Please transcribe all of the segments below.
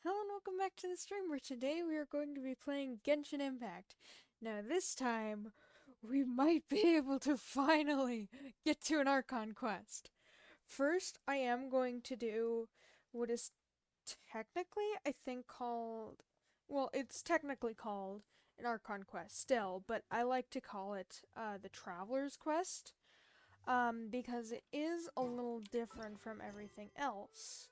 Hello and welcome back to the stream where today we are going to be playing Genshin Impact. Now this time, we might be able to finally get to an Archon quest. First, I am going to do what is technically, I think called, well, it's technically called an Archon quest still, but I like to call it the Traveler's Quest, because it is a little different from everything else.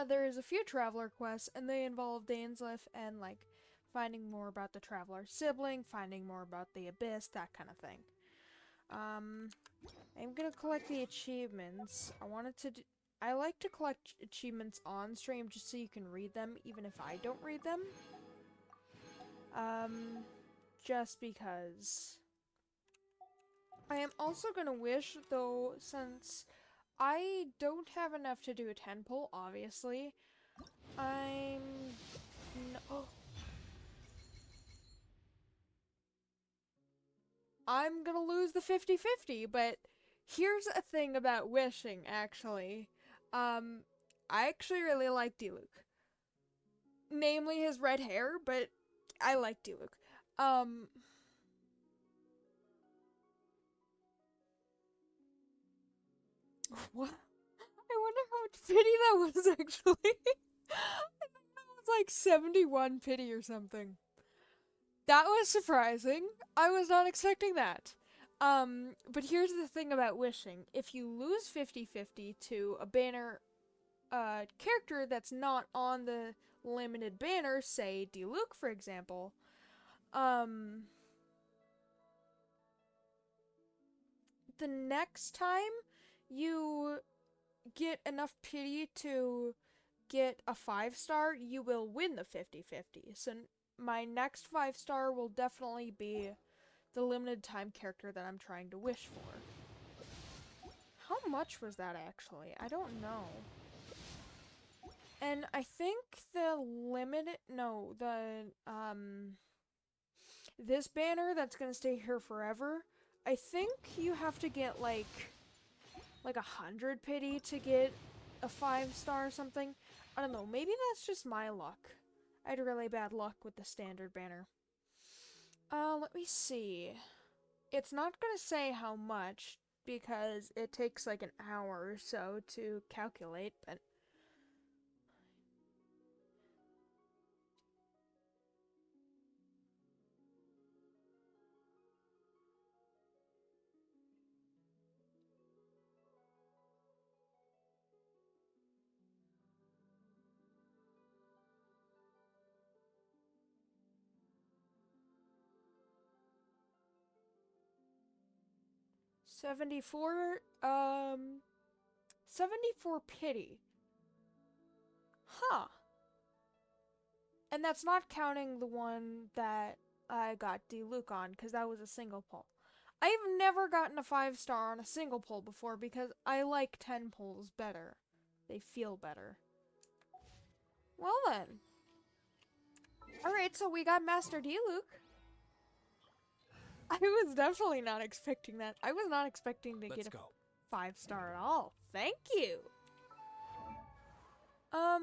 There's a few traveler quests, and they involve Dainsleif and, like, finding more about the traveler's sibling, finding more about the abyss, that kind of thing. I'm gonna collect the achievements. I like to collect achievements on stream just so you can read them, even if I don't read them. Just because. I am also gonna wish, though, since I don't have enough to do a 10 pull, obviously, I'm... No, I'm gonna lose the 50-50, but here's a thing about wishing, actually. I actually really like Diluc. Namely his red hair, but I like Diluc. What? I wonder how much pity that was, actually. I think that was like 71 pity or something. That was surprising. I was not expecting that. But here's the thing about wishing. If you lose 50-50 to a banner character that's not on the limited banner, say Diluc, for example, the next time you get enough pity to get a 5-star, you will win the 50-50. So my next 5-star will definitely be the limited time character that I'm trying to wish for. How much was that actually? I don't know. And I think the limited, no, this banner that's gonna stay here forever, I think you have to get like 100 pity to get a 5-star or something. I don't know, maybe that's just my luck. I had really bad luck with the standard banner. Let me see. It's not gonna say how much because it takes like an hour or so to calculate, but 74, 74 pity. Huh. And that's not counting the one that I got Diluc on, because that was a single pull. I've never gotten a 5-star on a single pull before because I like 10 pulls better. They feel better. Well then. Alright, so we got Master Diluc. I was definitely not expecting that. I was not expecting to get a 5-star at all. Thank you. I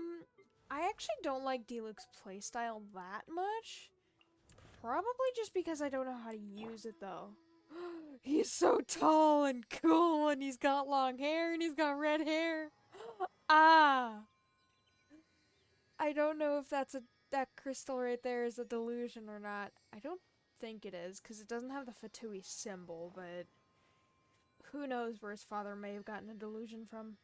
actually don't like Diluc's playstyle that much. Probably just because I don't know how to use it though. He's so tall and cool and he's got long hair and he's got red hair. Ah! I don't know if that crystal right there is a delusion or not. I don't think it is because it doesn't have the Fatui symbol, but who knows where his father may have gotten a delusion from.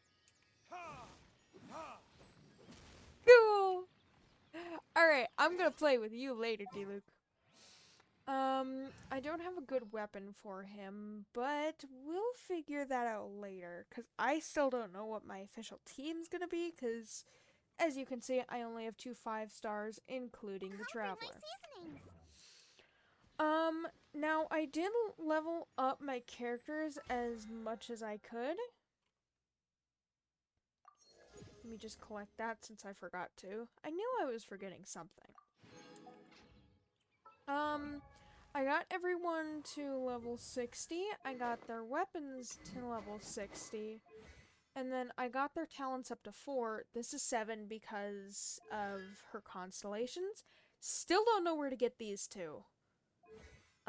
Cool! Alright, I'm gonna play with you later, Diluc. I don't have a good weapon for him, but we'll figure that out later, because I still don't know what my official team's gonna be, because, as you can see, I only have 2 5-stars, including the Traveler. Now, I did level up my characters as much as I could. Let me just collect that since I forgot to. I knew I was forgetting something. I got everyone to level 60. I got their weapons to level 60. And then I got their talents up to 4. This is 7 because of her constellations. Still don't know where to get these two.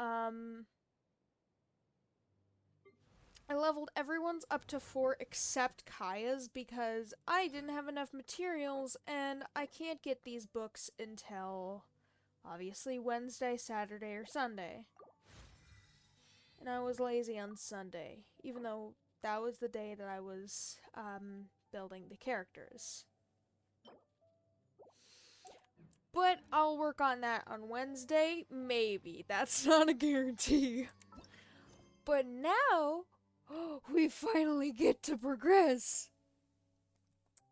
I leveled everyone's up to 4 except Kaya's because I didn't have enough materials and I can't get these books until obviously Wednesday, Saturday, or Sunday. And I was lazy on Sunday, even though that was the day that I was building the characters. But I'll work on that on Wednesday, maybe. That's not a guarantee. But now, we finally get to progress.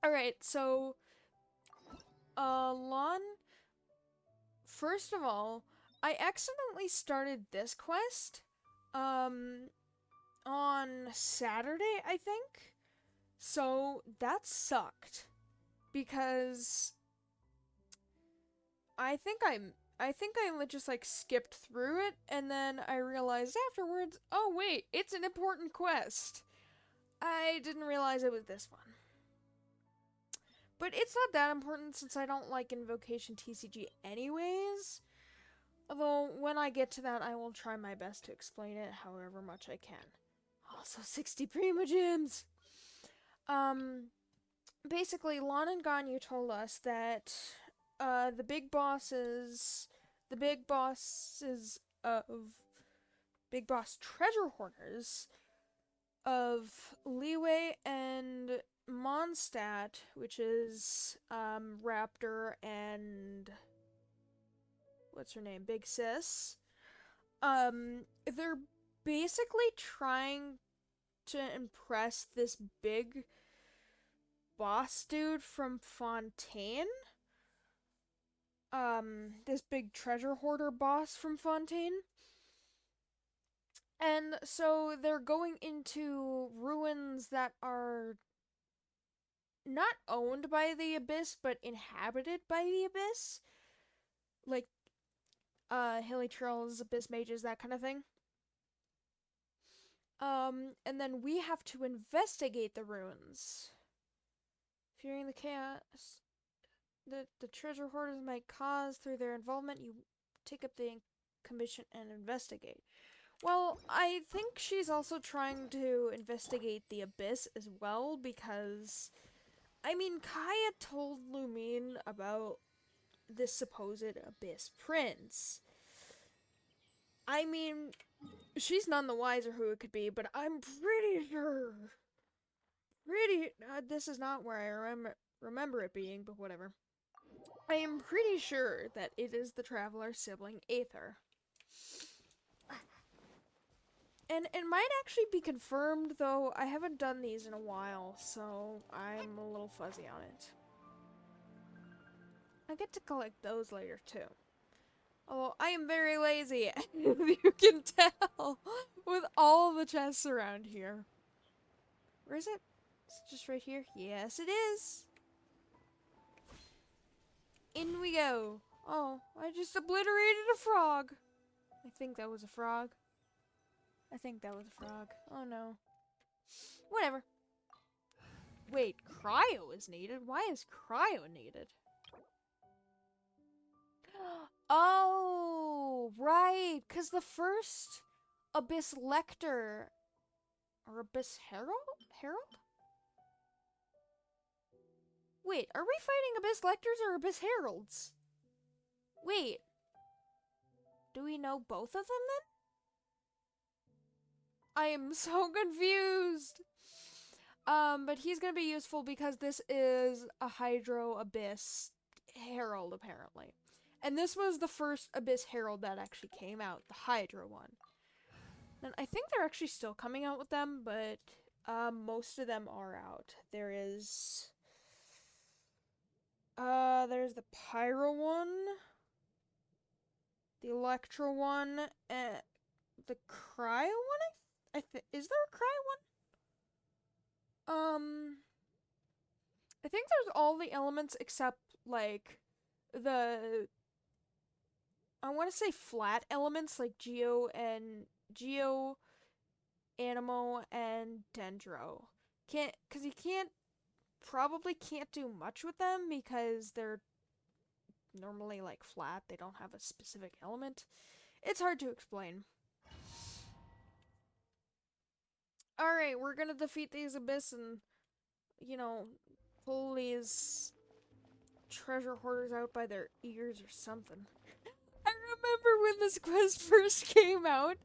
Alright, so, Lon, first of all, I accidentally started this quest, on Saturday, I think. So, that sucked. Because I think I just like skipped through it and then I realized afterwards, oh wait, it's an important quest. I didn't realize it was this one. But it's not that important since I don't like Invocation TCG anyways. Although when I get to that, I will try my best to explain it however much I can. Also 60 Prima Gems! Basically, Lon and Ganyu told us that the big bosses of big boss treasure hoarders of Leeway and Mondstadt, which is Raptor and what's her name, Big Sis. They're basically trying to impress this big boss dude from Fontaine. This big treasure hoarder boss from Fontaine. And so they're going into ruins that are not owned by the Abyss, but inhabited by the Abyss. Like, Hilly Trolls, Abyss Mages, that kind of thing. And then we have to investigate the ruins. Fearing the chaos that the treasure hoarders might cause through their involvement, you take up the commission and investigate. Well, I think she's also trying to investigate the Abyss as well, because, I mean, Kaya told Lumine about this supposed Abyss Prince. I mean, she's none the wiser who it could be, but I'm pretty sure. This is not where I remember it being, but whatever. I am pretty sure that it is the Traveler sibling Aether. And it might actually be confirmed, though I haven't done these in a while, so I'm a little fuzzy on it. I get to collect those later, too. Although, I am very lazy, as you can tell, with all the chests around here. Where is it? Is it just right here? Yes, it is! In we go! Oh, I just obliterated a frog! I think that was a frog. Oh no. Whatever. Wait, cryo is needed? Why is cryo needed? Oh, right. Because the first Abyss Lector or Abyss Herald? Wait, are we fighting Abyss Lectors or Abyss Heralds? Wait. Do we know both of them then? I am so confused. But he's gonna be useful because this is a Hydro Abyss Herald, apparently. And this was the first Abyss Herald that actually came out, the Hydra one. And I think they're actually still coming out with them, but most of them are out. There's the Pyro one, the Electro one, and the Cryo one. Is there a Cryo one? I think there's all the elements except like the I want to say flat elements like Geo, Animo, and Dendro. Because you probably can't do much with them because they're normally like flat. They don't have a specific element. It's hard to explain. Alright, we're gonna defeat these abyss and, you know, pull these treasure hoarders out by their ears or something. I remember when this quest first came out,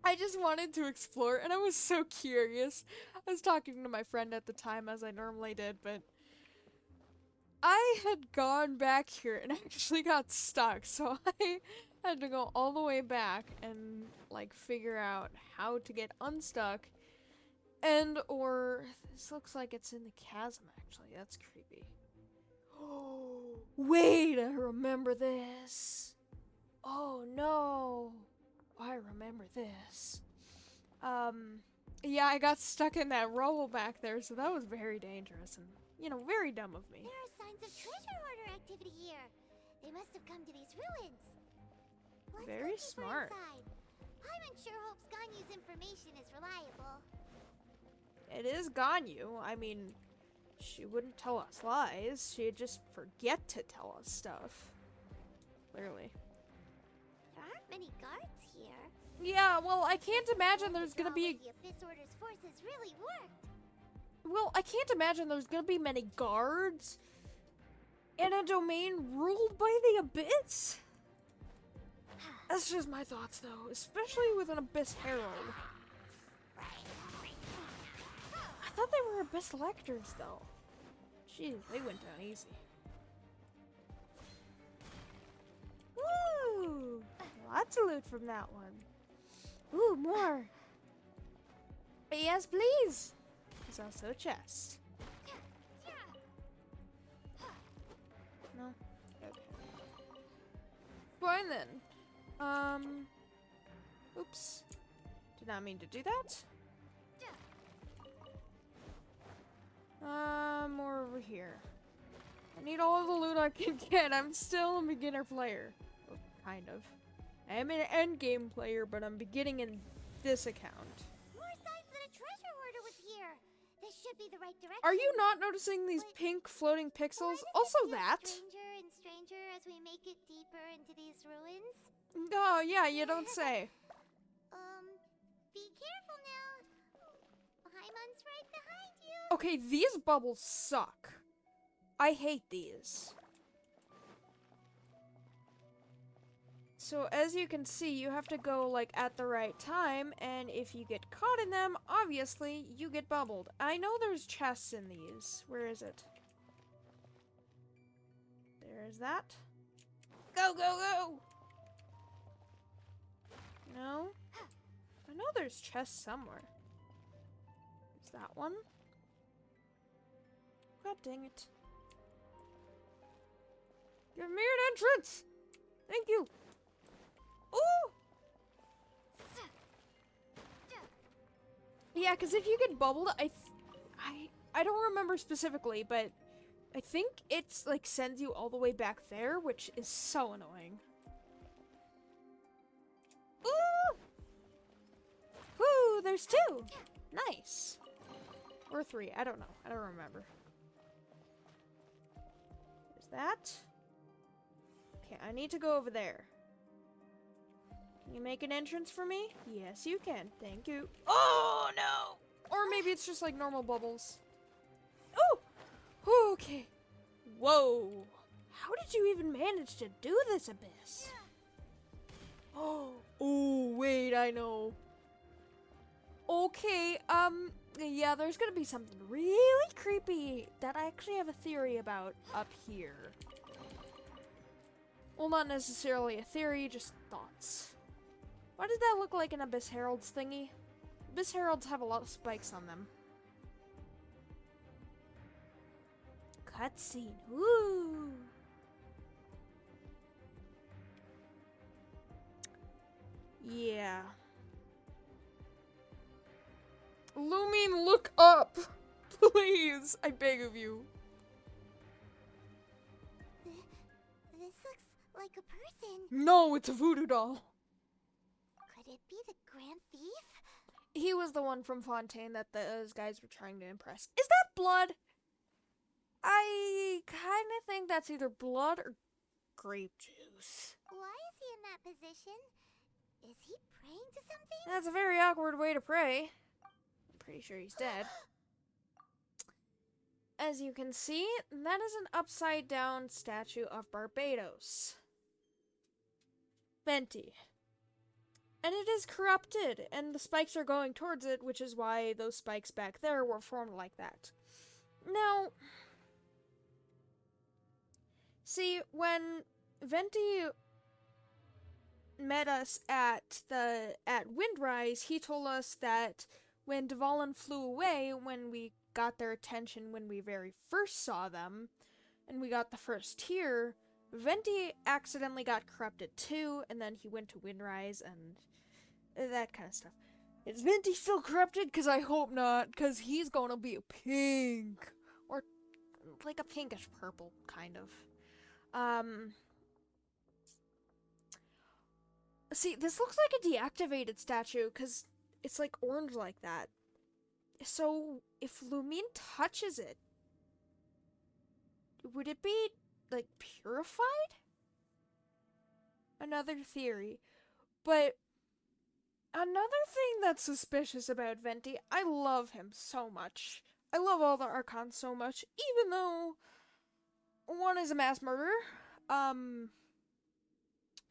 I just wanted to explore and I was so curious. I was talking to my friend at the time as I normally did, but I had gone back here and actually got stuck, so I had to go all the way back and like figure out how to get unstuck. And or this looks like it's in the chasm actually. That's creepy. Oh, wait, I remember this. Oh no. I remember this. Yeah, I got stuck in that rubble back there, so that was very dangerous and, you know, very dumb of me. There are signs of treasure hoarder activity here. They must have come to these ruins. Let's Very go smart. inside. Paimon sure hopes Ganyu's information is reliable. It is Ganyu. I mean, she wouldn't tell us lies. She'd just forget to tell us stuff. Clearly. There aren't many guards here. Yeah, well, I can't imagine there's gonna be... The Abyss Order's forces really worked. Well, I can't imagine there's gonna be many guards in a domain ruled by the Abyss. That's just my thoughts, though. Especially with an Abyss Herald. I thought they were Abyss Lectors, though. Jeez, they went down easy. Woo! Lots of loot from that one. Ooh, more. Yes, please. There's also a chest. No? Okay. Fine then. Oops. Did not mean to do that. More over here. I need all of the loot I can get. I'm still a beginner player. Well, kind of. I am an endgame player, but I'm beginning in this account. More signs that a treasure hoarder was here. This should be the right direction. Are you not noticing these pink floating pixels? Also that. Stranger and stranger as we make it deeper into these ruins. Oh, yeah, you don't say. Be careful now. Paimon's right behind you. Okay, these bubbles suck. I hate these. So as you can see, you have to go like at the right time, and if you get caught in them, obviously you get bubbled. I know there's chests in these. Where is it? There's that. Go, go, go! No? I know there's chests somewhere. Is that one? God dang it. Give me an entrance! Thank you! Ooh! Yeah, because if you get bubbled, I don't remember specifically, but I think it's like sends you all the way back there, which is so annoying. Ooh! Woo! There's two! Nice. Or three. I don't know. I don't remember. There's that. Okay, I need to go over there. Can you make an entrance for me? Yes, you can. Thank you. Oh, no! Or maybe it's just like normal bubbles. Oh! Okay. Whoa. How did you even manage to do this, Abyss? Oh, wait, I know. Okay, yeah, there's gonna be something really creepy that I actually have a theory about up here. Well, not necessarily a theory, just thoughts. Why does that look like an Abyss Herald's thingy? Abyss Heralds have a lot of spikes on them. Cutscene. Woo! Yeah. Lumine, look up! Please! I beg of you. This looks like a person. No, it's a voodoo doll. Could it be the Grand Thief? He was the one from Fontaine that those guys were trying to impress. Is that blood? I kind of think that's either blood or grape juice. Why is he in that position? Is he praying to something? That's a very awkward way to pray. I'm pretty sure he's dead. As you can see, that is an upside-down statue of Barbados. Venti. And it is corrupted, and the spikes are going towards it, which is why those spikes back there were formed like that. Now, see, when Venti met us at Windrise, he told us that when Dvalin flew away, when we got their attention when we very first saw them, and we got the first tear, Venti accidentally got corrupted too, and then he went to Windrise and that kind of stuff. Is Venti still corrupted? Because I hope not, because he's gonna be a pink. Or like a pinkish purple, kind of. See, this looks like a deactivated statue, because it's like orange like that. So, if Lumine touches it, would it be, like, purified? Another theory. But another thing that's suspicious about Venti, I love him so much. I love all the Archons so much, even though one is a mass murderer.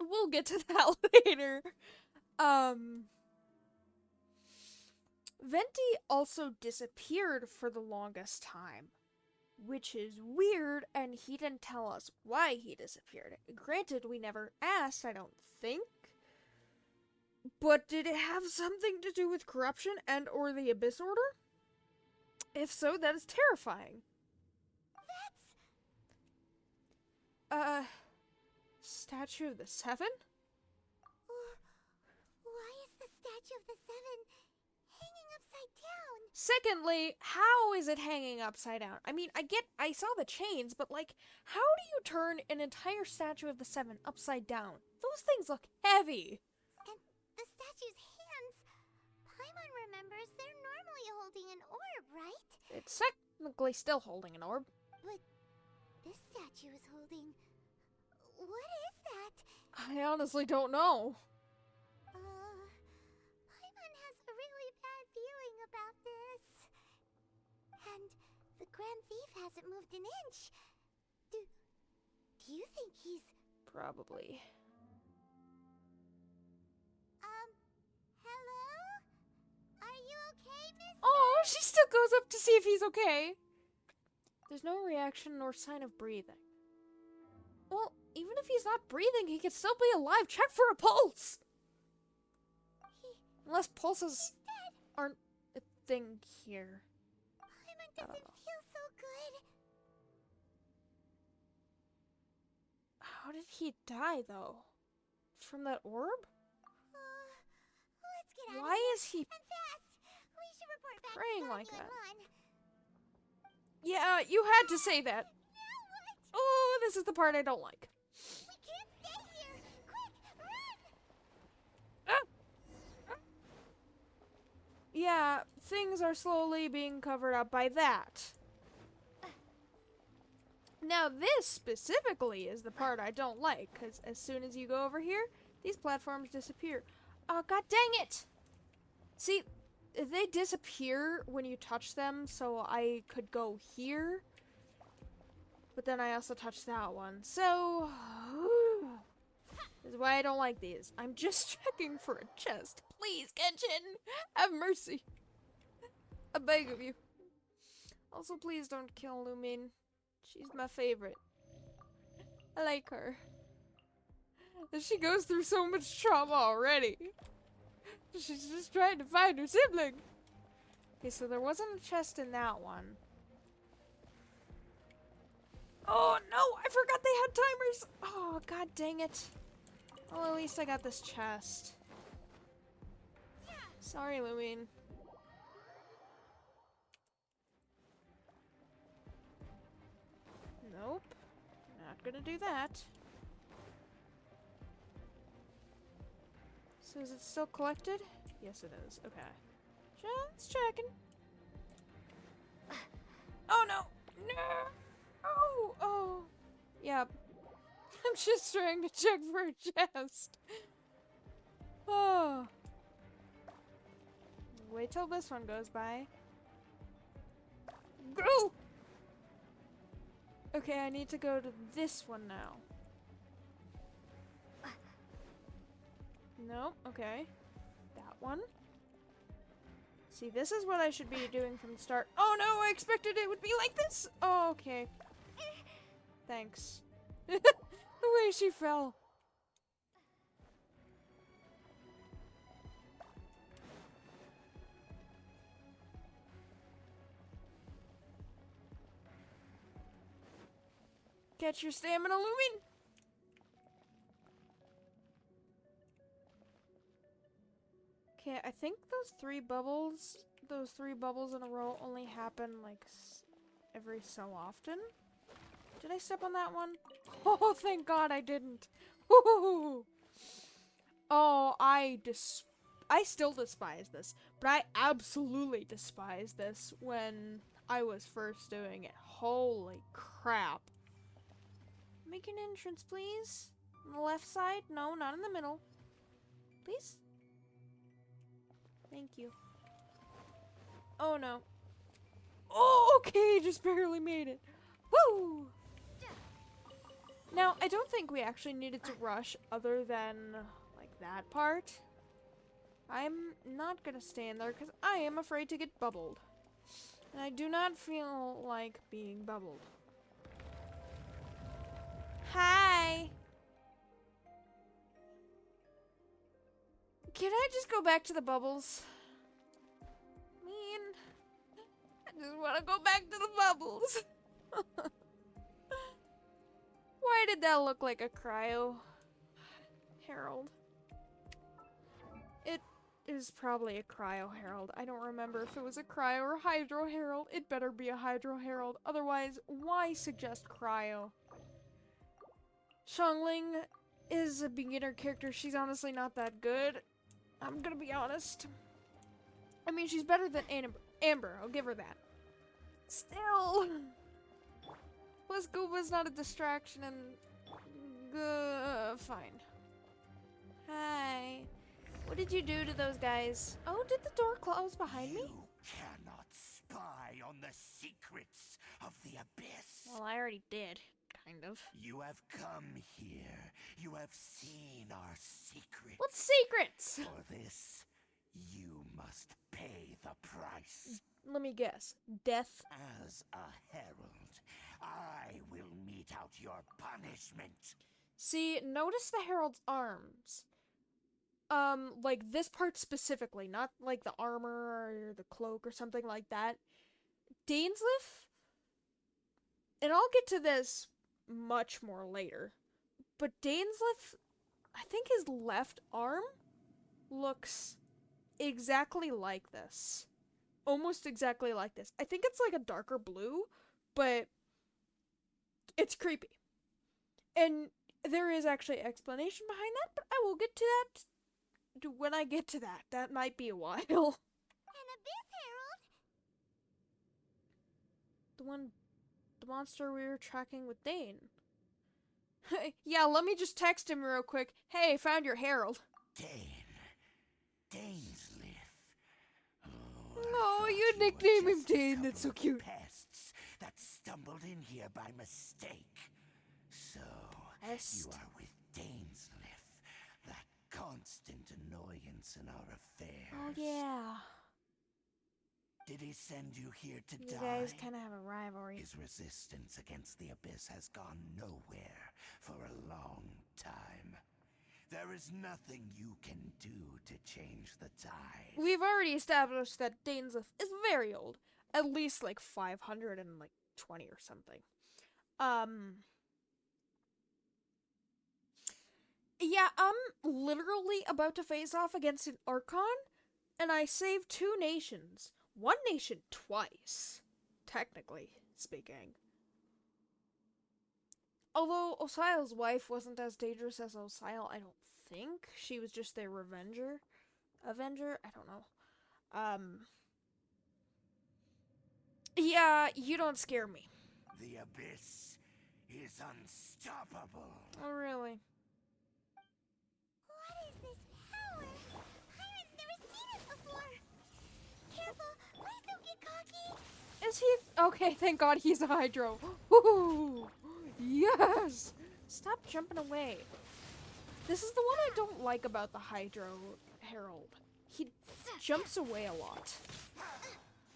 We'll get to that later. Venti also disappeared for the longest time, which is weird, and he didn't tell us why he disappeared. Granted, we never asked, I don't think. But did it have something to do with corruption and or the Abyss Order? If so, that is terrifying. Statue of the Seven? Why is the Statue of the Seven hanging upside down? Secondly, how is it hanging upside down? I mean, I saw the chains, but like, how do you turn an entire Statue of the Seven upside down? Those things look heavy. And the statue's hands, Paimon remembers they're normally holding an orb, right? It's technically still holding an orb. But this statue is holding... What is that? I honestly don't know. Paimon has a really bad feeling about this. And the Grand Thief hasn't moved an inch. Do you think he's... Probably. Hello? Are you okay, miss? Oh, she still goes up to see if he's okay. There's no reaction nor sign of breathing. Well, even if he's not breathing, he could still be alive. Check for a pulse! Unless pulses aren't a thing here. Paimon doesn't feel so good. How did he die, though? From that orb? Let's get out of Why here. is he And fast. We should report back praying to like Daniel that? and Mon. Yeah, you had to say that. Now what? Oh, this is the part I don't like. We can't stay here. Quick, run! Yeah, things are slowly being covered up by that. Now, this specifically is the part I don't like, because as soon as you go over here, these platforms disappear. Oh, god dang it! See, they disappear when you touch them, so I could go here. But then I also touched that one, so... This is why I don't like these. I'm just checking for a chest. Please, Genshin! Have mercy! I beg of you. Also, please don't kill Lumine. She's my favorite. I like her. And she goes through so much trauma already. She's just trying to find her sibling. Okay, so there wasn't a chest in that one. Oh no, I forgot they had timers. Oh, god dang it. Well, at least I got this chest. Sorry, Lumine. Nope. Not gonna do that. So is it still collected? Yes, it is. Okay. Just checking. Oh no! No! Oh! Oh! Yep. I'm just trying to check for a chest. Oh. Wait till this one goes by. Go! Okay, I need to go to this one now. No, okay. That one. See, this is what I should be doing from the start. Oh no, I expected it would be like this! Oh, okay. Thanks. The way she fell. Get your stamina, Lumen! Okay, I think those three bubbles in a row only happen like every so often. Did I step on that one? Oh, thank God I didn't. Ooh. Oh, I still despise this, but I absolutely despised this when I was first doing it. Holy crap. Make an entrance, please. On the left side? No, not in the middle. Please? Thank you. Oh no. Oh, okay, just barely made it. Woo! Now, I don't think we actually needed to rush other than, like, that part. I'm not gonna stand there because I am afraid to get bubbled. And I do not feel like being bubbled. Hi! Can I just go back to the bubbles? Man, I just want to go back to the bubbles. Why did that look like a cryo herald? It is probably a cryo herald. I don't remember if it was a cryo or hydro herald. It better be a hydro herald. Otherwise, why suggest cryo? Xiangling is a beginner character. She's honestly not that good. I'm gonna be honest. I mean, she's better than Amber. I'll give her that. Still. Plus, Gooba's not a distraction and... fine. Hi. What did you do to those guys? Oh, did the door close behind me? You cannot spy on the secrets of the abyss. Well, I already did. Kind of. You have come here. You have seen our secrets. What secrets? For this, you must pay the price. Let me guess. Death? As a herald, I will mete out your punishment. See, notice the herald's arms. Like this part specifically, not like the armor or the cloak or something like that. Dainsleif, and I'll get to this much more later, but Dainsleif, I think his left arm looks exactly like this. Almost exactly like this. I think it's like a darker blue, but it's creepy. And there is actually explanation behind that, but I will get to that when I get to that. That might be a while. An abyss herald? The monster we were tracking with Dane. Yeah, let me just text him real quick. Hey, found your herald. Dainsleif. Oh, you nickname him Dane. That's so cute. Pests that stumbled in here by mistake. So, Pest. you are with Dainsleif, that constant annoyance in our affairs. Oh, yeah. Did he send you here to You die? guys kind of have a rivalry. His resistance against the abyss has gone nowhere for a long time. There is nothing you can do to change the tide. We've already established that Dainsleif is very old. At least like 520 or something. Yeah, I'm literally about to face off against an Archon, and I saved 2 nations. 1 nation twice, technically speaking. Although Osial's wife wasn't as dangerous as Osial, I don't think. She was just their Avenger? I don't know. Yeah, you don't scare me. The abyss is unstoppable. Oh, really? What is this power? Pirate's never seen it before. Careful, please don't get cocky. Is he? Okay, thank God he's a Hydro. Woohoo! Yes! Stop jumping away. This is the one I don't like about the Hydro Herald. He jumps away a lot.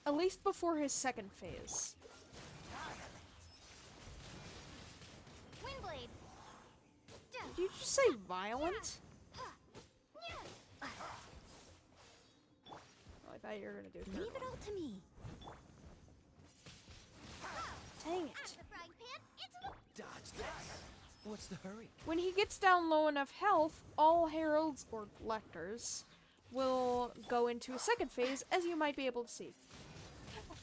At least before his second phase. Windblade. Did you just say violent? Oh, I thought you were gonna do it. Leave it all to me. Dang it. The frying pan into the... Dodge that! What's the hurry? When he gets down low enough health, all heralds or lectors will go into a second phase, as you might be able to see.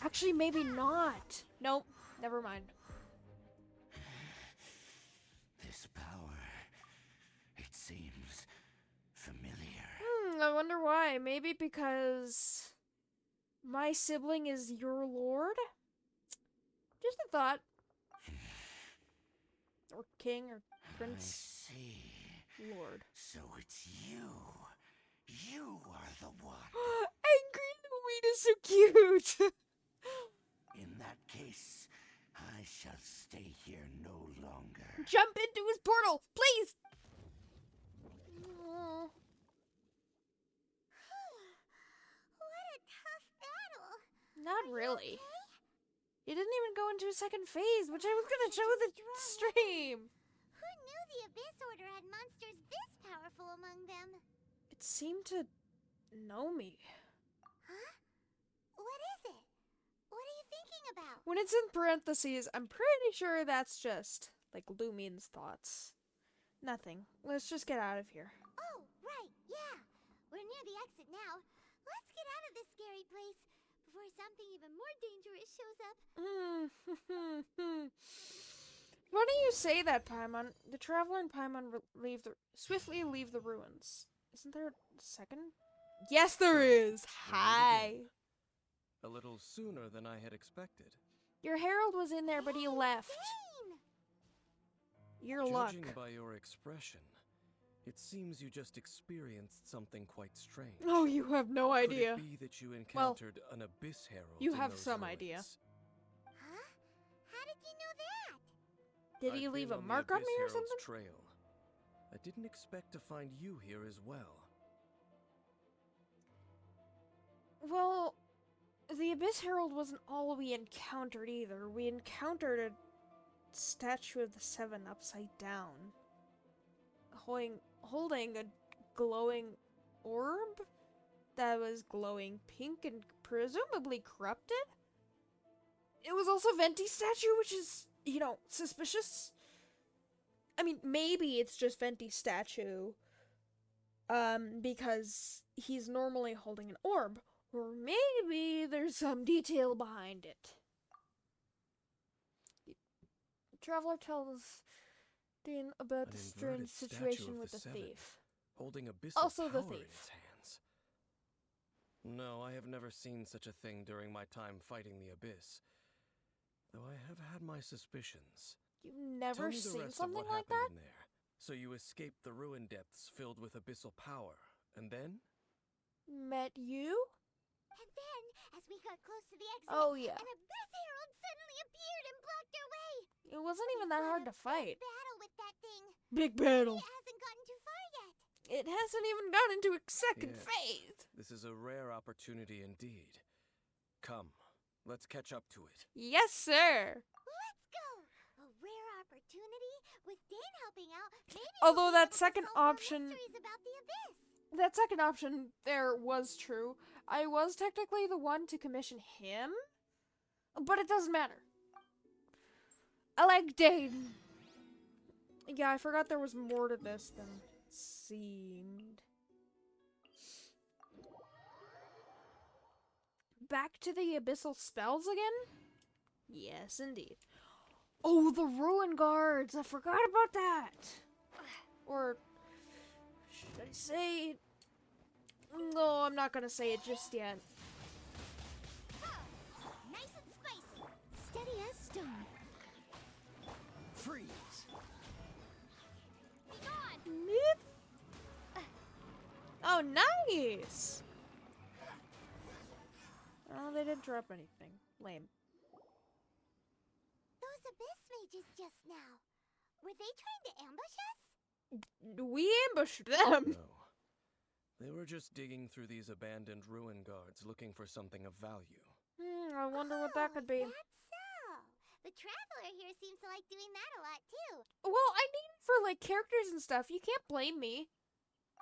Actually, maybe not. Nope, never mind. This power, it seems familiar. I wonder why. Maybe because my sibling is your lord? Just a thought. Or king or prince. I see. Lord. So it's you. You are the one. Angry Louise is so cute. In that case, I shall stay here no longer. Jump into his portal, please. Aw. What a tough battle. Not really. He didn't even go into a second phase, which I was gonna show the stream. Who knew the Abyss Order had monsters this powerful among them? It seemed to know me. Huh? What is it? What are you thinking about? When it's in parentheses, I'm pretty sure that's just, like, Lumine's thoughts. Nothing. Let's just get out of here. Oh, right, yeah. We're near the exit now. Let's get out of this scary place before something even more dangerous shows up. Funny you say that, Paimon. The Traveler and Paimon swiftly leave the ruins. Isn't there a second? Yes, there is! Hi! A little sooner than I had expected. Your herald was in there, but he left. Dane! Your luck. Judging by your expression, it seems you just experienced something quite strange. Oh, you have no idea. Could it be that you encountered an abyss herald? you in have those some ruins? idea. Huh? How did you know that? Did he I've leave been a on the mark on Abyss me or Herald's something? Trail. I didn't expect to find you here as well. Well, the Abyss Herald wasn't all we encountered either. We encountered a statue of the Seven upside down, holding a glowing orb that was glowing pink and presumably corrupted. It was also Venti's statue, which is, suspicious. I mean, maybe it's just Venti's statue, because he's normally holding an orb. Or maybe there's some detail behind it. The Traveler tells Dean about An the inverted strange statue situation of with the the Seven, thief. holding abyssal Also the power in thief. its hands. No, I have never seen such a thing during my time fighting the abyss. Though I have had my suspicions. You've Tell never me the seen rest of something what like that? happened in there. So you escaped the ruin depths filled with abyssal power, and then? Met you? And then, as we got close to the exit, Oh, yeah. an Abyss Herald suddenly appeared and blocked our way. It wasn't even that hard to fight. Battle with that thing. Big battle. It hasn't gotten too far yet. It hasn't even gotten into a second Yes. phase. This is a rare opportunity indeed. Come, let's catch up to it. Yes, sir. Let's go. A rare opportunity with Dane helping out. Maybe Although we'll be that able to second solve more option- mysteries about the abyss. That second option there was true. I was technically the one to commission him, but it doesn't matter. I like Dane. Yeah, I forgot there was more to this than it seemed. Back to the abyssal spells again? Yes, indeed. Oh, the ruin guards! I forgot about that! Or should I say it? No, I'm not gonna say it just yet. Nice and spicy. Oh, nice! Oh, they didn't drop anything. Lame. Those abyss mages just now. Were they trying to ambush us? We ambushed them! No. They were just digging through these abandoned ruin guards looking for something of value. I wonder what that could be. That's so. The traveler here seems to like doing that a lot too. Well, I need it for, like, characters and stuff. You can't blame me.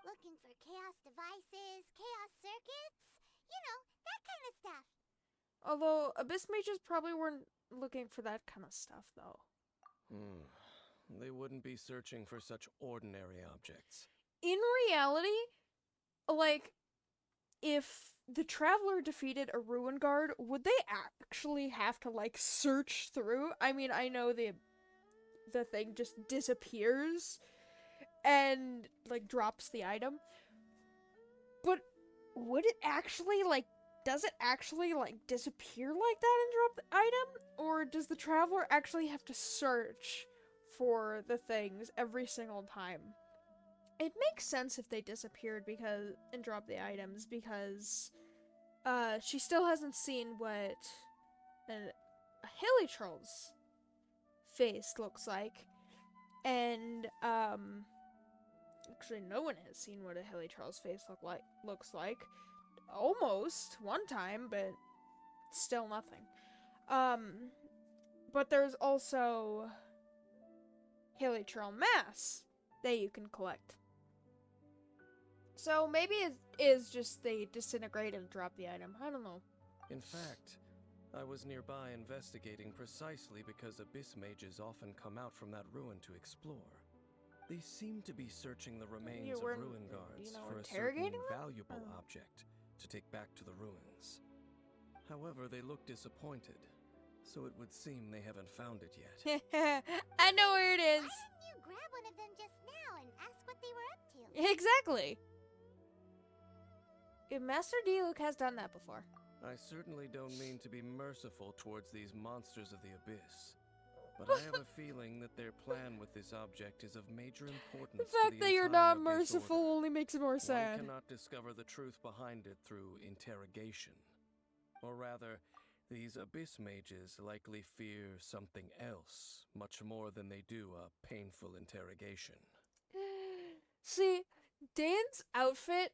Looking for chaos devices, chaos circuits, you know, that kind of stuff. Although, Abyss Mages probably weren't looking for that kind of stuff, though. They wouldn't be searching for such ordinary objects. In reality, like, if the Traveler defeated a Ruin Guard, would they actually have to, like, search through? I mean, I know the thing just disappears and, like, drops the item. But would it actually, like, does it actually, like, disappear like that and drop the item? Or does the Traveler actually have to search for the things every single time? It makes sense if they disappeared and dropped the items, because she still hasn't seen what a Hilichurl's face looks like. And actually no one has seen what a Hilichurl's face looks like. Almost one time, but still nothing. But there's also Hilichurl Mass that you can collect. So maybe it is just they disintegrate and drop the item. I don't know. In fact, I was nearby investigating precisely because abyss mages often come out from that ruin to explore. They seem to be searching the remains of ruin guards for a certain valuable object to take back to the ruins. However, they look disappointed, so it would seem they haven't found it yet. I know where it is. Why didn't you grab one of them just now and ask what they were up to? Exactly. Master Diluc has done that before. I certainly don't mean to be merciful towards these monsters of the abyss, but I have a feeling that their plan with this object is of major importance. The fact that you're not merciful only makes it more sad. One cannot discover the truth behind it through interrogation. Or rather, these abyss mages likely fear something else, much more than they do a painful interrogation. See, Dane's outfit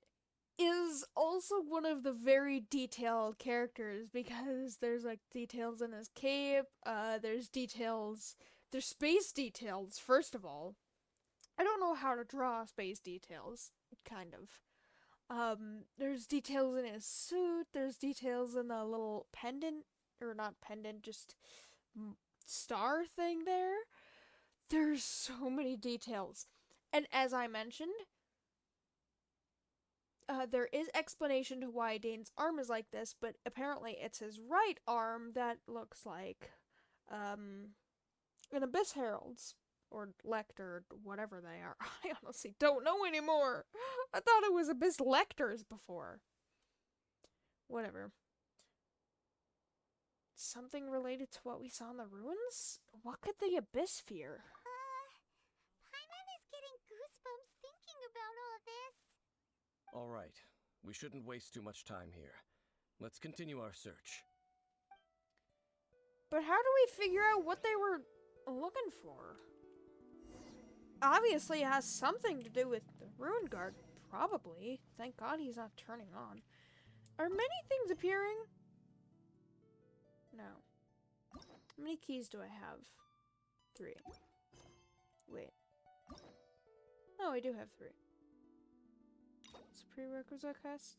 is also one of the very detailed characters, because there's, like, details in his cape, there's space details, first of all. I don't know how to draw space details, kind of. There's details in his suit, there's details in the little pendant, or not pendant, just star thing there. There's so many details. And as I mentioned, there is explanation to why Dane's arm is like this, but apparently it's his right arm that looks like an Abyss Herald's, or Lector, whatever they are. I honestly don't know anymore. I thought it was Abyss Lectors before. Whatever. Something related to what we saw in the ruins? What could the Abyss fear? Paimon is getting goosebumps thinking about all this. All right, we shouldn't waste too much time here. Let's continue our search. But how do we figure out what they were looking for? Obviously it has something to do with the Ruin Guard, probably. Thank God he's not turning on. Are many things appearing? No. How many keys do I have? 3. Wait. Oh, I do have 3. It's a prerequisite quest.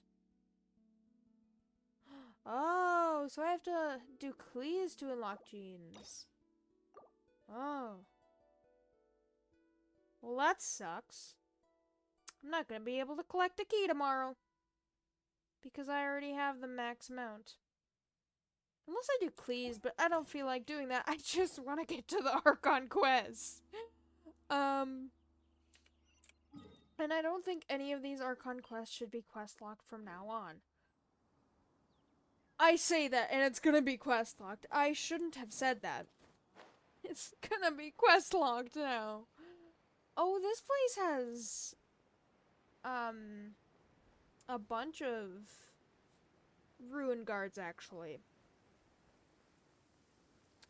Oh, so I have to do clees to unlock genes. Oh. Well, that sucks. I'm not gonna be able to collect a key tomorrow, because I already have the max amount. Unless I do clees, but I don't feel like doing that. I just want to get to the Archon quest. And I don't think any of these Archon quests should be quest locked from now on. I say that, and it's gonna be quest locked. I shouldn't have said that. It's gonna be quest locked now. Oh, this place has, a bunch of ruin guards, actually.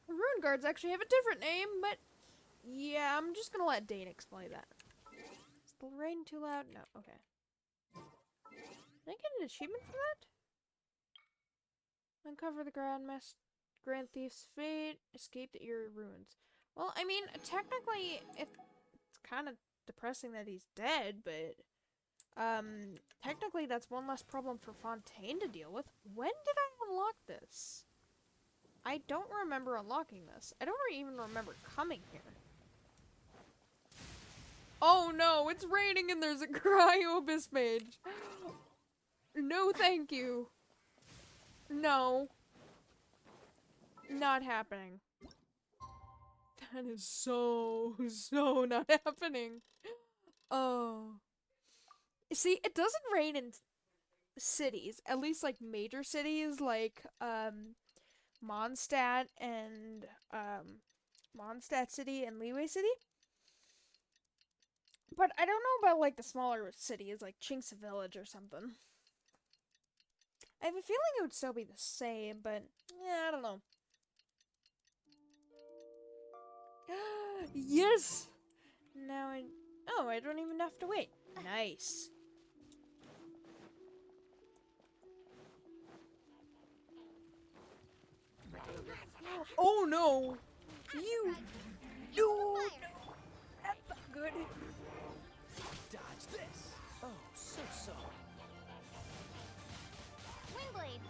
Ruin guards actually have a different name, but yeah, I'm just gonna let Dane explain that. Is the rain too loud? No, okay. Did I get an achievement for that? Uncover the Grand Thief's fate, escape the eerie ruins. Well, I mean, technically, it's kind of depressing that he's dead, but technically that's one less problem for Fontaine to deal with. When did I unlock this? I don't remember unlocking this. I don't even remember coming here. Oh no, it's raining and there's a cryo abyss mage. No, thank you. No. Not happening. That is so not happening. Oh. See, it doesn't rain in cities. At least, like, major cities, like, Mondstadt and, Mondstadt City and Leeway City. But I don't know about, like, the smaller cities, like Chinxa Village or something. I have a feeling it would still be the same, but, yeah, I don't know. Yes! Now I don't even have to wait. Nice. Oh no! You! No! That's not good. Dodge this! Oh, so. Windblade.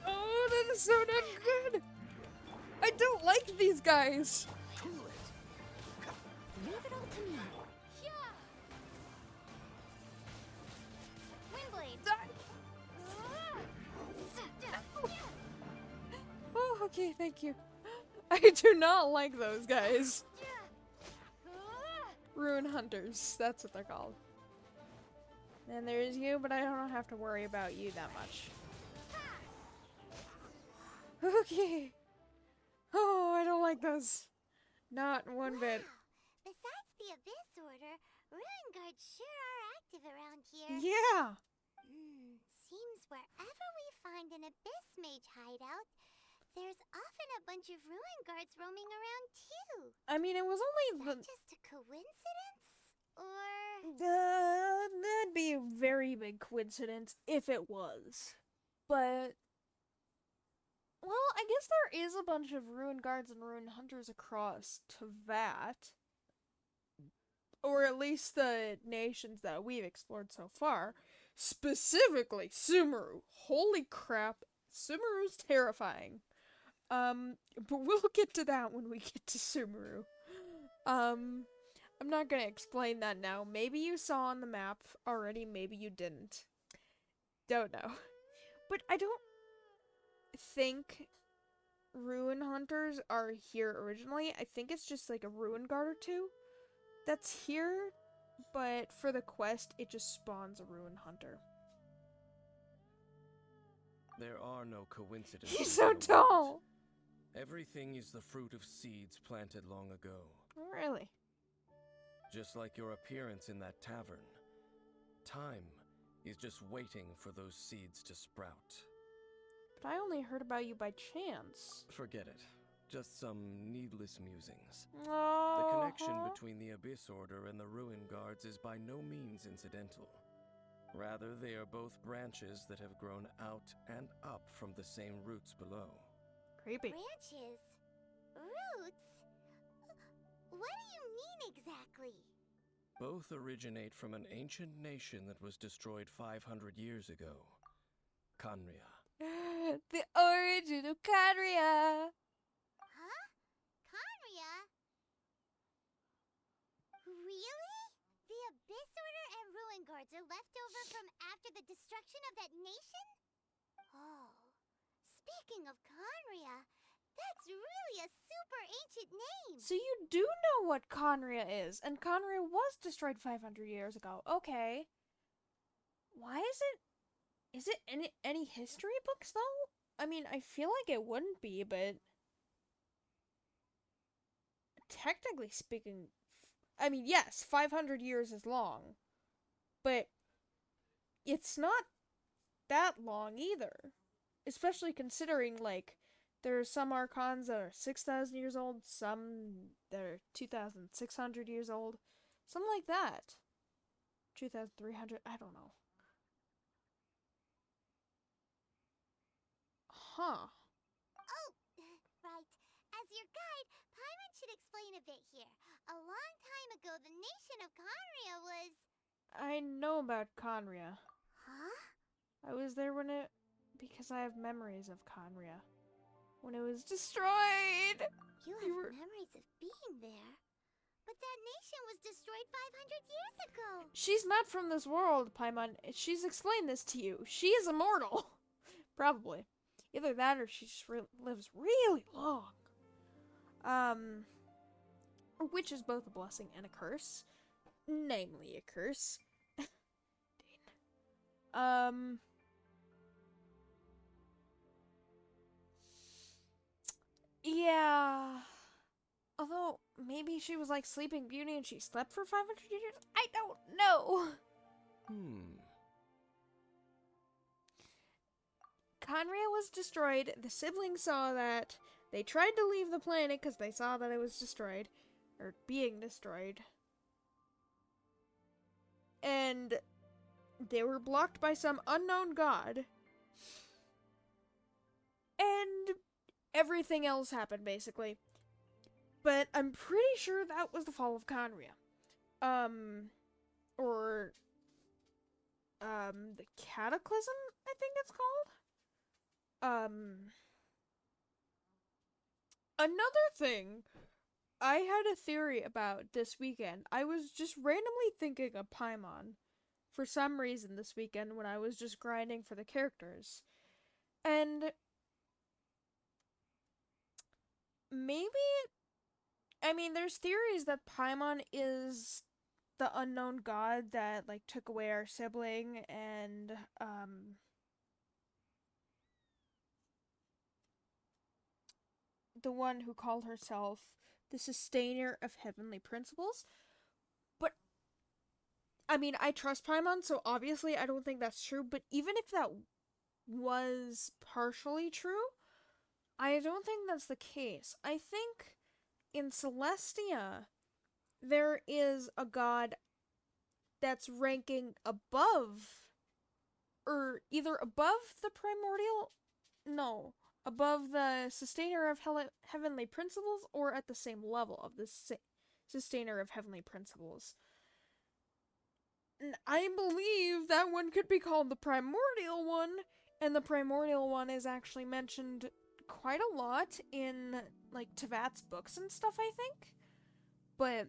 Oh, that is so not good! I don't like these guys! Cool it! Leave it all to me. Windblade. Oh, okay, thank you. I do not like those guys. Ruin Hunters, that's what they're called. And there's you, but I don't have to worry about you that much. Okay. Oh, I don't like those. Not one bit. Besides the Abyss Order, Ruin Guards sure are active around here. Yeah. Seems wherever we find an Abyss Mage hideout, there's often a bunch of Ruin Guards roaming around too. I mean, it was Is only that just a coincidence? Or... that'd be a very big coincidence if it was. But... well, I guess there is a bunch of Ruin Guards and Ruin Hunters across Teyvat. Or at least the nations that we've explored so far. Specifically, Sumeru. Holy crap, Sumeru's terrifying. But we'll get to that when we get to Sumeru. I'm not gonna explain that now. Maybe you saw on the map already, maybe you didn't. Don't know. But I don't think Ruin Hunters are here originally. I think it's just like a Ruin Guard or two that's here, but for the quest, it just spawns a Ruin Hunter. There are no coincidences. He's so tall! Everything is the fruit of seeds planted long ago. Really? Just like your appearance in that tavern. Time is just waiting for those seeds to sprout. But I only heard about you by chance. Forget it. Just some needless musings. Oh. The connection between the Abyss Order and the Ruin Guards is by no means incidental. Rather, they are both branches that have grown out and up from the same roots below. Creepy. Branches? Roots? What do you mean exactly? Both originate from an ancient nation that was destroyed 500 years ago. Khaenri'ah. The origin of Khaenri'ah! Huh? Khaenri'ah? Really? The Abyss Order and Ruin Guards are left over from after the destruction of that nation? Oh. Speaking of Khaenri'ah, that's really a super ancient name! So you do know what Khaenri'ah is, and Khaenri'ah was destroyed 500 years ago. Okay. Why is it Is it any history books though? I mean, I feel like it wouldn't be, but technically speaking, I mean, yes, 500 years is long, but it's not that long either. Especially considering, like, there are some archons that are 6,000 years old, some that are 2,600 years old, something like that. 2,300, I don't know. Huh. Oh, right. As your guide, Paimon should explain a bit here. A long time ago, the nation of Conria was... I know about Conria. Huh? I was there when it... because I have memories of Conria. When it was destroyed! You have memories of being there. But that nation was destroyed 500 years ago. She's not from this world, Paimon. She's explained this to you. She is immortal. Probably. Either that or she just lives really long. Which is both a blessing and a curse. Namely, a curse. Yeah. Although, maybe she was like Sleeping Beauty and she slept for 500 years? I don't know. Conria was destroyed. The siblings saw that. They tried to leave the planet because they saw that it was destroyed. Or being destroyed. And they were blocked by some unknown god. And everything else happened, basically. But I'm pretty sure that was the fall of Conria. Or the Cataclysm, I think it's called. Another thing I had a theory about this weekend. I was just randomly thinking of Paimon for some reason this weekend when I was just grinding for the characters. And maybe, I mean, there's theories that Paimon is the unknown god that, like, took away our sibling and, the one who called herself the sustainer of heavenly principles. But, I mean, I trust Paimon, so obviously I don't think that's true, but even if that was partially true, I don't think that's the case. I think in Celestia, there is a god that's ranking above, or either above the primordial, no, above the sustainer of heavenly principles, or at the same level of the sustainer of heavenly principles. And I believe that one could be called the primordial one, and the primordial one is actually mentioned quite a lot in, like, Tevat's books and stuff, I think. But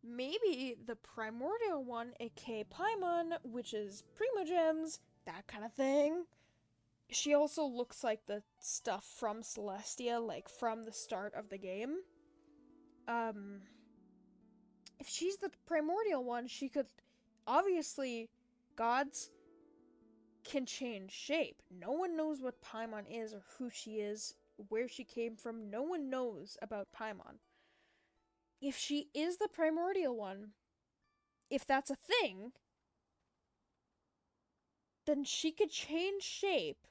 maybe the primordial one, aka Paimon, which is Primogems, that kind of thing. She also looks like the stuff from Celestia, like from the start of the game. If she's the primordial one, she could, obviously, gods can change shape. No one knows what Paimon is or who she is, where she came from. No one knows about Paimon. If she is the primordial one, if that's a thing, then she could change shape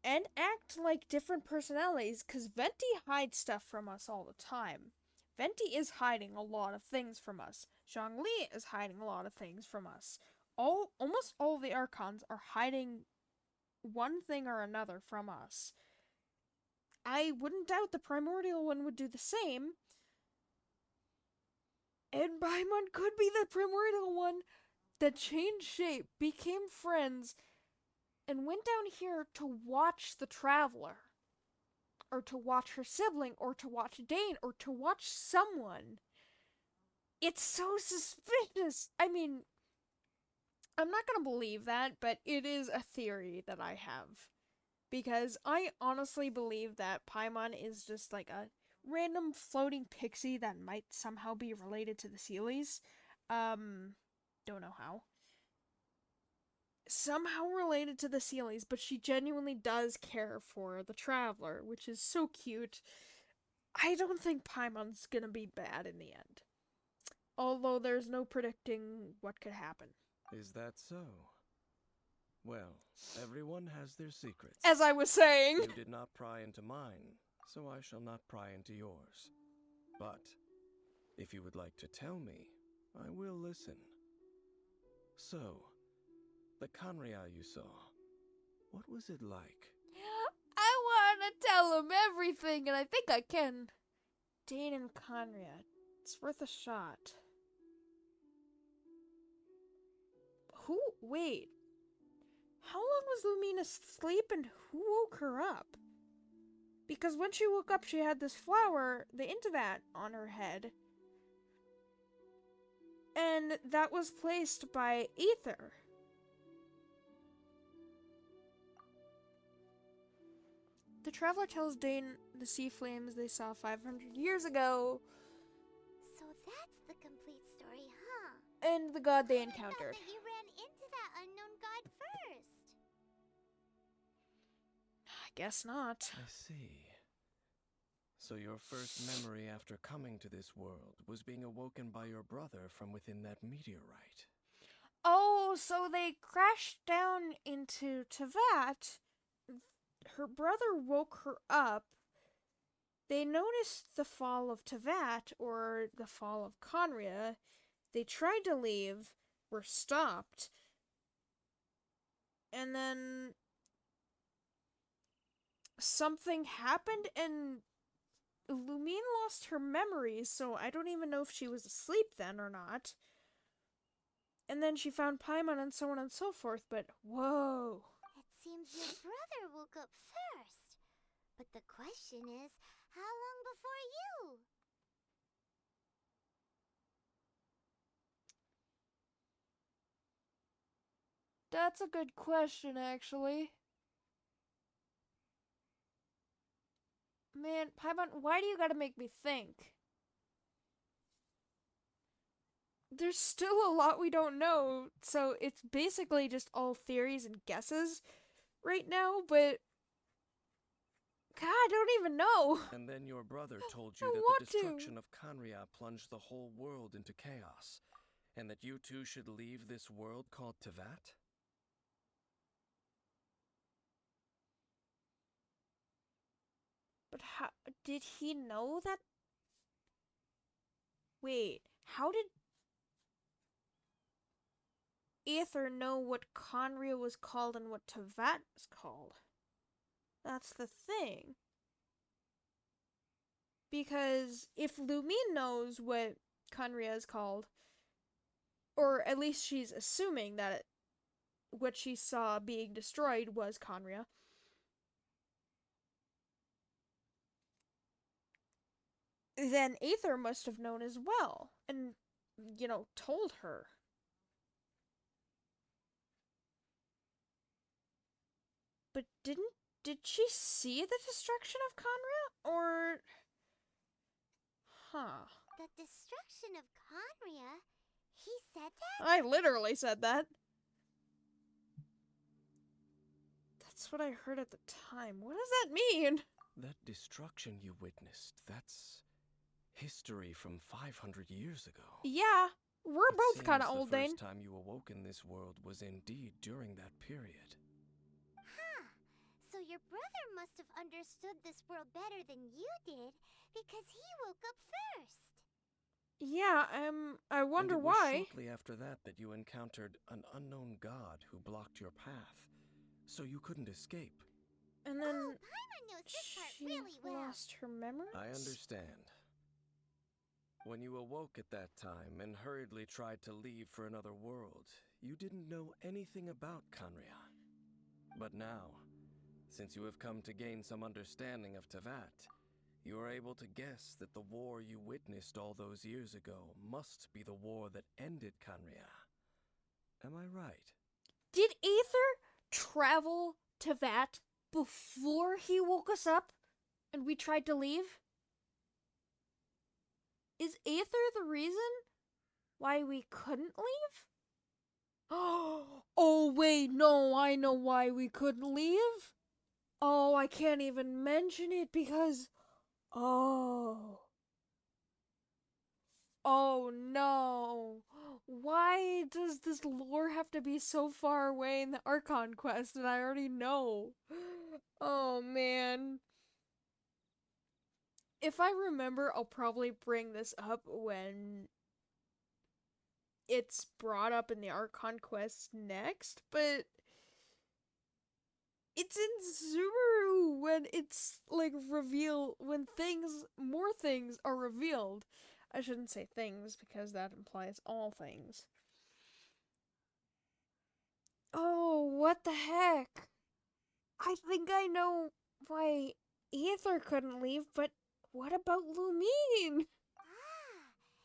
and act like different personalities, because Venti hides stuff from us all the time. Venti is hiding a lot of things from us. Zhongli is hiding a lot of things from us. Almost all the Archons are hiding one thing or another from us. I wouldn't doubt the primordial one would do the same. And Paimon could be the primordial one that changed shape, became friends, and went down here to watch the Traveler. Or to watch her sibling, or to watch Dane, or to watch someone. It's so suspicious. I mean, I'm not gonna believe that, but it is a theory that I have. Because I honestly believe that Paimon is just like a random floating pixie that might somehow be related to the Seelies. Don't know how. somehow related to the Sealies, but she genuinely does care for the Traveler, which is so cute. I don't think Paimon's gonna be bad in the end. Although there's no predicting what could happen. Is that so? Well, everyone has their secrets. As I was saying. You did not pry into mine, so I shall not pry into yours. But, if you would like to tell me, I will listen. So, the Kanria you saw, what was it like? I want to tell him everything, and I think I can. Dane and Conrad. It's worth a shot. Who? Wait. How long was Lumina asleep and who woke her up? Because when she woke up, she had this flower, the Intivat, on her head. And that was placed by Aether. The Traveler tells Dane the sea flames they saw 500 years ago. So that's the complete story, huh? And the god they I encountered. thought that you ran into that unknown god first. I guess not. I see. So your first memory after coming to this world was being awoken by your brother from within that meteorite. Oh, so they crashed down into Tevat. Her brother woke her up. They noticed the fall of Tevat, or the fall of Conria. They tried to leave, were stopped. And then something happened and Lumine lost her memories, so I don't even know if she was asleep then or not. And then she found Paimon and so on and so forth, but whoa. It seems your brother woke up first. But the question is, how long before you? That's a good question, actually. Man, Paimon, why do you gotta make me think? There's still a lot we don't know, so it's basically just all theories and guesses right now, but God, I don't even know. And then your brother told I you that want the destruction of Kanria plunged the whole world into chaos, and that you two should leave this world called Tevat? But how did he know that? Wait, how did Aether know what Conria was called and what Tevat was called? That's the thing. Because if Lumine knows what Conria is called, or at least she's assuming that what she saw being destroyed was Conria, then Aether must have known as well, and, told her. But did she see the destruction of Conria? Or... Huh. The destruction of Conria? He said that? I literally said that. That's what I heard at the time. What does that mean? That destruction you witnessed, that's history from 500 years ago. Yeah, we're It both kind of seems old, the Dane. first time you awoke in this world was indeed during that period. Huh. So your brother must have understood this world better than you did, because he woke up first. Yeah, I wonder and it was why. Shortly after that you encountered an unknown god who blocked your path, so you couldn't escape. And then Paimon knows this part she really well. lost her memory? I understand. When you awoke at that time and hurriedly tried to leave for another world, you didn't know anything about Kanria. But now, since you have come to gain some understanding of Tevat, you are able to guess that the war you witnessed all those years ago must be the war that ended Kanria. Am I right? Did Aether travel to Vat before he woke us up and we tried to leave? Is Aether the reason why we couldn't leave? Oh, wait, no, I know why we couldn't leave. Oh, I can't even mention it because... Oh. Oh, no. Why does this lore have to be so far away in the Archon quest that I already know? Oh, man. If I remember, I'll probably bring this up when it's brought up in the Archon quest next, but it's in Subaru when it's like when more things are revealed. I shouldn't say things because that implies all things. Oh, what the heck? I think I know why Aether couldn't leave, but what about Lumine?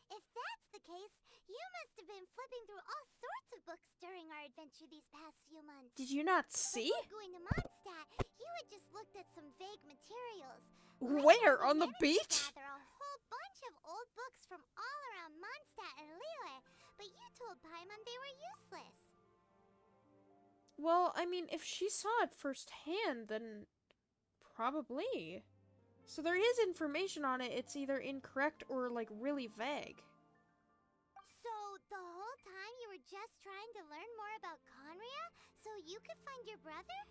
If that's the case, you must have been flipping through all sorts of books during our adventure these past few months. Did you not see? Before going to Mondstadt, you had just looked at some vague materials. Where? Later, On the we managed beach? to gather a whole bunch of old books from all around Mondstadt and Lille, but you told Paimon they were useless. Well, I mean, if she saw it firsthand, then probably. So there is information on it, it's either incorrect or, like, really vague. So, the whole time you were just trying to learn more about Conria so you could find your brother?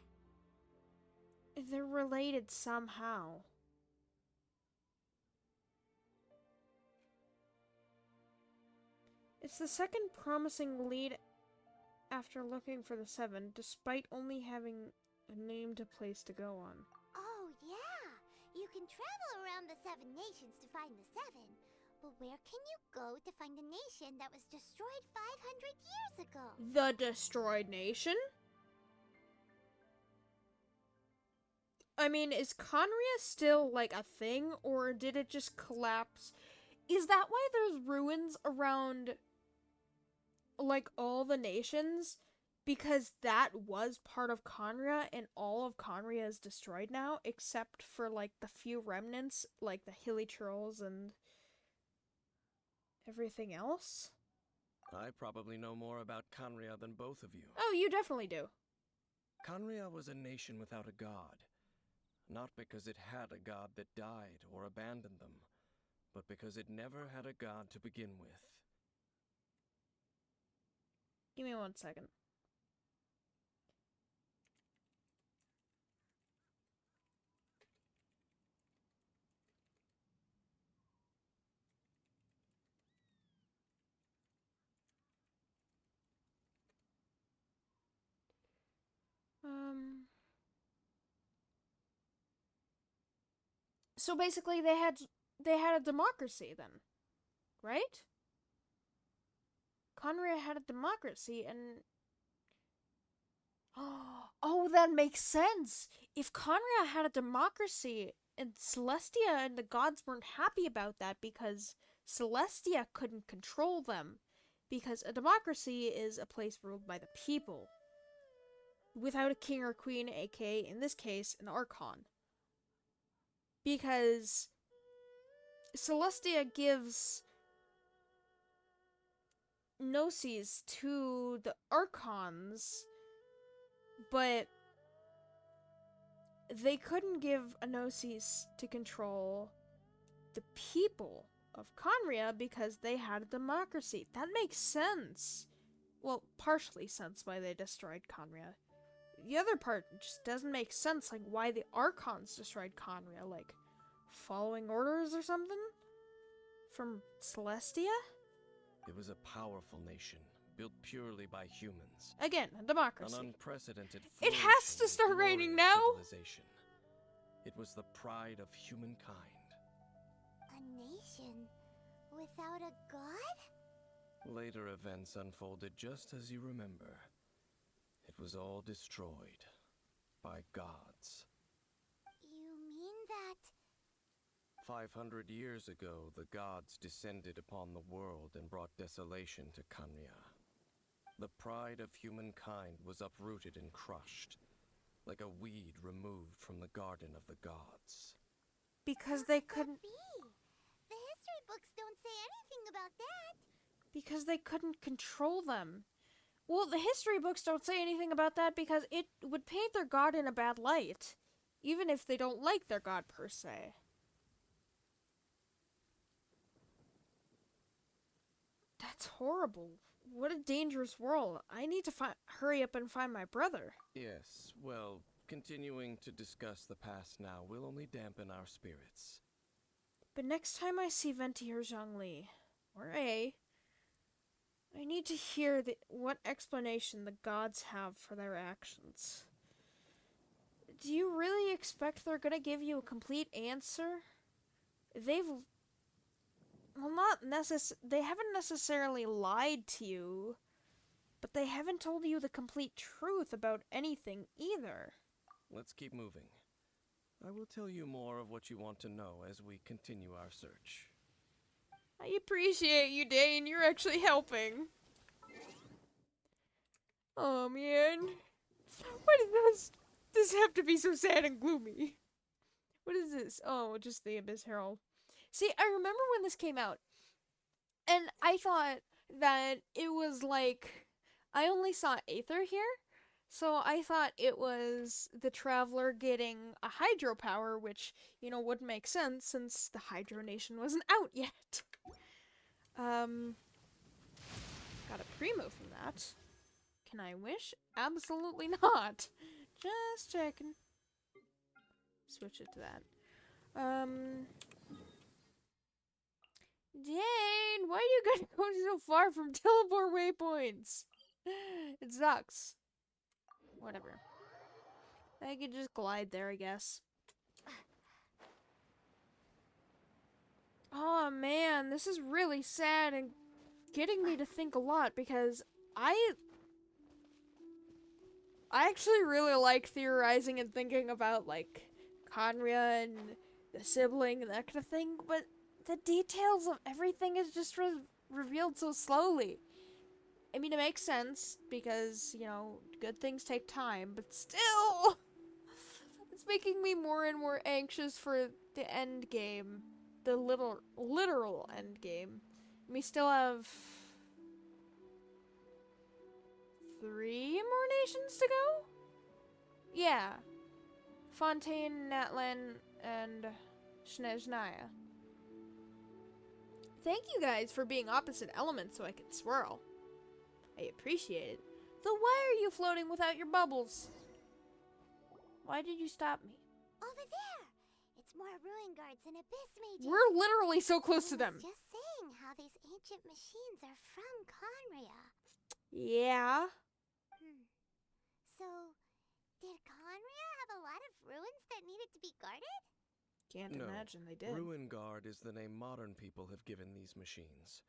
They're related somehow. It's the second promising lead after looking for the Seven, despite only having a named place to go on. Oh, yeah! You can travel around the 7 nations to find the 7. But where can you go to find a nation that was destroyed 500 years ago? The Destroyed Nation? I mean, is Conria still, like, a thing, or did it just collapse? Is that why there's ruins around, like, all the nations? Because that was part of Conria, and all of Conria is destroyed now, except for, like, the few remnants, like the hilly trolls and everything else? I probably know more about Conria than both of you. Oh, you definitely do. Conria was a nation without a god. Not because it had a god that died or abandoned them, but because it never had a god to begin with. Give me 1 second. So basically they had a democracy then, right? Conria had a democracy and oh, that makes sense. If Conria had a democracy and Celestia and the gods weren't happy about that because Celestia couldn't control them, because a democracy is a place ruled by the people without a king or queen, aka in this case an archon. Because Celestia gives gnosis to the archons, but they couldn't give a gnosis to control the people of Conria because they had a democracy. That makes sense. Well, partially sense why they destroyed Conria. The other part just doesn't make sense, like why the Archons destroyed Conria, like following orders or something? From Celestia? It was a powerful nation, built purely by humans. Again, a democracy. An unprecedented It has to start raining now! Civilization. It was the pride of humankind. A nation without a god? Later events unfolded just as you remember. It was all destroyed by gods. You mean that... 500 years ago, the gods descended upon the world and brought desolation to Conria. The pride of humankind was uprooted and crushed, like a weed removed from the garden of the gods. Because they couldn't... The history books don't say anything about that. Because they couldn't control them. Well, the history books don't say anything about that because it would paint their god in a bad light, even if they don't like their god per se. That's horrible. What a dangerous world. I need to hurry up and find my brother. Yes, well, continuing to discuss the past now will only dampen our spirits. But next time I see Venti or Zhongli, or A, I need to hear what explanation the gods have for their actions. Do you really expect they're gonna give you a complete answer? They haven't necessarily lied to you, but they haven't told you the complete truth about anything either. Let's keep moving. I will tell you more of what you want to know as we continue our search. I appreciate you, Dane. You're actually helping. Oh, man. Why does this have to be so sad and gloomy? What is this? Oh, just the Abyss Herald. See, I remember when this came out, and I thought that it was like, I only saw Aether here, so I thought it was the Traveler getting a hydropower, which, you know, would make sense since the Hydro Nation wasn't out yet. Got a primo from that. Can I wish? Absolutely not. Just checking. Switch it to that. Dane, why do you gotta go so far from teleport waypoints? It sucks. Whatever. I could just glide there, I guess. Oh man, this is really sad and getting me to think a lot because I actually really like theorizing and thinking about, like, Conria and the sibling and that kind of thing, but the details of everything is just revealed so slowly. I mean, it makes sense because, you know, good things take time, but still, it's making me more and more anxious for the end game. The literal end game. We still have 3 more nations to go? Yeah. Fontaine, Natlan, and Snezhnaya. Thank you guys for being opposite elements so I can swirl. I appreciate it. Though why are you floating without your bubbles? Why did you stop me? Over there! It's more ruin guards and abyss mages. We're literally so close to them. I was just saying how these ancient machines are from Conria. Yeah. So, did Conria have a lot of ruins that needed to be guarded? Can't imagine they did. Ruin Guard is the name modern people have given these machines.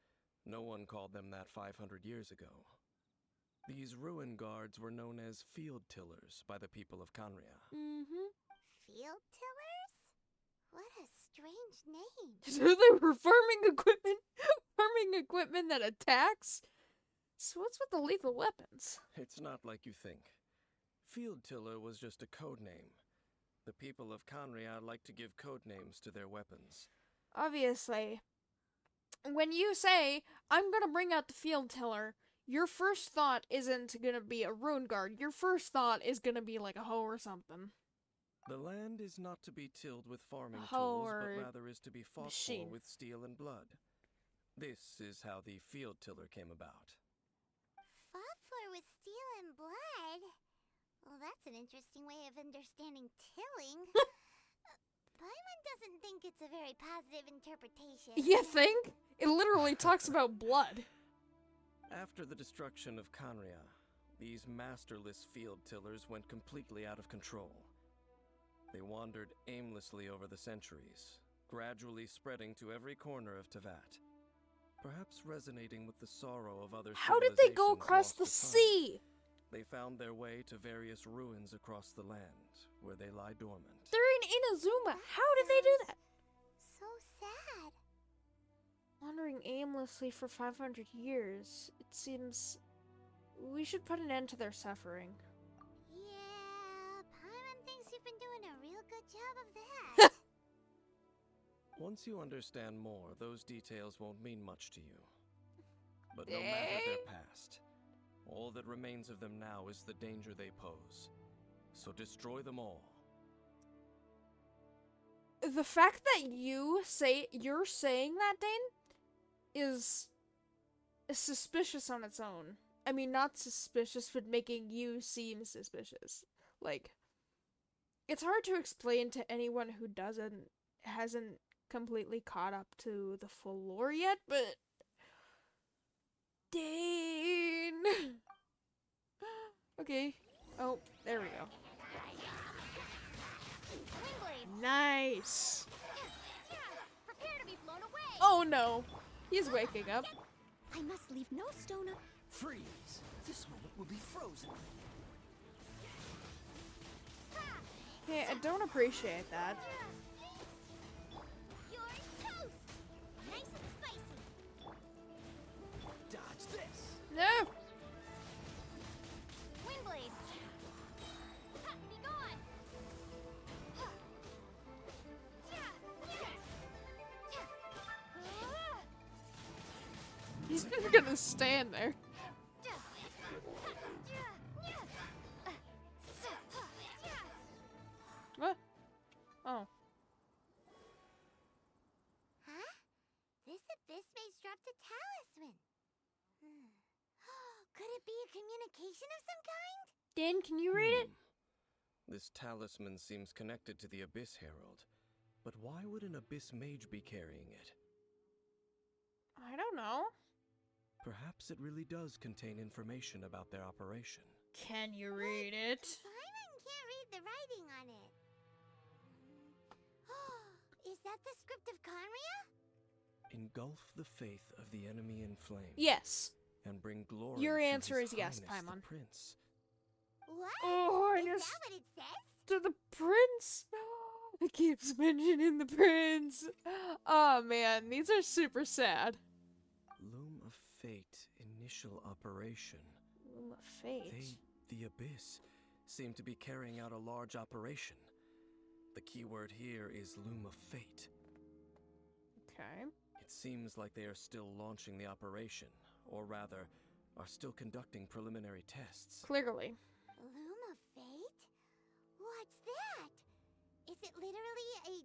No one called them that 500 years ago. These Ruin Guards were known as Field Tillers by the people of Conria. Field tillers? What a strange name. So they were farming equipment that attacks? So what's with the lethal weapons? It's not like you think. Field Tiller was just a code name. The people of Conria like to give code names to their weapons. Obviously. When you say, I'm gonna bring out the Field Tiller, your first thought isn't gonna be a Ruin Guard. Your first thought is gonna be like a hoe or something. The land is not to be tilled with farming Hoe tools, or but rather is to be fought machine. for with steel and blood. This is how the Field Tiller came about. Fought for with steel and blood? Well, that's an interesting way of understanding tilling. Paimon doesn't think it's a very positive interpretation. You think? It literally talks about blood. After the destruction of Conria, these masterless field tillers went completely out of control. They wandered aimlessly over the centuries, gradually spreading to every corner of Teyvat, perhaps resonating with the sorrow of other How did they go civilizations across lost the to time. sea? They found their way to various ruins across the land, where they lie dormant. They're in Inazuma. How did they do that? So sad. Wandering aimlessly for 500 years. It seems we should put an end to their suffering. Yeah, Paimon thinks you've been doing a real good job of that. Once you understand more, those details won't mean much to you. But no matter their past, All that remains of them now is the danger they pose. So destroy them all. The fact that you're saying that, Dane, is suspicious on its own. I mean, not suspicious, but making you seem suspicious. Like, it's hard to explain to anyone who hasn't completely caught up to the full lore yet, but Dane. Okay. Oh, there we go. Nice. Prepare to be blown away. Oh no, he's waking up. I must leave no stone up. Freeze! This moment will be frozen. Hey, I don't appreciate that. You're toast. Nice and spicy. Dodge this! No. Windblade. Ha, be gone. He's just gonna stand there. What? Oh. Huh? This abyss mage dropped a talisman. Could it be a communication of some kind? Dan, can you read it? This talisman seems connected to the Abyss Herald. But why would an Abyss mage be carrying it? I don't know. Perhaps it really does contain information about their operation. Can you read it? Paimon can't read the writing on it. Is that the script of Conria? Engulf the faith of the enemy in flame. Yes. And bring glory Your to answer His is yes, Highness the Paimon. What? Prince. Oh, Is Highness that what it says? to the prince. It keeps mentioning the prince. Oh man, these are super sad. Loom of Fate initial operation. Loom of Fate. They, the Abyss, seem to be carrying out a large operation. The key word here is Loom of Fate. Okay. It seems like they are still launching the operation, or rather, are still conducting preliminary tests. Clearly. Loom of Fate? What's that? Is it literally a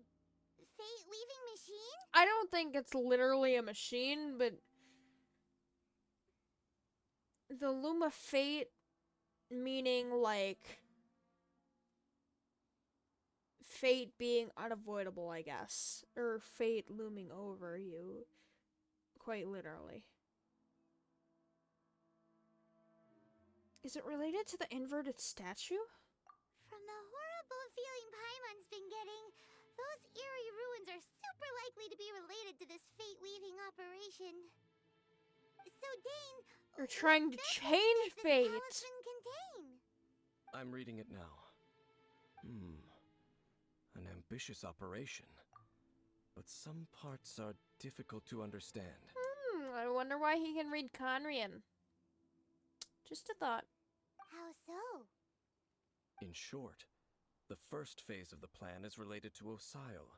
fate-weaving machine? I don't think it's literally a machine, but the Loom of Fate meaning like fate being unavoidable, I guess, or fate looming over you, quite literally. Is it related to the inverted statue? From the horrible feeling Paimon's been getting, those eerie ruins are super likely to be related to this fate-weaving operation. So, Dane, They're trying to what change does this fate. talisman contain? I'm reading it now. An ambitious operation. But some parts are difficult to understand. I wonder why he can read Conrian. Just a thought. How so? In short, the first phase of the plan is related to Osile,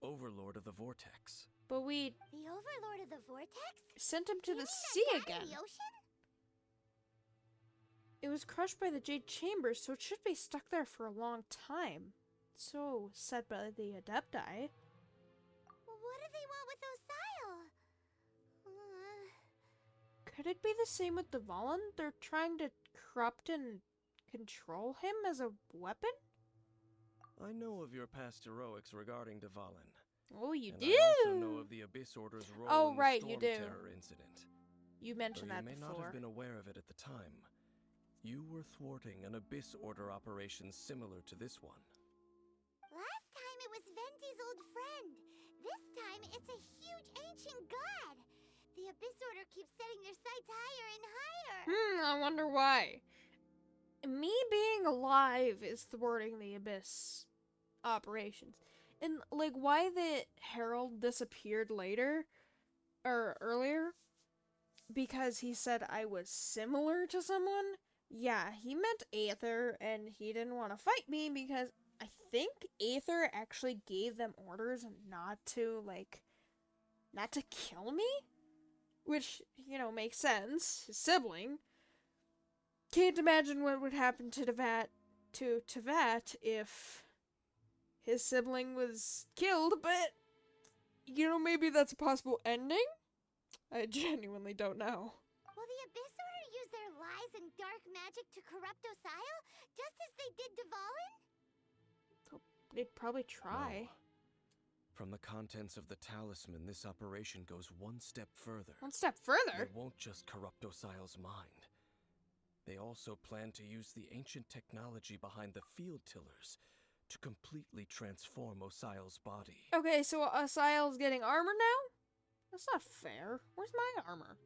Overlord of the Vortex. But we The Overlord of the Vortex? sent him to You the mean sea that guy in again. the ocean? It was crushed by the Jade Chambers, so it should be stuck there for a long time. So said by the Adepti. What do they want with Osile? Could it be the same with the Valen? They're trying to corrupt and control him as a weapon? I know of your past heroics regarding Dvalin. Oh, you And do? I also know of the Abyss Order's role Oh, in right, the you Storm do. Terror incident. You Though mentioned you that may before. not have been aware of it at the time. You were thwarting an Abyss Order operation similar to this one. Last time it was Venti's old friend. This time it's a huge ancient god. The Abyss Order keeps setting their sights higher and higher. I wonder why. Me being alive is thwarting the Abyss operations. And, like, why the Herald disappeared later, or earlier, because he said I was similar to someone? Yeah, he meant Aether, and he didn't want to fight me because I think Aether actually gave them orders not to kill me? Which, makes sense. His sibling. can't imagine what would happen to Tevat if his sibling was killed, but you know, maybe that's a possible ending? I genuinely don't know. Will the Abyss Order use their lies and dark magic to corrupt Osile, just as they did Dvalin? They'd probably try. No. From the contents of the talisman, this operation goes one step further. One step further? They won't just corrupt Osile's mind. They also plan to use the ancient technology behind the field tillers to completely transform Osile's body. Okay, so Osile's getting armor now? That's not fair. Where's my armor?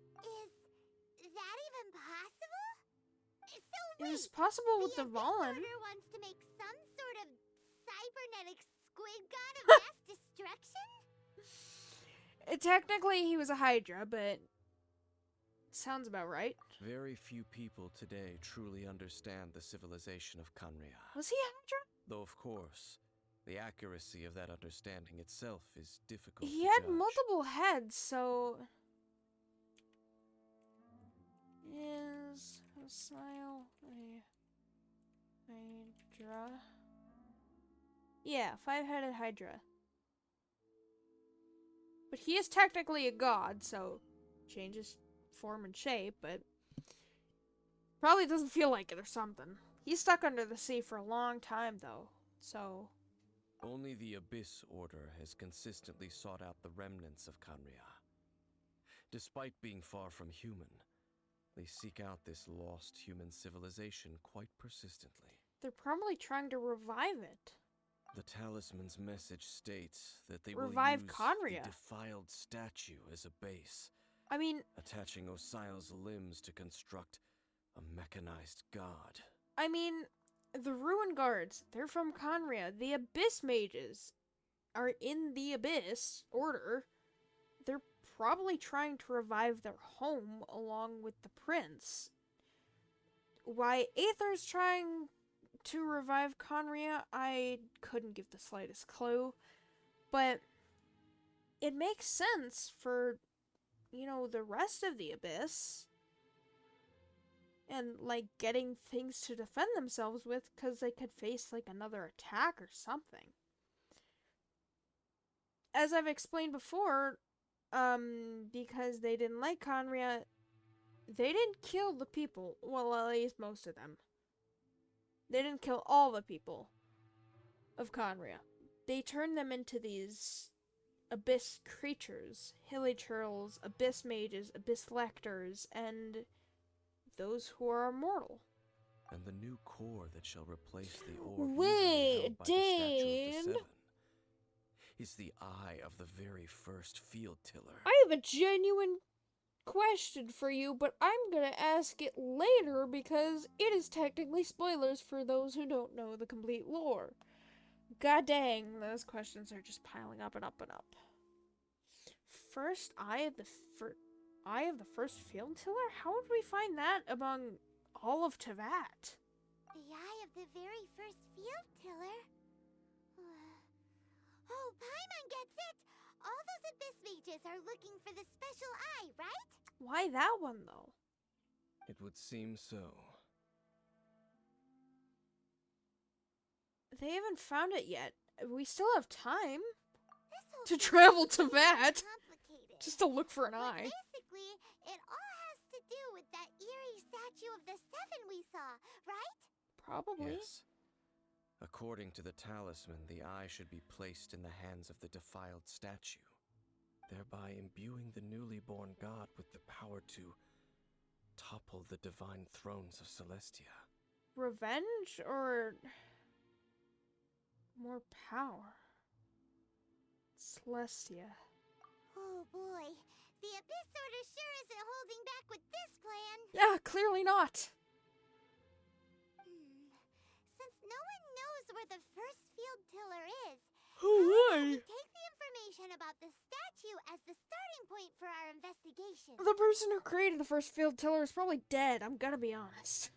Is that even possible? So It was wait, possible with the Abyss Dvalin. Order wants to make some sort of cybernetic squid god of mass destruction? Technically, he was a Hydra, but sounds about right. Very few people today truly understand the civilization of Kanria. Was he Hydra? Though, of course, the accuracy of that understanding itself is difficult He to had judge. multiple heads, so... Is Osile a Hydra? Yeah, 5-headed Hydra. But he is technically a god, so changes form and shape, but probably doesn't feel like it or something. He's stuck under the sea for a long time, though, so... Only the Abyss Order has consistently sought out the remnants of Kanria. Despite being far from human, they seek out this lost human civilization quite persistently. They're probably trying to revive it. The talisman's message states that they Revive will use Kanria. the defiled statue as a base, I mean, attaching Osile's limbs to construct a mechanized god. The Ruin Guards, they're from Conria. The Abyss Mages are in the Abyss Order. They're probably trying to revive their home along with the prince. Why Aether's trying to revive Conria, I couldn't give the slightest clue. But it makes sense for, you know, the rest of the Abyss. And, like, getting things to defend themselves with, because they could face, like, another attack or something. As I've explained before, because they didn't like Conria, they didn't kill the people. Well, at least most of them. They didn't kill all the people of Conria. They turned them into these abyss creatures. Hilly churls, abyss mages, abyss lectors, and those who are immortal. And the new core that shall replace the orb Wait, usually held by the Statue of the Dan. Seven is the eye of the very first field tiller. I have a genuine question for you, but I'm gonna ask it later because it is technically spoilers for those who don't know the complete lore. God dang, those questions are just piling up and up and up. First eye of the first field tiller? How would we find that among all of Tevat? The eye of the very first field tiller? Oh, Paimon gets it! All those Abyss mages are looking for the special eye, right? Why that one, though? It would seem so. They haven't found it yet. We still have time This whole to thing travel is to really Vat complicated. just to look for an But eye. basically, it all has to do with that eerie statue of the Seven we saw, right? Probably. Yes. According to the talisman, the eye should be placed in the hands of the defiled statue, thereby imbuing the newly born god with the power to topple the divine thrones of Celestia. Revenge or more power? Celestia. Oh boy, the Abyss Order sure isn't holding back with this plan. Yeah, clearly not. Since no one knows where the first field tiller is, Why? we take the information about the statue as the starting point for our investigation. The person who created the first field tiller is probably dead, I'm gonna be honest.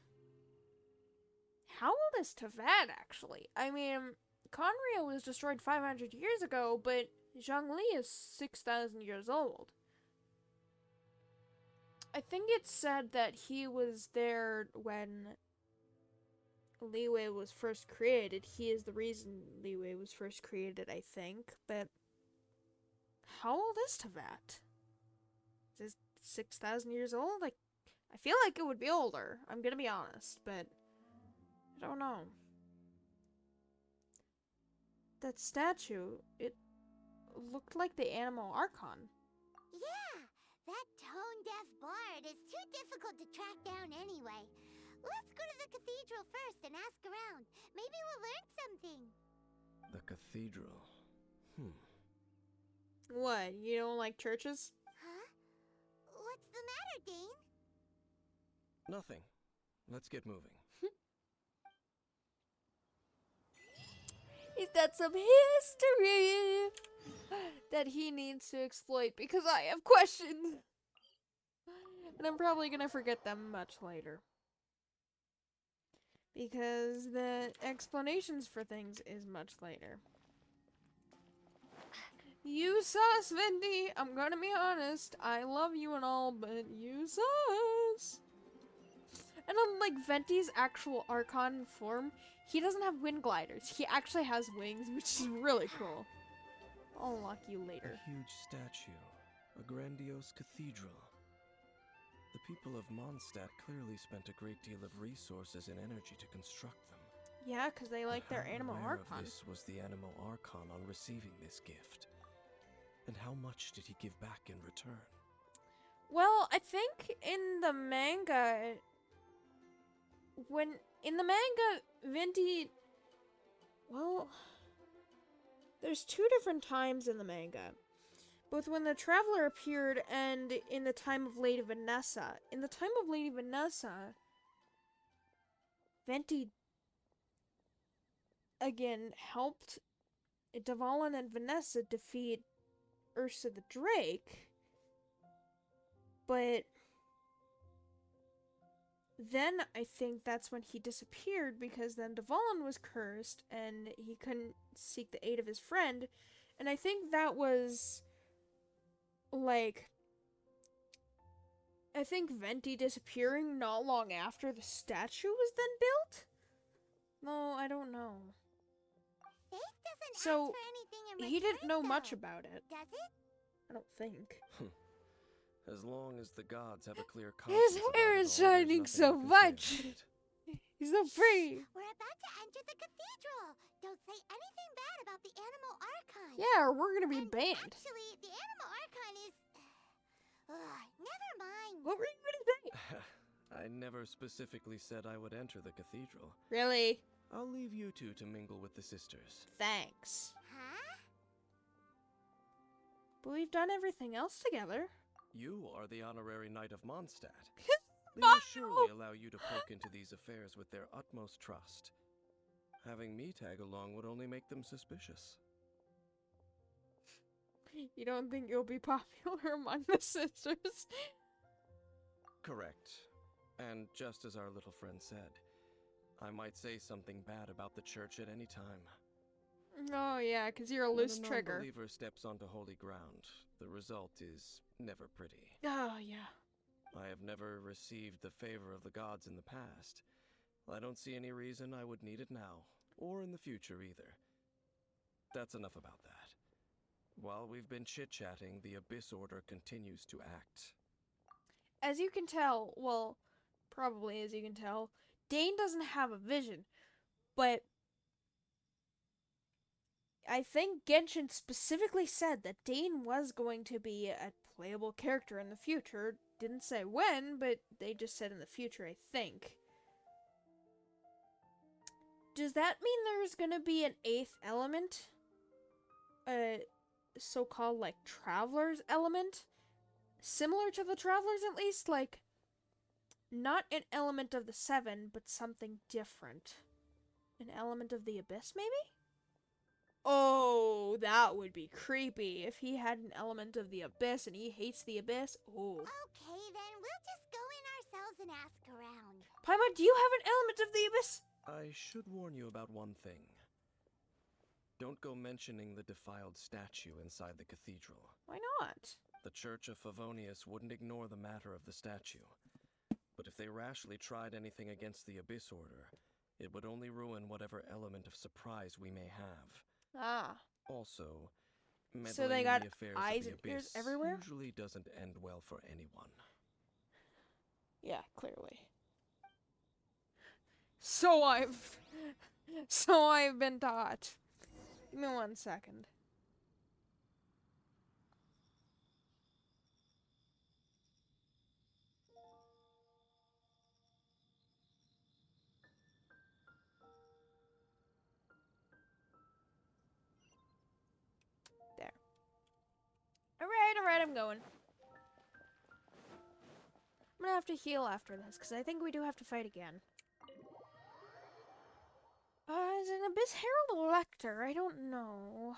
How old is Tevat, actually? I mean, Conria was destroyed 500 years ago, but Zhongli is 6,000 years old. I think it's said that he was there when Leeway was first created. He is the reason Leeway was first created, I think. But how old is Tevat? Is it 6,000 years old? Like, I feel like it would be older. I'm gonna be honest, but I don't know. That statue, it looked like the Animal Archon. Yeah, that tone-deaf bard is too difficult to track down anyway. Let's go to the cathedral first and ask around. Maybe we'll learn something. The cathedral. What? You don't like churches? Huh? What's the matter, Dane? Nothing. Let's get moving. He's got some history that he needs to exploit because I have questions. And I'm probably gonna forget them much later. Because the explanations for things is much later. You sus, Venti. I'm gonna be honest. I love you and all, but you sus. And unlike Venti's actual Archon form, he doesn't have wind gliders. He actually has wings, which is really cool. I'll unlock you later. A huge statue. A grandiose cathedral. The people of Mondstadt clearly spent a great deal of resources and energy to construct them. Yeah, because they like their How Animal aware Archon. of this was the Animal Archon on receiving this gift? And how much did he give back in return? Well, I think in the manga, Venti, well, there's two different times in the manga. Both when the Traveler appeared and in the time of Lady Vanessa. In the time of Lady Vanessa, Venti, again, helped Dvalin and Vanessa defeat Ursa the Drake. But then I think that's when he disappeared because then Dvalin was cursed and he couldn't seek the aid of his friend. And I think that was like, I think Venti disappearing not long after the statue was then built? No, I don't know. Faith doesn't So, ask for anything in return, he didn't know though. much about it. Does it? I don't think. As long as the gods have a clear His conscience about hair it is all, there's shining nothing so I can say much. about it. He's so pretty. We're about to enter the cathedral. Don't say anything bad about the Animal Archon. Yeah, or we're gonna be And banned. actually, the Animal Archon is... never mind. What were you gonna say? I never specifically said I would enter the cathedral. Really? I'll leave you two to mingle with the sisters. Thanks. Huh? But we've done everything else together. You are the honorary knight of Mondstadt. They will surely allow you to poke into these affairs with their utmost trust. Having me tag along would only make them suspicious. You don't think you'll be popular among the sisters? Correct. And just as our little friend said, I might say something bad about the church at any time. Oh yeah, because you're a loose When a trigger. non-believer steps onto holy ground, the result is never pretty. Oh yeah. I have never received the favor of the gods in the past. I don't see any reason I would need it now, or in the future either. That's enough about that. While we've been chit-chatting, the Abyss Order continues to act. As you can tell, well, probably as you can tell, Dane doesn't have a vision, but I think Genshin specifically said that Dane was going to be a playable character in the future. Didn't say when, but they just said in the future, I think. Does that mean there's gonna be an 8th element? A so-called, like, Traveler's element? Similar to the Travelers, at least? Like, not an element of the 7, but something different. An element of the Abyss, maybe? Oh, that would be creepy if he had an element of the Abyss and he hates the Abyss. Oh. Okay, then we'll just go in ourselves and ask around. Paimon, do you have an element of the Abyss? I should warn you about one thing. Don't go mentioning the defiled statue inside the cathedral. Why not? The Church of Favonius wouldn't ignore the matter of the statue. But if they rashly tried anything against the Abyss Order, it would only ruin whatever element of surprise we may have. Ah. Also, So they meddling got in the affairs eyes of and the ears Abyss everywhere? usually doesn't end well for anyone. Yeah, clearly. So I've been taught. Give me 1 second. There. Alright, I'm going. I'm gonna have to heal after this, because I think we do have to fight again. Is an Abyss Herald Lector? I don't know.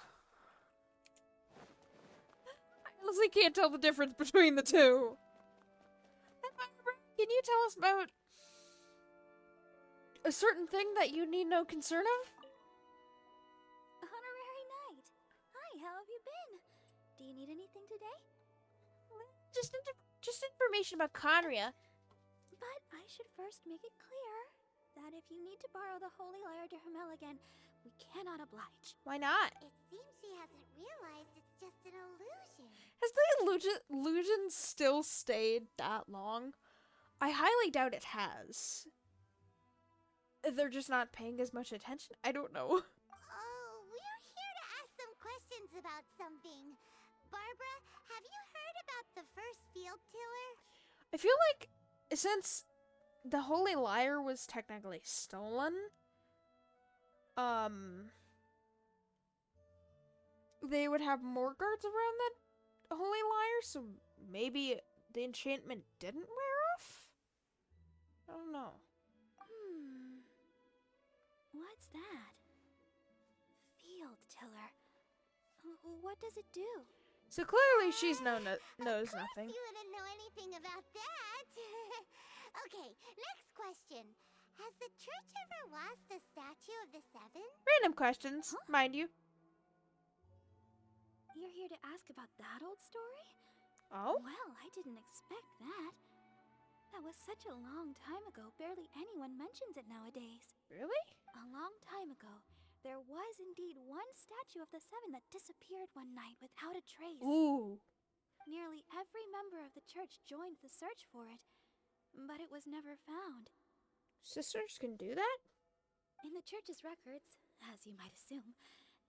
I honestly can't tell the difference between the two. Can you tell us about a certain thing that you need no concern of? Honorary Knight. Hi, how have you been? Do you need anything today? Just information about Conria. But I should first make it clear that if you need to borrow the Holy Lyre to Hermel again, we cannot oblige. Why not? It seems she hasn't realized it's just an illusion. Has the illusion still stayed that long? I highly doubt it has. They're just not paying as much attention? I don't know. Oh, we're here to ask some questions about something. Barbara, have you heard about the first field tiller? I feel like since the Holy Lyre was technically stolen, they would have more guards around that Holy Lyre, so maybe the enchantment didn't wear off? I don't know. What's that? Field tiller. What does it do? So clearly she's knows Of course nothing. you wouldn't know anything about that. Okay, next question. Has the church ever lost a statue of the Seven? Random questions, mind you. You're here to ask about that old story? Oh? Well, I didn't expect that. That was such a long time ago, barely anyone mentions it nowadays. Really? A long time ago, there was indeed one statue of the Seven that disappeared one night without a trace. Ooh. Nearly every member of the church joined the search for it, but it was never found. Sisters can do that? In the church's records, as you might assume,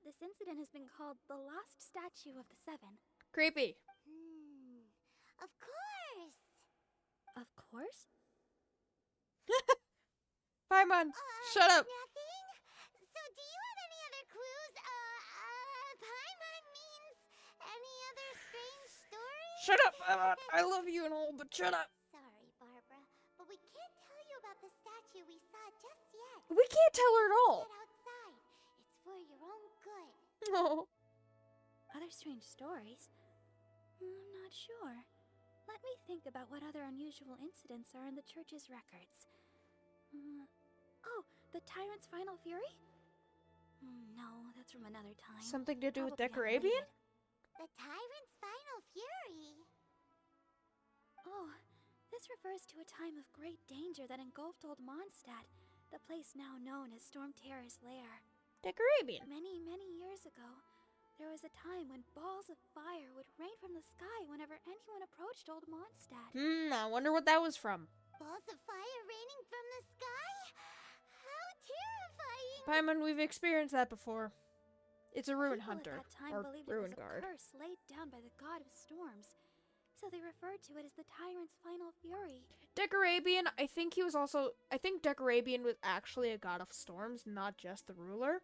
this incident has been called the Lost Statue of the Seven. Creepy. Of course! Of course? Paimon, shut up. Nothing? So do you have any other clues? Paimon means any other strange stories? Shut up, Paimon. I love you and all, but shut up. Sorry, Barbara, but we can't tell you about the statue we saw just yet. We can't tell her at all. Get outside. It's for your own good. No. Other strange stories? I'm not sure. Let me think about what other unusual incidents are in the church's records. Oh, the tyrant's final fury? No, that's from another time. Something to do with Probably Decorabian? unrelated. The tyrant's final fury? Oh, this refers to a time of great danger that engulfed old Mondstadt, the place now known as Storm Terror's lair. Decorabian. Many, many years ago, there was a time when balls of fire would rain from the sky whenever anyone approached old Mondstadt. I wonder what that was from. Balls of fire raining from the sky? How terrifying! Paimon, we've experienced that before. It's a ruin People hunter, at that time or believed ruin it was guard. a curse laid down by the god of storms, so they referred to it as the tyrant's final fury. Decorabian, I think Decorabian was actually a god of storms, not just the ruler.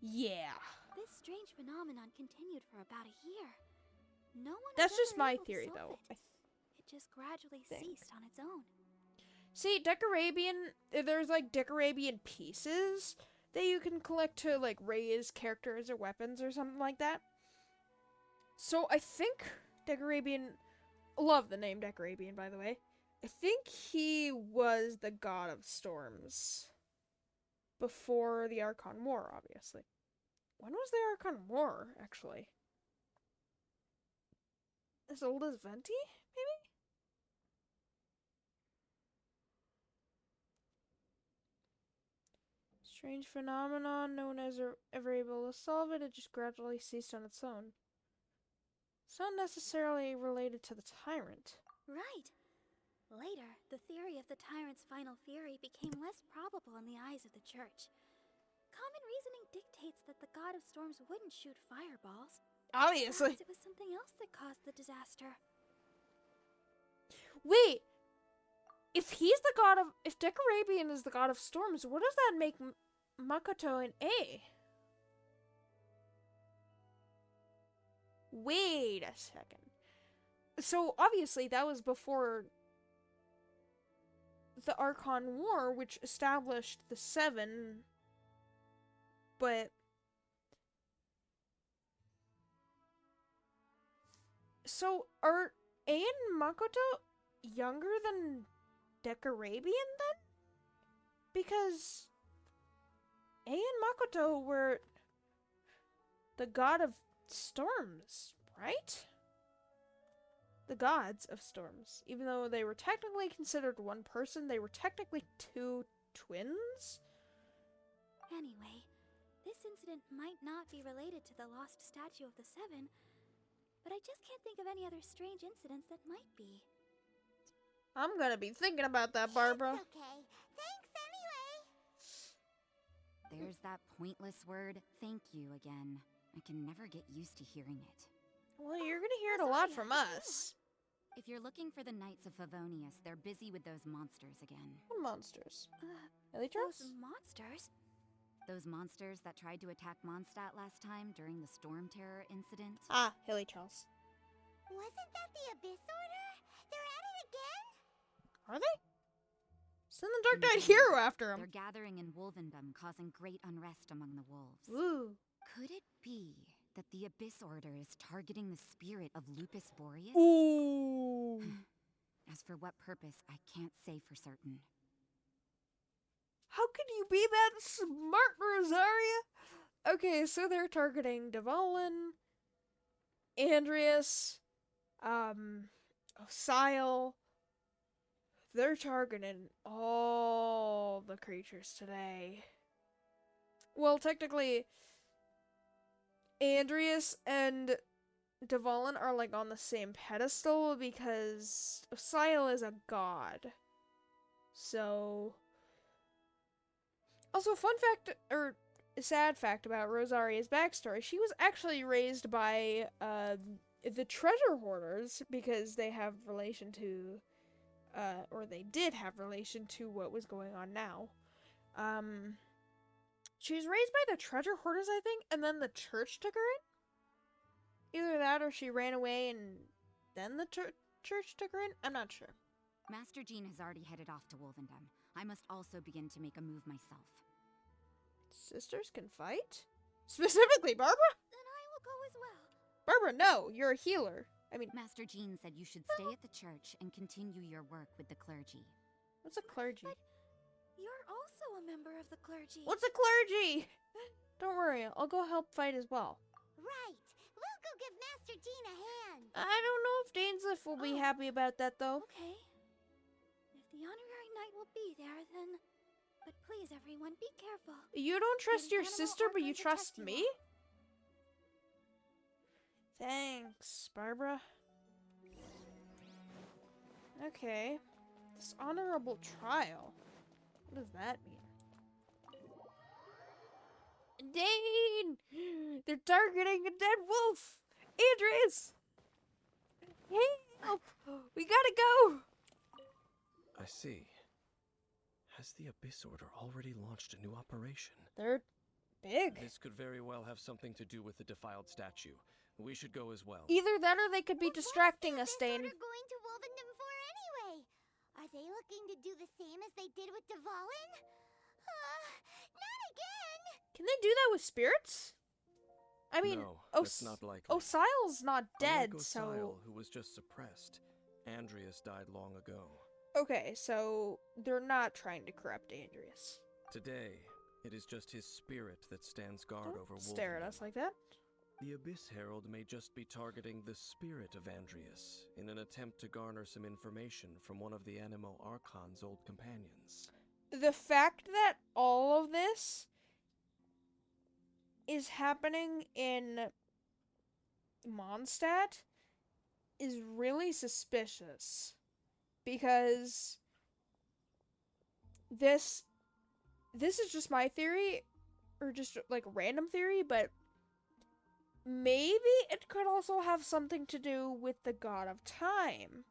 Yeah. This strange phenomenon continued for about a year. No one That's was just ever my able to theory, solve though. It. It just gradually think. ceased on its own. See, Decorabian, there's like Decorabian pieces that you can collect to like raise characters or weapons or something like that. So I think Decorabian, love the name Decorabian, by the way. I think he was the god of storms. before the Archon War, obviously. When was the Archon War, actually? As old as Venti, maybe? Strange phenomenon, no one is ever able to solve it, it just gradually ceased on its own. It's not necessarily related to the tyrant. Right. Later, the theory of the tyrant's final fury became less probable in the eyes of the church. Common reasoning dictates that the god of storms wouldn't shoot fireballs. Obviously. Perhaps it was something else that caused the disaster. Wait! If Decarabian is the god of storms, what does that make Makoto an A? Wait a second. So, obviously, that was before the Archon War, which established the Seven, but... So, are A and Makoto younger than Decarabian, then? Because A and Makoto were the god of storms, right? The gods of storms. Even though they were technically considered one person, they were technically two twins? Anyway, this incident might not be related to the lost statue of the Seven, but I just can't think of any other strange incidents that might be. I'm gonna be thinking about that, Barbara. It's okay. Thanks anyway. There's that pointless word, thank you, again. I can never get used to hearing it. Well, you're gonna hear it a lot from us. If you're looking for the Knights of Favonius, they're busy with those monsters again. What monsters? Elytros? Those monsters? Those monsters that tried to attack Mondstadt last time during the Storm Terror incident? Ah, Elytros. Wasn't that the Abyss Order? They're at it again? Are they? Send the Dark Knight Hero after They're him. gathering in Wolvendom, causing great unrest among the wolves. Ooh. Could it be that the Abyss Order is targeting the spirit of Lupus Boreas? Ooh. As for what purpose, I can't say for certain. How can you be that smart, Rosaria? Okay, so they're targeting Dvalin, Andreas, Osile. They're targeting all the creatures today. Well, technically, Andreas and Dvalin are like on the same pedestal because Osile is a god. So... Also, fun fact, or sad fact about Rosaria's backstory, she was actually raised by the treasure hoarders because they have relation to, or they did have relation to what was going on now. She was raised by the treasure hoarders, I think, and then the church took her in. Either that or she ran away and then the church took her in. I'm not sure. Master Jean has already headed off to Wolvendom. I must also begin to make a move myself. Sisters can fight? Specifically, Barbara? Then I will go as well. Barbara, no, you're a healer. I mean, Master Jean said you should stay at the church and continue your work with the clergy. what's a clergy? But you're also a member of the clergy. What's a clergy? Don't worry, I'll go help fight as well. Right. We'll go give Master Jean a hand. I don't know if Dainsleif will be happy about that, though. Okay. If the honorary knight will be there, then... But please, everyone, be careful. You don't trust The your animal sister, but you archon trust protects you me? Thanks, Barbara. Okay. Dishonorable trial. What does that mean? Dane! They're targeting a dead wolf! Andres! Help! We gotta go! I see. Has the Abyss Order already launched a new operation? They're big. This could very well have something to do with the defiled statue. We should go as well. Either that or they could be distracting us, What is Dane. the Abyss Order going to Wolvendom for anyway? Are they looking to do the same as they did with Dvalin? Not again! Can they do that with spirits? I mean, no, that's not likely. Osile's not dead, Unlike so... Osile, who was just suppressed, Andreas died long ago. Okay, so they're not trying to corrupt Andreas. Today, It is just his spirit that stands guard over Don't stare at Wolverine. us like that. The Abyss Herald may just be targeting the spirit of Andreas in an attempt to garner some information from one of the Animo Archon's old companions. The fact that all of this is happening in Mondstadt is really suspicious, because this is just my theory, or just like a random theory, but maybe it could also have something to do with the God of Time,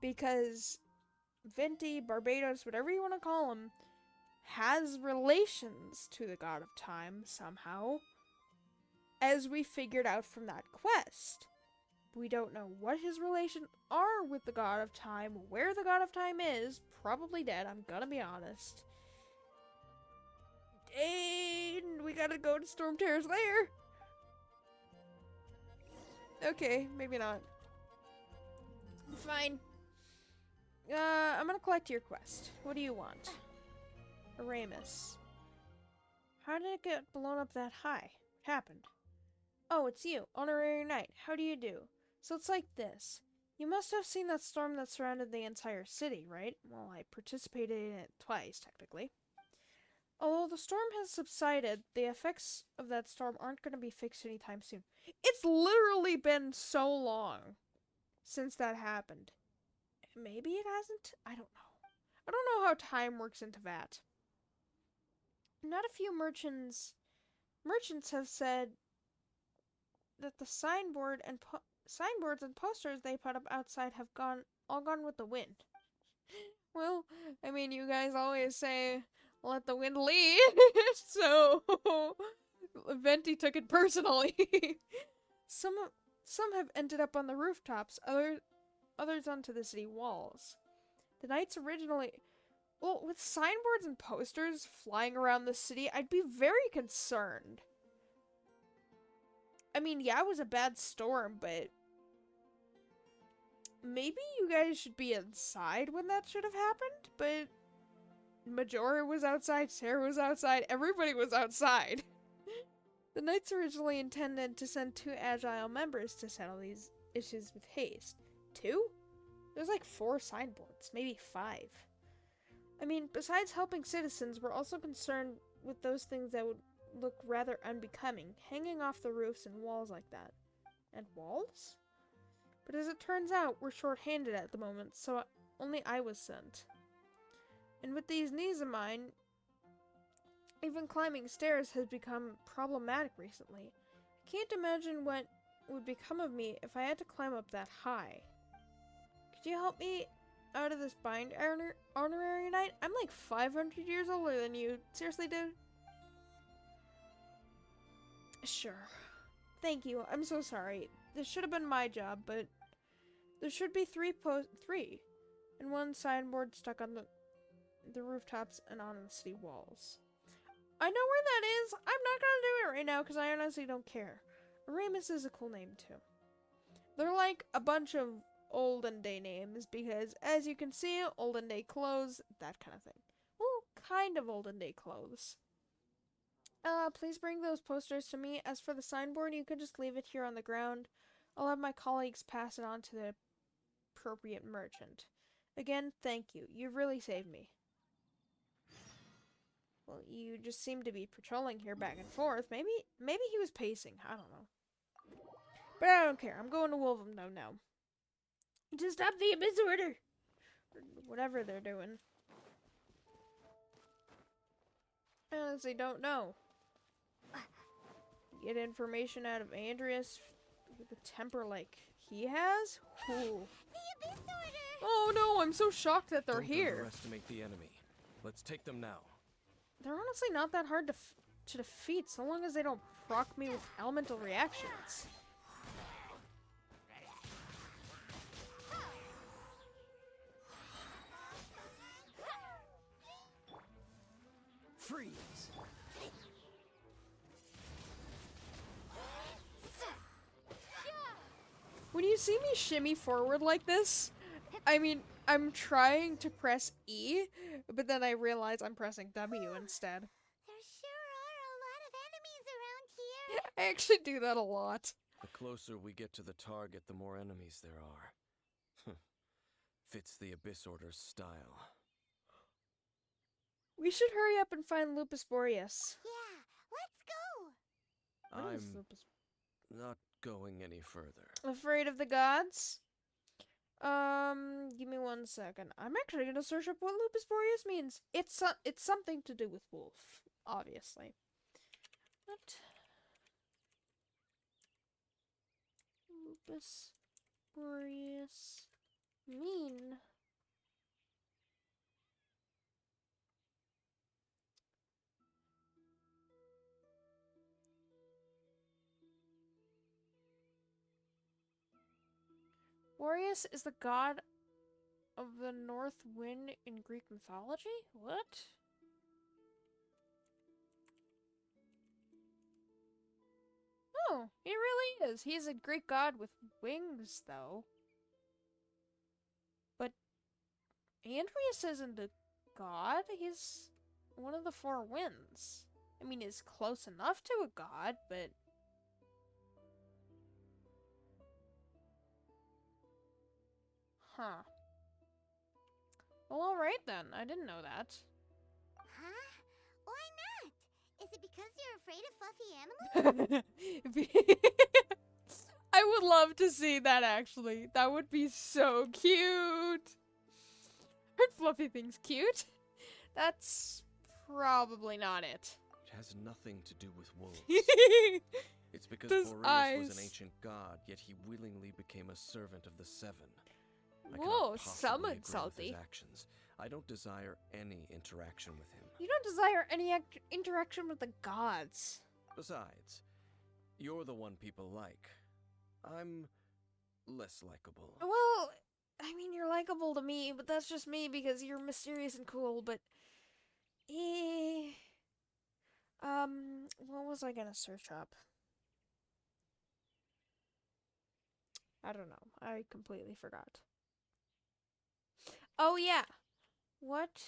because Venti, Barbados, whatever you want to call him, has relations to the God of Time somehow, as we figured out from that quest. We don't know what his relations are with the God of Time, where the God of Time is, probably dead, I'm gonna be honest. And we gotta go to Storm Terror's lair. Okay, maybe not. Fine. I'm gonna collect your quest. What do you want? Aramis. How did it get blown up that high? What happened? Oh, it's you, Honorary Knight. How do you do? So it's like this. You must have seen that storm that surrounded the entire city, right? Well, I participated in it twice, technically. Although the storm has subsided, the effects of that storm aren't going to be fixed anytime soon. It's literally been so long since that happened. Maybe it hasn't? I don't know. I don't know how time works into that. Not a few merchants have said that the signboards and posters they put up outside have all gone with the wind. Well, I mean, you guys always say, let the wind lead, so Venti took it personally. Some have ended up on the rooftops, others onto the city walls. The knights originally... Well, with signboards and posters flying around the city, I'd be very concerned. I mean, yeah, it was a bad storm, but maybe you guys should be inside when that should have happened, but Majora was outside, Sarah was outside, everybody was outside. The knights originally intended to send 2 agile members to settle these issues with haste. 2? There's like 4 signboards, maybe 5. I mean, besides helping citizens, we're also concerned with those things that would look rather unbecoming, hanging off the roofs and walls like that. And walls? But as it turns out, we're short-handed at the moment, so only I was sent. And with these knees of mine, even climbing stairs has become problematic recently. I can't imagine what would become of me if I had to climb up that high. Could you help me out of this bind, Honorary Knight? I'm like 500 years older than you. Seriously, dude? Sure. Thank you. I'm so sorry. This should have been my job, but there should be 3 and 1 signboard stuck on the rooftops and on the city walls. I know where that is. I'm not gonna do it right now because I honestly don't care. Aramis is a cool name too. They're like a bunch of olden day names because, as you can see, olden day clothes, that kind of thing. Well, kind of olden day clothes. Please bring those posters to me. As for the signboard, you can just leave it here on the ground. I'll have my colleagues pass it on to the appropriate merchant. Again, thank you. You've really saved me. Well, you just seem to be patrolling here back and forth. Maybe he was pacing. I don't know. But I don't care. I'm going to Wolverine now. To stop the Abyss Order! Or whatever they're doing. I honestly don't know. Get information out of Andreas with a temper like he has? Ooh. The Abyss Order! Oh no, I'm so shocked that they're here. Don't underestimate the enemy. Let's take them now. They're honestly not that hard to defeat, so long as they don't proc me with elemental reactions. Freeze! When you see me shimmy forward like this, I mean, I'm trying to press E, but then I realize I'm pressing W instead. They're I actually do that a lot. The closer we get to the target, the more enemies there are. Fits the Abyss Order's style. We should hurry up and find Lupus Boreas. Yeah, let's go! What is I'm Lupus? not going any further. Afraid of the gods? Give me 1 second. I'm actually gonna search up what Lupus Boreas means. It's something to do with wolf, obviously. What? Lupus Boreas mean? Boreas is the god of the north wind in Greek mythology? What? Oh, he really is. He's a Greek god with wings, though. But Andreas isn't a god. He's one of the 4 winds. I mean, he's close enough to a god, but... Huh. Well, alright then. I didn't know that. Huh? Why not? Is it because you're afraid of fluffy animals? I would love to see that, actually. That would be so cute. Aren't fluffy things cute? That's probably not it. It has nothing to do with wolves. It's because Those Boreas eyes. was an ancient god, yet he willingly became a servant of the Seven. I Whoa, cannot some possibly agree with salty. his actions. I don't desire any interaction with him. You don't desire any interaction with the gods. Besides, you're the one people like. I'm less likable. Well, I mean, you're likable to me, but that's just me because you're mysterious and cool, but... what was I gonna search up? I don't know. I completely forgot. Oh, yeah. What?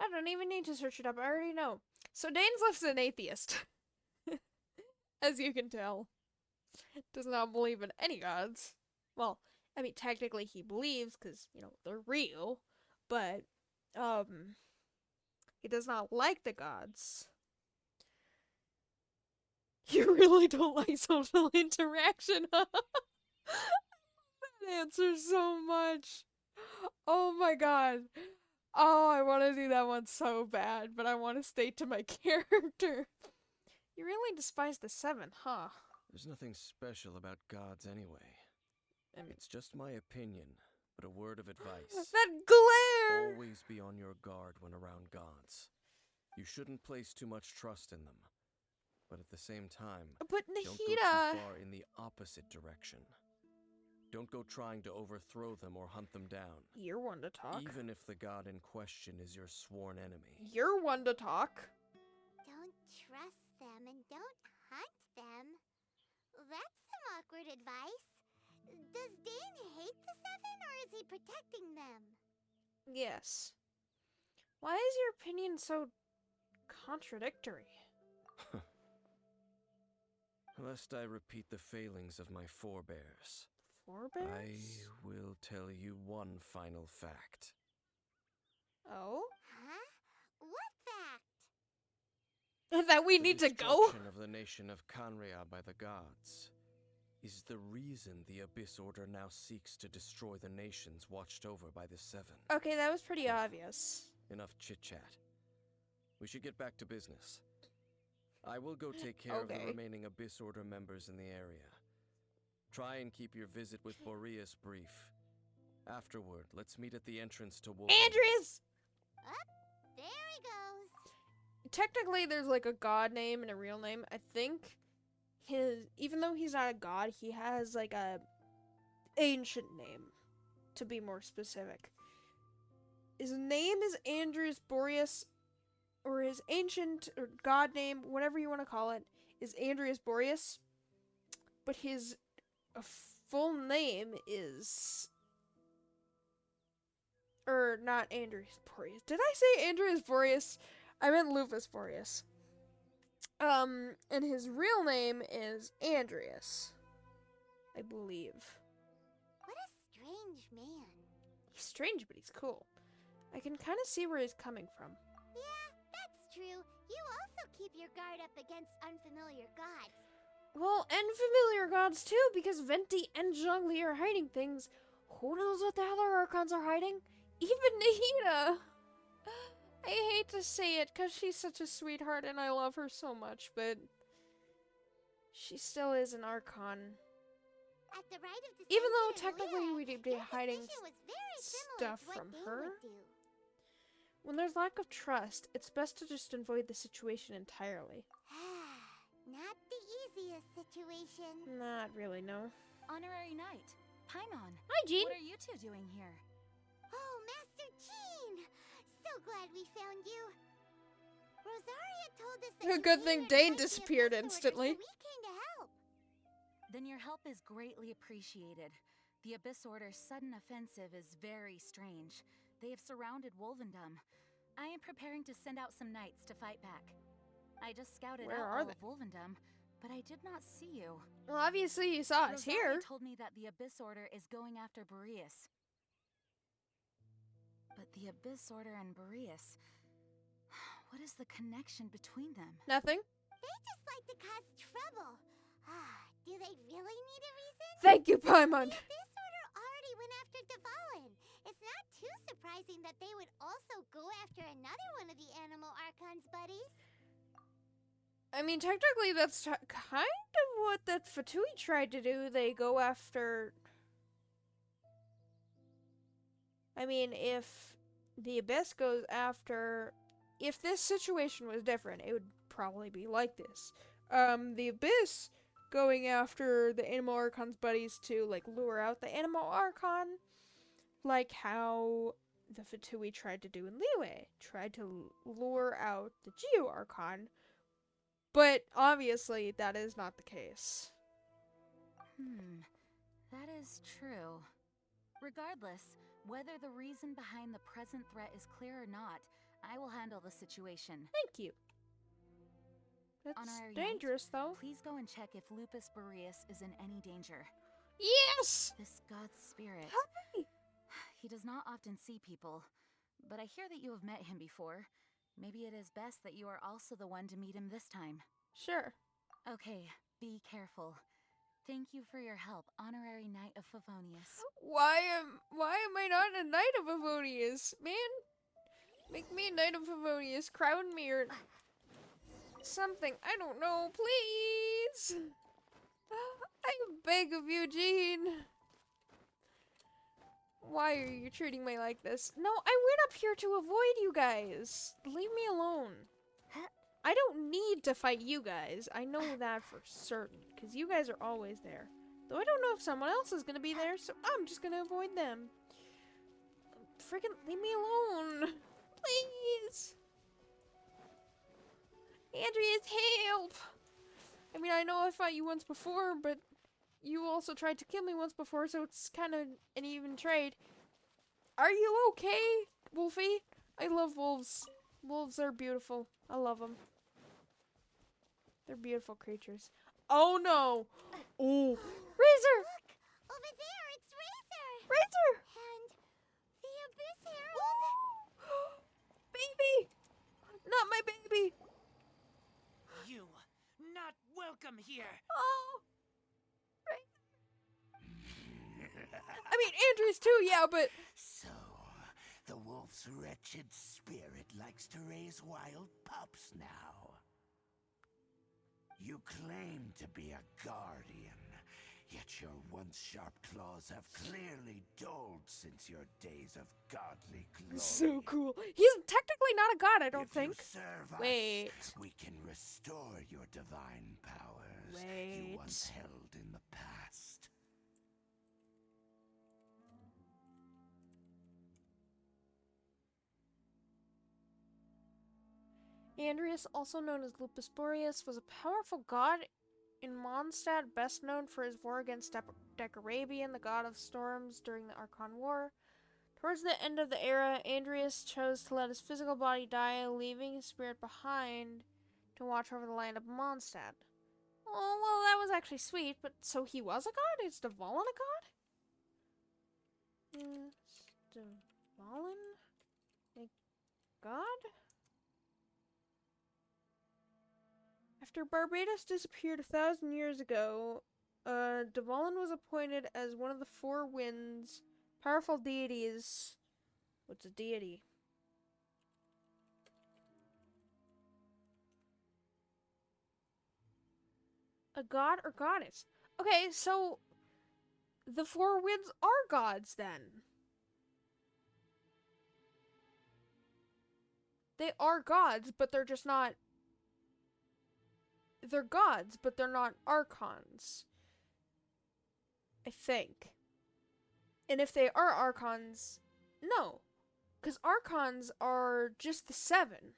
I don't even need to search it up. I already know. So Dainsleif's an atheist. As you can tell. Does not believe in any gods. Well, I mean, technically he believes, because, you know, they're real. But, he does not like the gods. You really don't like social interaction, huh? That answers so much. Oh my god. Oh, I want to do that one so bad, but I want to stay to my character. You really despise the 7, huh? There's nothing special about gods anyway. I mean, It's just my opinion, but a word of advice. that glare! Always be on your guard when around gods. You shouldn't place too much trust in them. But at the same time, But don't go Nahida... too far in the opposite direction. Don't go trying to overthrow them or hunt them down. You're one to talk. Even if the god in question is your sworn enemy. You're one to talk. Don't trust them and don't hunt them. That's some awkward advice. Does Dane hate the 7 or is he protecting them? Yes. Why is your opinion so contradictory? Lest I repeat the failings of my forebears, I Forebears? will tell you one final fact. Oh? Huh? What fact? That we The need to go? destruction of the nation of Canria by the gods is the reason the Abyss Order now seeks to destroy the nations watched over by the 7. Okay, that was pretty obvious. Enough chit-chat. We should get back to business. I will go take care of the Okay. remaining Abyss Order members in the area. Try and keep your visit with Boreas brief. Afterward, let's meet at the entrance to Wolf. Andreas! There he goes. Technically, there's like a god name and a real name. I think even though he's not a god, he has like a ancient name, to be more specific. His name is Andreas Boreas, or his ancient or god name, whatever you want to call it, is Andreas Boreas. But his full name is... Or not Andreas Boreas. Did I say Andreas Boreas? I meant Lupus Boreas. And his real name is Andreas, I believe. What a strange man. He's strange, but he's cool. I can kind of see where he's coming from. Yeah, that's true. You also keep your guard up against unfamiliar gods. Well, and familiar gods too, because Venti and Zhongli are hiding things. Who knows what the other Archons are hiding? Even Nahida! I hate to say it, because she's such a sweetheart and I love her so much, but she still is an Archon. At the rite of Even though dissension in technically Lyra, we'd be your hiding decision was very similar stuff to what from they her. would do. When there's lack of trust, it's best to just avoid the situation entirely. Not the easiest situation. Not really, no. Honorary Knight, Paimon. Hi, Jean. What are you two doing here? Oh, Master Jean! So glad we found you. Rosaria told us that A you good came thing here to Dane fight the disappeared Abyss Order, instantly. So we came to help. Then your help is greatly appreciated. The Abyss Order's sudden offensive is very strange. They have surrounded Wolvendom. I am preparing to send out some knights to fight back. I just scouted Where out are all they? of Wolvendom, but I did not see you. Well, obviously you saw us Rosaria here. told me that the Abyss Order is going after Boreas. But the Abyss Order and Boreas... What is the connection between them? Nothing. They just like to cause trouble. Do they really need a reason? Thank you, Paimon. The Abyss Order already went after Dvalin. It's not too surprising that they would also go after another one of the Animal Archon's buddies. I mean, technically that's kind of what that Fatui tried to do. They go after... I mean, if the Abyss goes after... If this situation was different, it would probably be like this. The Abyss going after the Animal Archon's buddies to, like, lure out the Animal Archon, like how the Fatui tried to do in Liyue. Tried to lure out the Geo Archon, but obviously that is not the case. That is true. Regardless, whether the reason behind the present threat is clear or not, I will handle the situation. Thank you. That's Honorary dangerous, though. Please go and check if Lupus Boreas is in any danger. Yes! This god's spirit. Hurry! He does not often see people, but I hear that you have met him before. Maybe it is best that you are also the one to meet him this time. Sure. Okay, be careful. Thank you for your help, Honorary Knight of Favonius. Why am I not a Knight of Favonius, man? Make me a Knight of Favonius, crown me or something. I don't know, please. I beg of you, Jean. Why are you treating me like this? No, I went up here to avoid you guys. Leave me alone. I don't need to fight you guys. I know that for certain, because you guys are always there. Though I don't know if someone else is going to be there, so I'm just going to avoid them. Freaking leave me alone. Please. Andreas, help. I mean, I know I fought you once before, but you also tried to kill me once before, so it's kind of an even trade. Are you okay, Wolfie? I love wolves. Wolves are beautiful. I love them. They're beautiful creatures. Oh no! Oh, Razor! Look! Over there, it's Razor! Razor! And the Abyss Herald! Baby! Not my baby! You, not welcome here. Oh! I mean, Andrews too, yeah, but... So, the wolf's wretched spirit likes to raise wild pups now. You claim to be a guardian, yet your once sharp claws have clearly dulled since your days of godly glory. So cool. He's technically not a god, I don't If think. you serve us, Wait. we can restore your divine powers Wait. you once held in the past. Andreas, also known as Lupus Boreas, was a powerful god in Mondstadt, best known for his war against Decarabian, the god of storms, during the Archon War. Towards the end of the era, Andreas chose to let his physical body die, leaving his spirit behind to watch over the land of Mondstadt. Oh, well, that was actually sweet, but so he was a god? Is Dvalin a god? Is Dvalin a god? After Barbados disappeared 1,000 years ago, Dvalin was appointed as one of the Four Winds' powerful deities. What's a deity? A god or goddess? Okay, so the Four Winds are gods then. They are gods, but they're just not... They're gods, but they're not archons. I think. And if they are archons, no. Because archons are just the 7.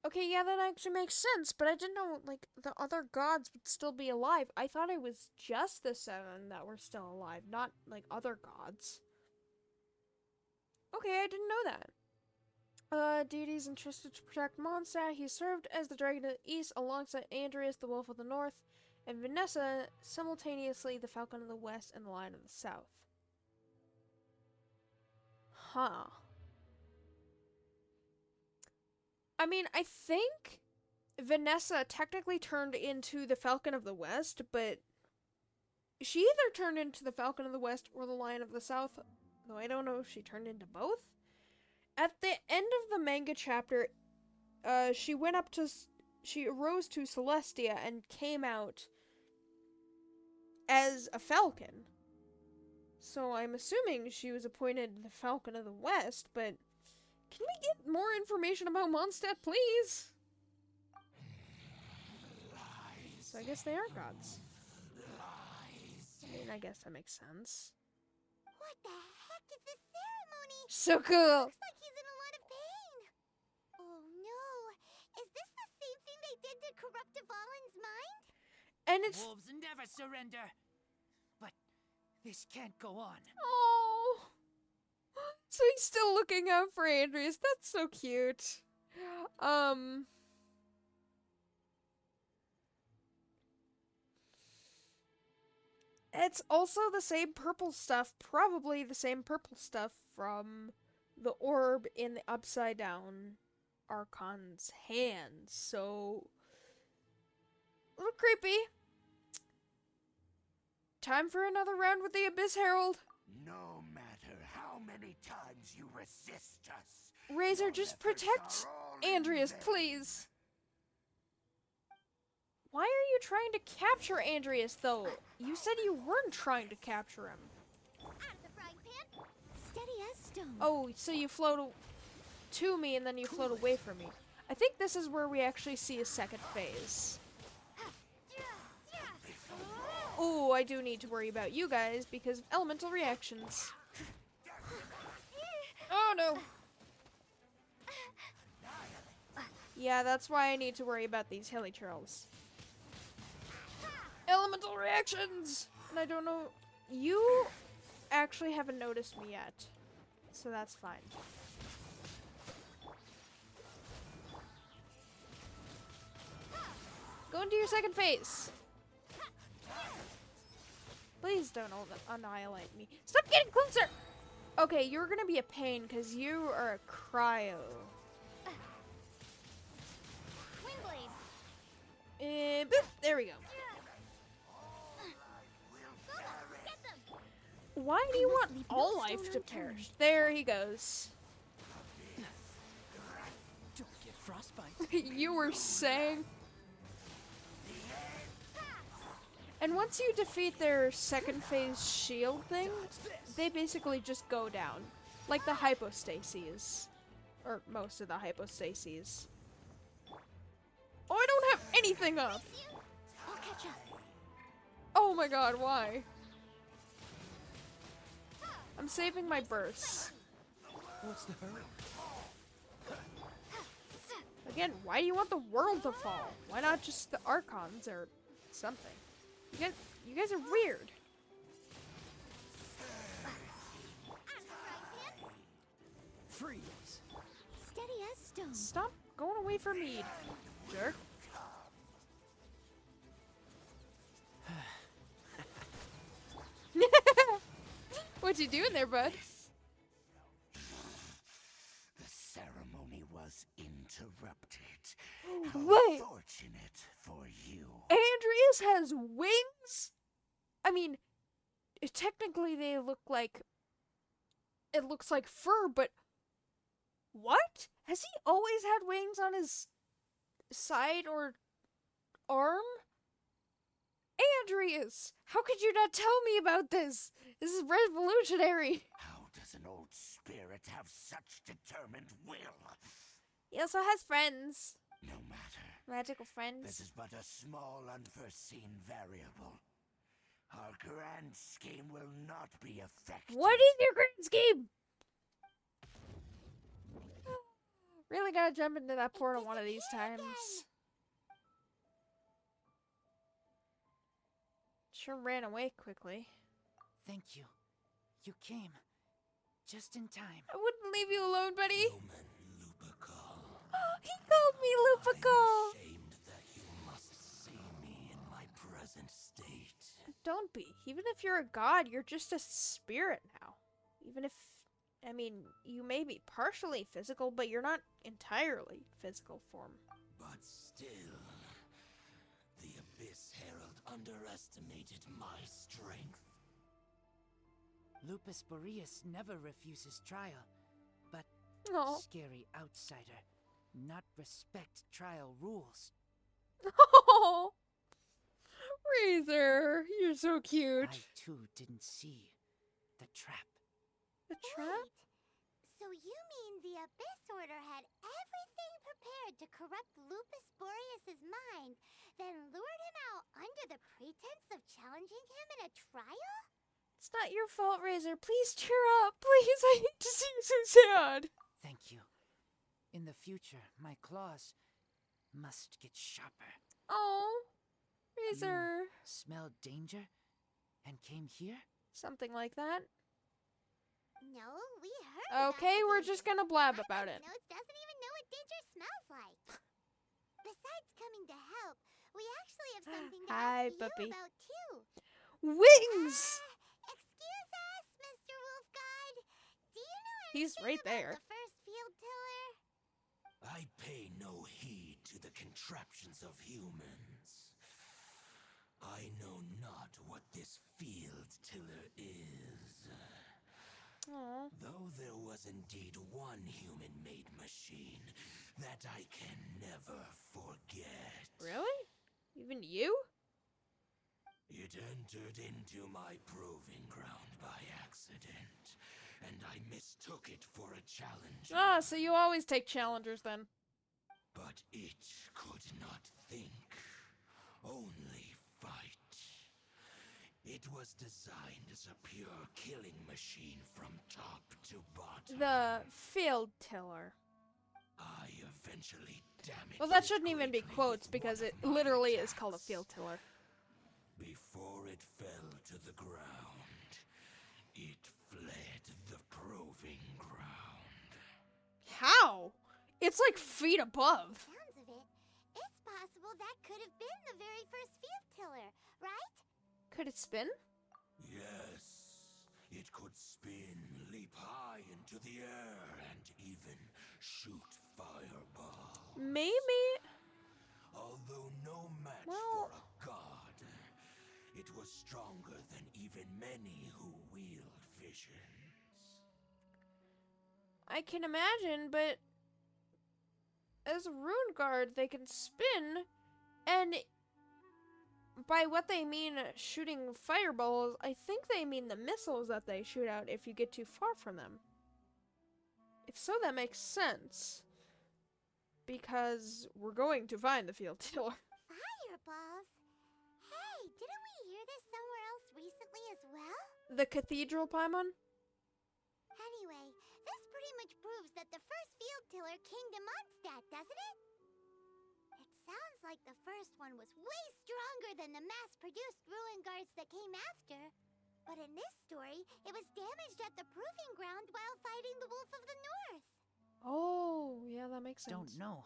Okay, yeah, that actually makes sense, but I didn't know, like, the other gods would still be alive. I thought it was just the 7 that were still alive, not, like, other gods. Okay, I didn't know that. Deities entrusted to protect Mondstadt. He served as the Dragon of the East alongside Andreas, the Wolf of the North, and Vanessa, simultaneously the Falcon of the West and the Lion of the South. Huh. I mean, I think Vanessa technically turned into the Falcon of the West, but she either turned into the Falcon of the West or the Lion of the South, though I don't know if she turned into both. At the end of the manga chapter, she arose to Celestia and came out as a falcon. So I'm assuming she was appointed the Falcon of the West, but can we get more information about Mondstadt, please? So I guess they are gods. I mean, I guess that makes sense. What the heck is this ceremony? So cool! Looks like he's in a lot of pain. Oh no. Is this the same thing they did to corrupt Dvalin's mind? And it's... Wolves never surrender. But this can't go on. Oh! So he's still looking out for Andreas. That's so cute. It's also the same purple stuff, probably the same purple stuff from the orb in the upside down Archon's hand. So, a little creepy. Time for another round with the Abyss Herald. No matter how many times you resist us, Razor, your just efforts protect are all in Andreas, vain. please. Why are you trying to capture Andreas, though? You said you weren't trying to capture him. Out of the frying pan. Steady as stone. Oh, so you float to me and then you float away from me. I think this is where we actually see a second phase. Oh, I do need to worry about you guys because of elemental reactions. Oh no! Yeah, that's why I need to worry about these hilly turtles. Elemental reactions! And I don't know... You actually haven't noticed me yet. So that's fine. Go into your second phase. Please don't annihilate me. Stop getting closer! Okay, you're gonna be a pain because you are a cryo. Windblade. Boop, there we go. Get them. Why do you want all life to perish? There he goes. Don't get frostbite. You were saying... And once you defeat their second phase shield thing, they basically just go down. Like the hypostases. Or most of the hypostases. Oh, I don't have anything up! I'll catch up. Oh my god, why? I'm saving my bursts. What's the hurry? Again, why do you want the world to fall? Why not just the Archons or something? You guys are weird. Freeze. Steady as stone. Stop going away from Mead. Jerk. What you doing there, bud? The ceremony was interrupted. Wait. How fortunate for you. Andreas has wings? I mean, technically they look like... It looks like fur, but... What? Has he always had wings on his side or arm? Andreas, how could you not tell me about this? This is revolutionary. How does an old spirit have such determined will? He also has friends. No matter. Magical friends. This is but a small unforeseen variable. Our grand scheme will not be affected. What is your grand scheme? Really gotta jump into that portal one of these times. Sure ran away quickly. Thank you. You came. Just in time. I wouldn't leave you alone, buddy. Human Lupical. He called me Lupical. I'm ashamed that you must see me in my present state. Don't be. Even if you're a god, you're just a spirit now. Even if, I mean, you may be partially physical, but you're not entirely physical form. But still, the Abyss Herald underestimated my strength. Lupus Boreas never refuses trial, but Oh. scary outsider, not respect trial rules. Oh. Razor, you're so cute. I too didn't see the trap. The trap? Wait, so you mean the Abyss Order had everything prepared to corrupt Lupus Boreas' mind, then lured him out under the pretense of challenging him in a trial? It's not your fault, Razor. Please cheer up. Please, I hate to see you so sad. Thank you. In the future, my claws must get sharper. Oh, Razor. You smelled danger and came here? Something like that. No, we heard about Okay, the we're danger. just gonna blab about it. Nose doesn't even know what danger smells like. Besides coming to help, we actually have something to Hi, ask puppy. you about too. Wings! Excuse us, Mr. Wolf God. Do you know anything He's right about there. the first field tiller? I pay no heed to the contraptions of humans. I know not what this field tiller is. Aw. Though there was indeed one human-made machine that I can never forget. Really? Even you? It entered into my proving ground by accident, and I mistook it for a challenge. Ah, so you always take challengers then. But it could not think, only fight. It was designed as a pure killing machine from top to bottom. The field tiller. I eventually damaged Well, that it shouldn't even be greatly quotes with because one it of my literally is called a attacks. field tiller. Before it fell to the ground, it fled the proving ground. How? It's like feet above. Sounds of it, it's possible that could have been the very first field tiller, right? Could it spin? Yes, it could spin, leap high into the air, and even shoot fireballs. Maybe. Although no match Well- for a god, it was stronger than even many who wield visions. I can imagine, but as a rune guard, they can spin, and by what they mean shooting fireballs, I think they mean the missiles that they shoot out if you get too far from them. If so, that makes sense. Because we're going to find the field tiller. Fireballs? Hey, didn't we hear this somewhere else recently as well? The cathedral Paimon? Anyway, this pretty much proves that the first field tiller came to Mondstadt, doesn't it? It sounds like the first one was way stronger than the mass-produced ruin guards that came after. But in this story, it was damaged at the proving ground while fighting the Wolf of the North. Oh, yeah, that makes sense. Don't know.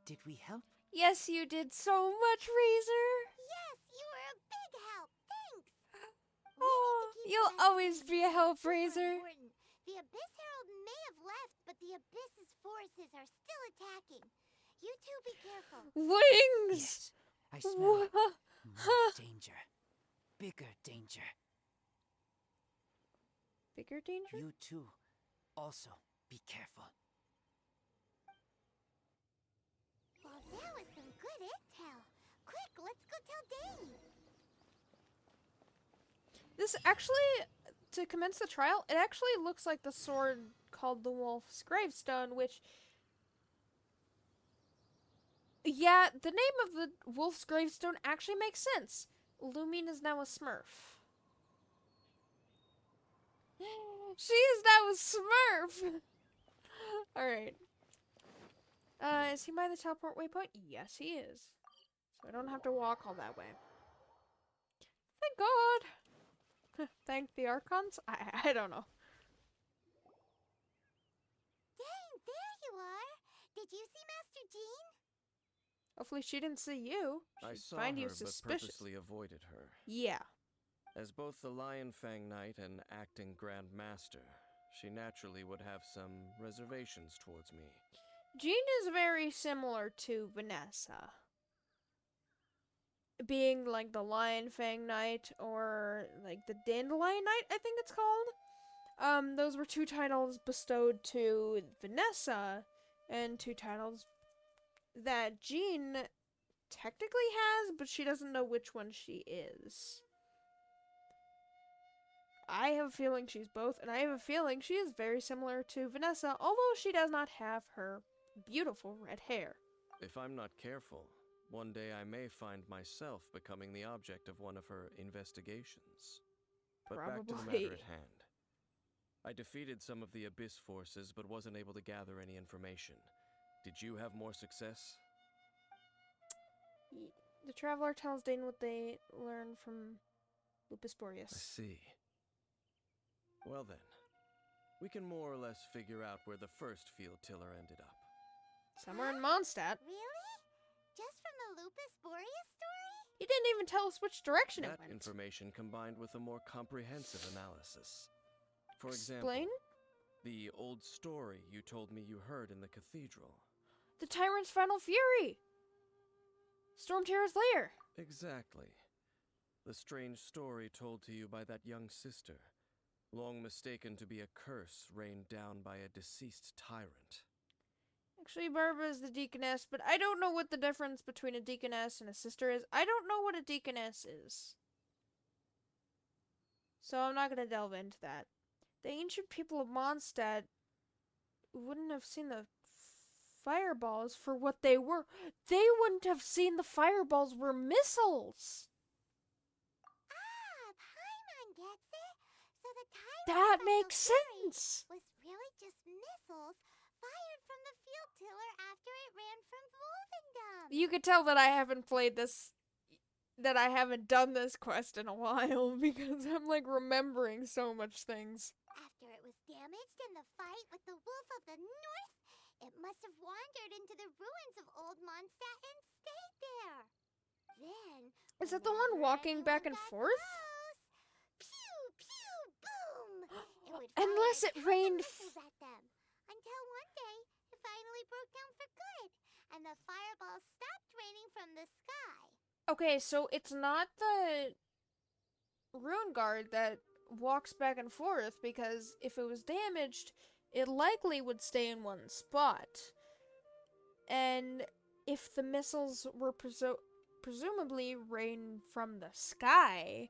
Did we help? Yes, you did so much, Razor. Yes, you were a big help. Thanks. Oh, you'll always be a help, Razor. Important. The Abyss Herald may have left, but the Abyss's forces are still attacking. You two be careful. Wings! Yes, I smell more danger. Bigger danger. Bigger danger? You too. Also, be careful. Well, that was some good intel. Quick, let's go tell Dane. This actually, to commence the trial, it actually looks like the sword called the Wolf's Gravestone, which... Yeah, the name of the Wolf's Gravestone actually makes sense. Lumine is now a Smurf. She is now a Smurf! Alright. Is he by the teleport waypoint? Yes, he is. So I don't have to walk all that way. Thank God! Thank the Archons? I don't know. Dane, there you are. Did you see Master Jean? Hopefully she didn't see you. I She'd saw find her, you but suspicious. purposely avoided her. Yeah. As both the Lion Fang Knight and acting Grand Master, she naturally would have some reservations towards me. Jean is very similar to Vanessa. Being like the Lion Fang Knight or like the Dandelion Knight, I think it's called. Those were two titles bestowed to Vanessa, and two titles that Jean technically has, but she doesn't know which one she is. I have a feeling she's both, and I have a feeling she is very similar to Vanessa, although she does not have her beautiful red hair. If I'm not careful, one day I may find myself becoming the object of one of her investigations. But back to the matter at hand. I defeated some of the Abyss forces, but wasn't able to gather any information. Did you have more success? The Traveler tells Dane what they learned from Lupus I Boreas. see. Well then, we can more or less figure out where the first field tiller ended up. Somewhere in Mondstadt. Really? Just from the Lupus Boreas story? He didn't even tell us which direction it That went. information combined with a more comprehensive analysis. For example, Explain? the old story you told me you heard in the cathedral. The Tyrant's Final Fury! Storm Terror's lair! Exactly. The strange story told to you by that young sister, long mistaken to be a curse rained down by a deceased tyrant. Actually, Barbara is the deaconess, but I don't know what the difference between a deaconess and a sister is. I don't know what a deaconess is. So I'm not going to delve into that. The ancient people of Mondstadt wouldn't have seen the fireballs for what they were. They wouldn't have seen the fireballs were missiles. Ah, Paimon gets it. So the Tyrant's That Final makes Fury sense. was really just missiles fired from the field tiller after it ran from Wolvendom. You could tell that I haven't played this, that I haven't done this quest in a while because I'm like remembering so much things. After it was damaged in the fight with the Wolf of the North, it must have wandered into the ruins of Old Mondstadt and stayed there. Then, Is that the one whenever walking back and anyone got forth? close, pew, pew, boom! It would Unless fire it a ton of rained missiles at them. Until one day, it finally broke down for good, and the fireballs stopped raining from the sky. Okay, so it's not the Rune Guard that walks back and forth, because if it was damaged, it likely would stay in one spot. And if the missiles were presumably rain from the sky,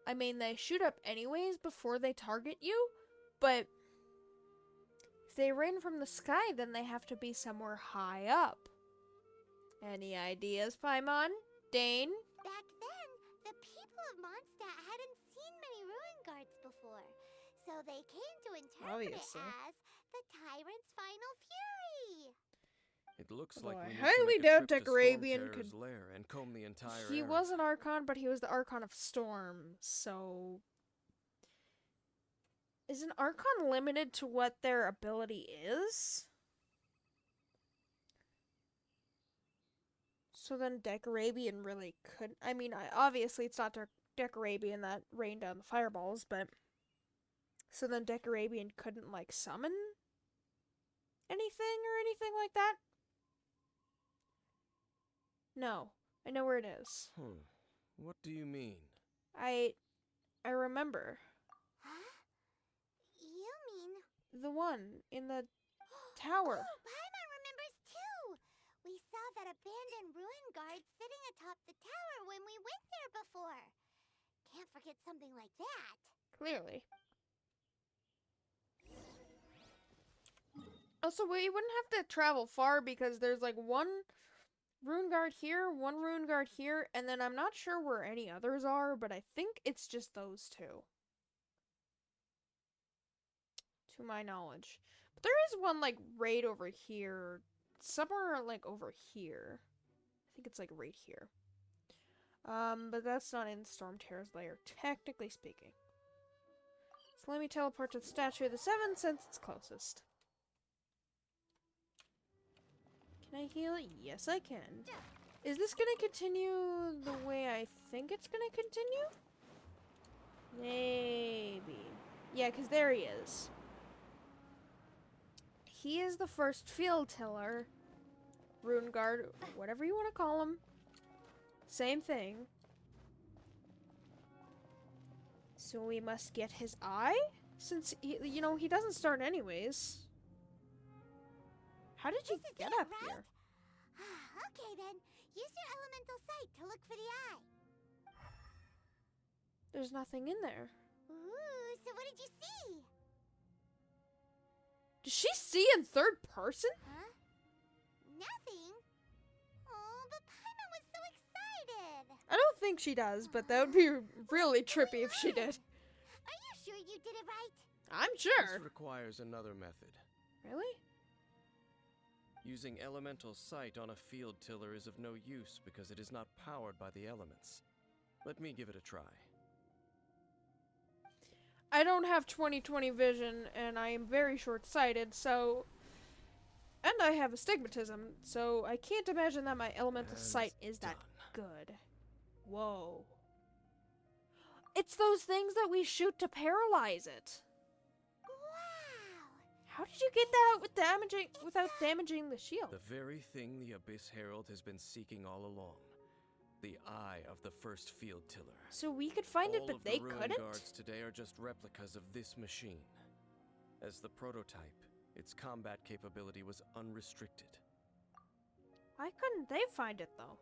I mean, they shoot up anyways before they target you, but if they rain from the sky, then they have to be somewhere high up. Any ideas, Paimon? Dane? Back then, the people of Mondstadt hadn't seen many ruin guards before, so they came to interpret Obviously. it as the Tyrant's Final Fury. It looks Although like I we need highly to make a doubt trip to Decorabian Storm could- Terror's lair and comb the entire He area. was an Archon, but he was the Archon of Storm, so... Is an Archon limited to what their ability is? So then Decarabian really couldn't. I mean, obviously it's not Decarabian that rained down the fireballs, but. So then Decarabian couldn't, like, summon anything or anything like that? No. I know where it is. What do you mean? I remember. Huh? You mean... The one in the tower. Oh, Paimon remembers too! We saw that abandoned ruin guard sitting atop the tower when we went there before. Can't forget something like that. Clearly. Also, we wouldn't have to travel far because there's like one rune guard here, one rune guard here, and then I'm not sure where any others are, but I think it's just those two. To my knowledge. But there is one like right over here. Somewhere like over here. I think it's like right here. But that's not in Stormterror's lair, technically speaking. So let me teleport to the Statue of the Seven since it's closest. Can I heal? Yes, I can. Is this gonna continue the way I think it's gonna continue? Maybe. Yeah, because there he is. He is the first field tiller. Rune guard, whatever you want to call him. Same thing. So we must get his eye? Since, he doesn't start anyways. How did you get up here? Okay then, use your elemental sight to look for the eye. There's nothing in there. Ooh, so what did you see? Does she see in third person? Huh? Nothing? Oh, but Paimon was so excited. I don't think she does, but that would be really trippy if she did. Are you sure you did it right? I'm This sure. requires another method. Really? Using elemental sight on a field tiller is of no use because it is not powered by the elements. Let me give it a try. I don't have 20/20 vision, and I am very short-sighted, so... And I have astigmatism, so I can't imagine that my elemental And sight is that done. good. Whoa. It's those things that we shoot to paralyze it. Wow! How did you get that out without damaging the shield? The very thing the Abyss Herald has been seeking all along. The eye of the first field tiller. So we could find it, All but of they the ruin couldn't? guards today are just replicas of this machine. As the prototype, its combat capability was unrestricted. Why couldn't they find it, though?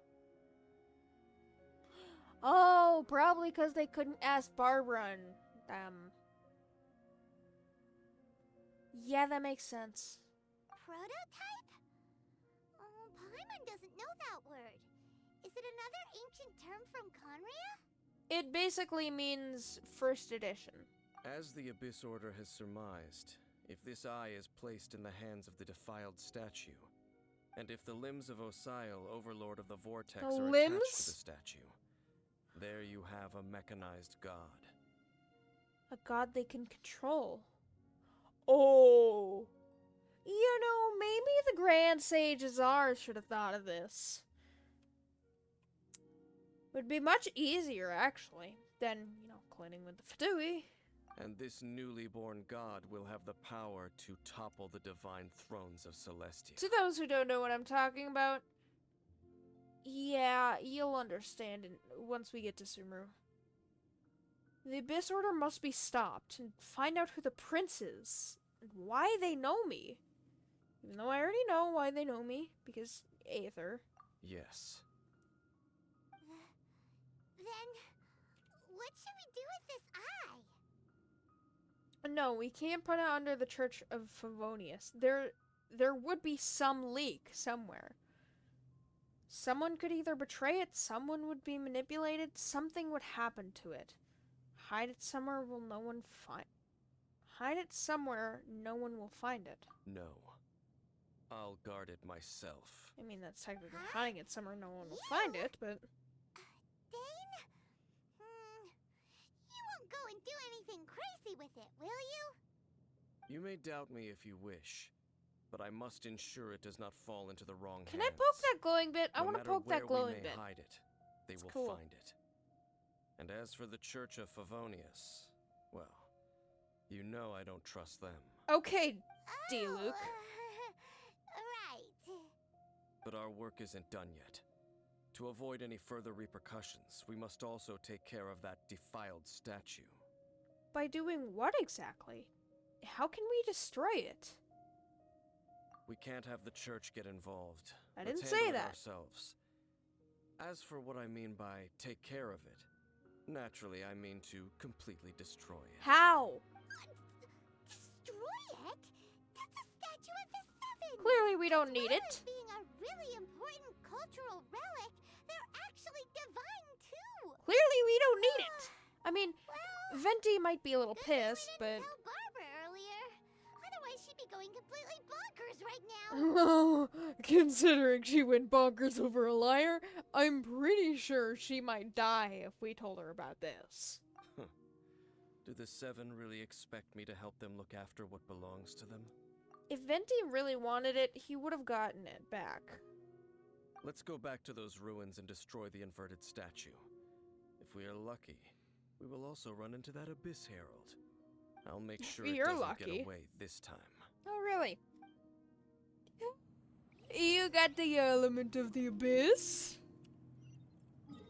Oh, probably because they couldn't ask Barbara and them. Yeah, that makes sense. Prototype? Oh, Paimon doesn't know that word. Is it another ancient term from Conria? It basically means first edition. As the Abyss Order has surmised, if this eye is placed in the hands of the defiled statue, and if the limbs of Osial, Overlord of the Vortex, The are limbs? attached to the statue, there you have a mechanized god. A god they can control. Oh. You know, maybe the Grand Sage Azar should have thought of this. Would be much easier, actually, than, cleaning with the Fatui. And this newly born god will have the power to topple the divine thrones of Celestia. To those who don't know what I'm talking about, yeah, you'll understand once we get to Sumeru. The Abyss Order must be stopped and find out who the prince is and why they know me. Even though I already know why they know me, because Aether. Yes. Then, what should we do with this eye? No, we can't put it under the Church of Favonius. There would be some leak somewhere. Someone could either betray it, someone would be manipulated, something would happen to it. Hide it somewhere will no one find. Hide it somewhere no one will find it. No. I'll guard it myself. I mean, that's technically hiding it somewhere no one will find it, but... Dane? You won't go and do anything crazy with it, will you? You may doubt me if you wish, but I must ensure it does not fall into the wrong Can hands. I poke that glowing bit? I No want to matter poke that where glowing we may bit. hide it, they will cool. find it. And as for the Church of Favonius, well, you know I don't trust them. Okay, D-Luke. Right. But our work isn't done yet. To avoid any further repercussions, we must also take care of that defiled statue. By doing what exactly? How can we destroy it? We can't have the church get involved. I Let's didn't say handle it that. ourselves. As for what I mean by take care of it, naturally I mean to completely destroy it. How? Destroy it? That's a statue of the Seven! Clearly we don't need As well as it. being a really important cultural relic, they're actually divine too! Clearly we don't need it. I mean, Well, Venti might be a little good thing we pissed, but... didn't tell Barbara earlier. Otherwise she'd be going completely bonkers right now! Well, considering she went bonkers over a liar, I'm pretty sure she might die if we told her about this. Do the Seven really expect me to help them look after what belongs to them? If Venti really wanted it, he would have gotten it back. Let's go back to those ruins and destroy the inverted statue. If we are lucky, we will also run into that Abyss Herald. I'll make sure it You're doesn't lucky. get away this time. Oh, really? You got the element of the abyss?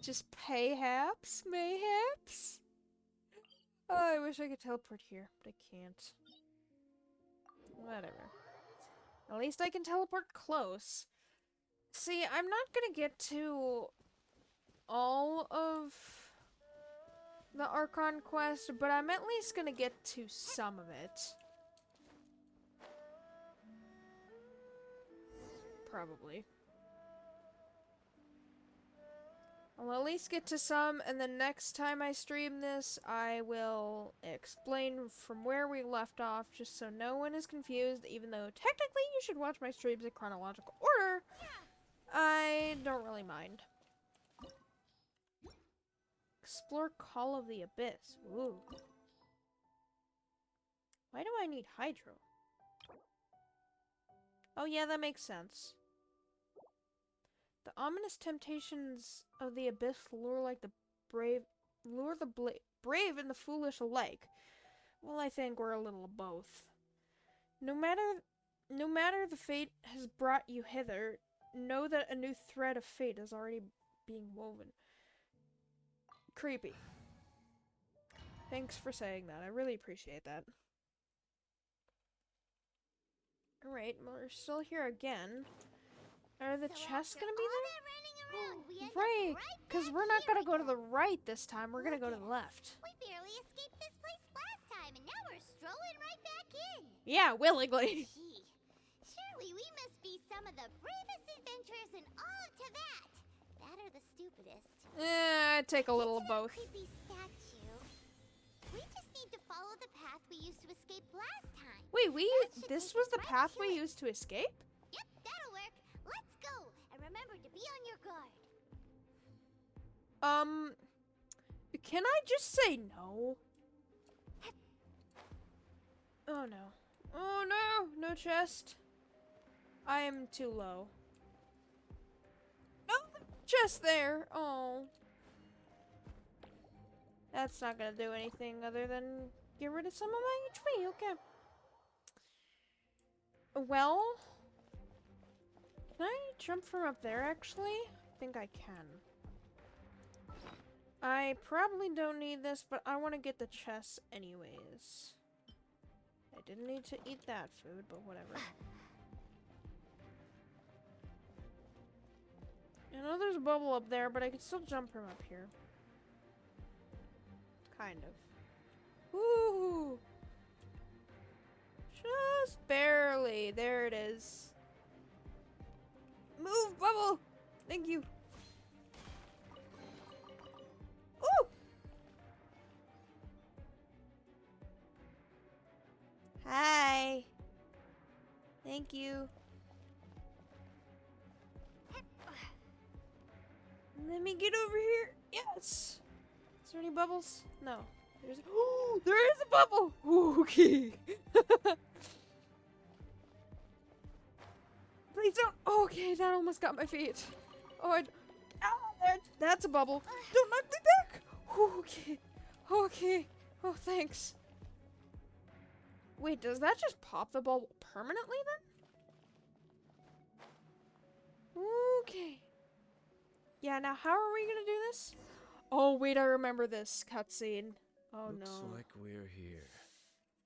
Just mayhaps? Oh, I wish I could teleport here, but I can't. Whatever. At least I can teleport close. See, I'm not gonna get to all of the Archon quest, but I'm at least gonna get to some of it. Probably. I'll at least get to some, and then next time I stream this, I will explain from where we left off, just so no one is confused, even though technically you should watch my streams in chronological order. I don't really mind. Explore Call of the Abyss. Ooh. Why do I need Hydro? Oh yeah, that makes sense. The ominous temptations of the abyss lure the brave and the foolish alike. Well, I think we're a little of both. No matter the fate has brought you hither, know that a new thread of fate is already being woven. Creepy. Thanks for saying that. I really appreciate that. Alright, we're still here again. Are the chests gonna be there? Right, because we're not gonna go to the right this time. We're gonna go to the left. We barely escaped this place last time, and now we're strolling right back in. Yeah, willingly. Gee, surely we must be some of the bravest adventurers in all of Teyvat. That or the stupidest. I'd take a little of both. Creepy statue. We just need to follow the path we used to escape last time. Wait, That should this take was us the right path to we it. used to escape? Yep, that'll work. Let's go, and remember to be on your guard. Can I just say no? Oh no. Oh no, no chest. I am too low. No chest there. Oh. That's not gonna do anything other than get rid of some of my HP. Okay. Well, can I jump from up there actually? I think I can. I probably don't need this, but I want to get the chests anyways. I didn't need to eat that food, but whatever. I know there's a bubble up there, but I can still jump from up here. Kind of. Woo! Just barely. There it is. Move, bubble! Thank you. Ooh! Hi. Thank you. Let me get over here. Yes. Is there any bubbles? No. There's. Oh, there is a bubble. Ooh, okay. Please don't. Oh, okay, that almost got my feet. Oh, that's a bubble. Don't knock me back. Okay. Okay. Oh, thanks. Wait, does that just pop the bubble permanently then? Okay. Yeah, now how are we gonna do this? Oh, wait, I remember this cutscene. Oh, Looks no. like we're here.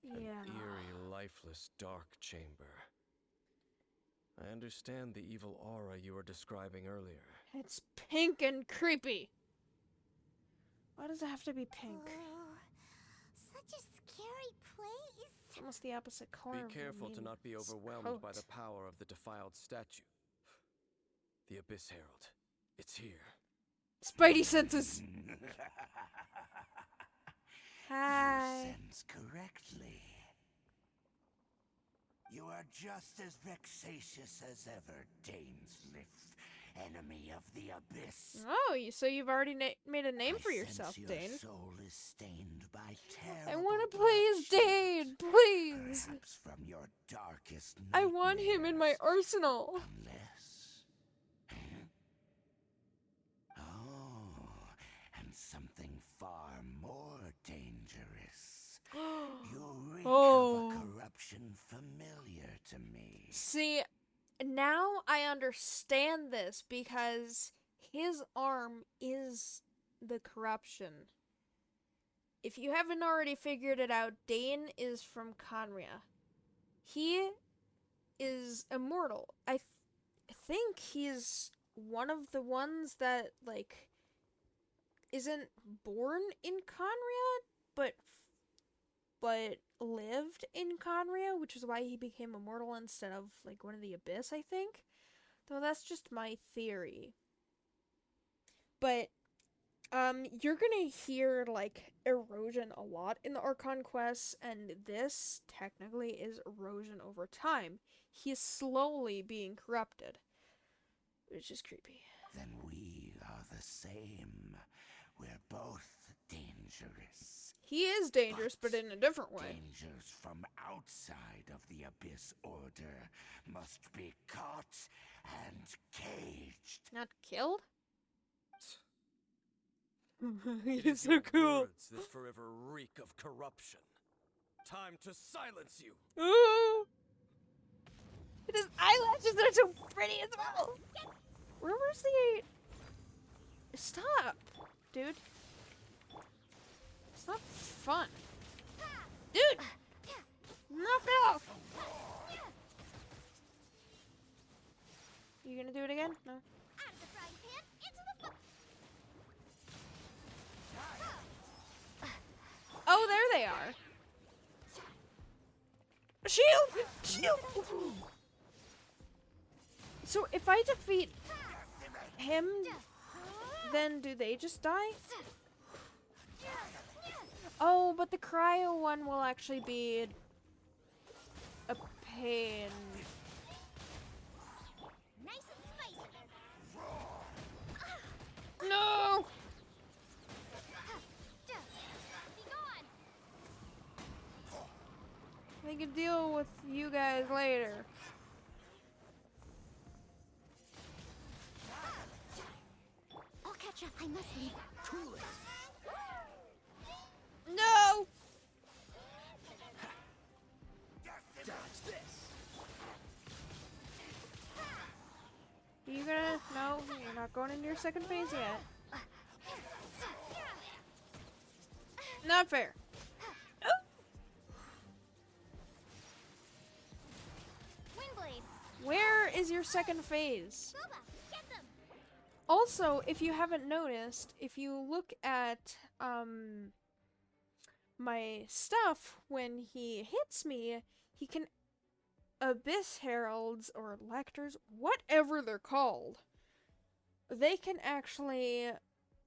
Yeah. An eerie, lifeless, dark chamber. I understand the evil aura you were describing earlier. It's pink and creepy. Why does it have to be pink? Oh, such a scary place. It's almost the opposite color. Be careful to not be overwhelmed by the power of the defiled statue. The Abyss Herald. It's here. Spidey senses. Hi. You sense correctly. You are just as vexatious as ever, Dainsliff, enemy of the Abyss. Oh, so you've already made a name for yourself, Your Dane. soul is stained by I terrible want to play as Dane, please. Perhaps from your darkest I want him in my nightmares. arsenal. Unless... Oh, and something far more dangerous. You reek Oh. of a corruption familiar to me. See, now I understand this because his arm is the corruption. If you haven't already figured it out, Dane is from Conria. He is immortal. I think he's one of the ones that, like, isn't born in Conria, but lived in Conria, which is why he became immortal instead of, like, one of the Abyss, I think. Though that's just my theory. But, you're gonna hear, like, erosion a lot in the Archon quests, and this, technically, is erosion over time. He is slowly being corrupted. Which is creepy. Then we are the same. We're both dangerous. He is dangerous, but in a different way. Dangers from outside of the Abyss Order must be caught and caged. Not killed? It He's is so your cool. words that forever reek of corruption. Time to silence you. Ooh! And his eyelashes are so pretty as well. Where's the... Stop, dude. It's not fun. Dude! Knock it off! You gonna do it again? No. Out of the frying pan, into the Oh, there they are. Shield! Shield! So if I defeat him, then do they just die? Oh, but the cryo one will actually be a pain. nice and spicy. No! Be gone. I can deal with you guys later. I'll catch up. I must leave. No! Dodge this. You gonna... No, you're not going into your second phase yet. Not fair. Windblade. Where is your second phase? Boba, get them. Also, if you haven't noticed, if you look at my stuff, when he hits me, he can Abyss Heralds or Lectors, whatever they're called. They can actually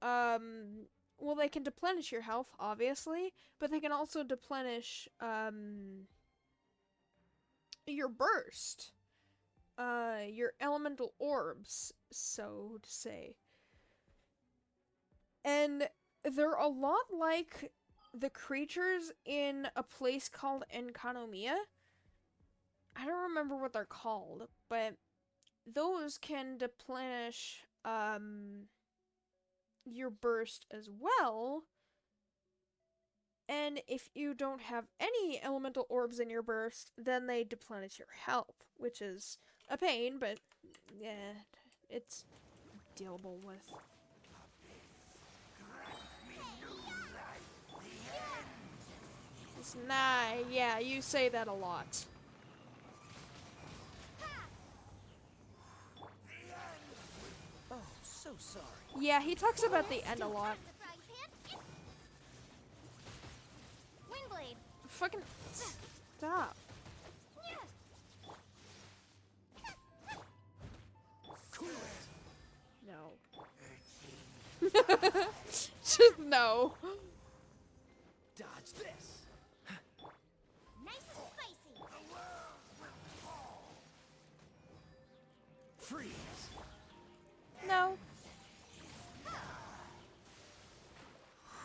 well, they can deplenish your health, obviously, but they can also deplenish your burst. Your elemental orbs, so to say. And they're a lot like the creatures in a place called Enkanomiya. I don't remember what they're called, but those can deplenish your burst as well. And if you don't have any elemental orbs in your burst, then they deplenish your health, which is a pain, but yeah, it's dealable with. It's nah, yeah, you say that a lot. Oh, so sorry. Yeah, he talks about the end a lot. Windblade. Fucking stop. No. Just no. Dodge this. Nice and spicy. Freeze. No.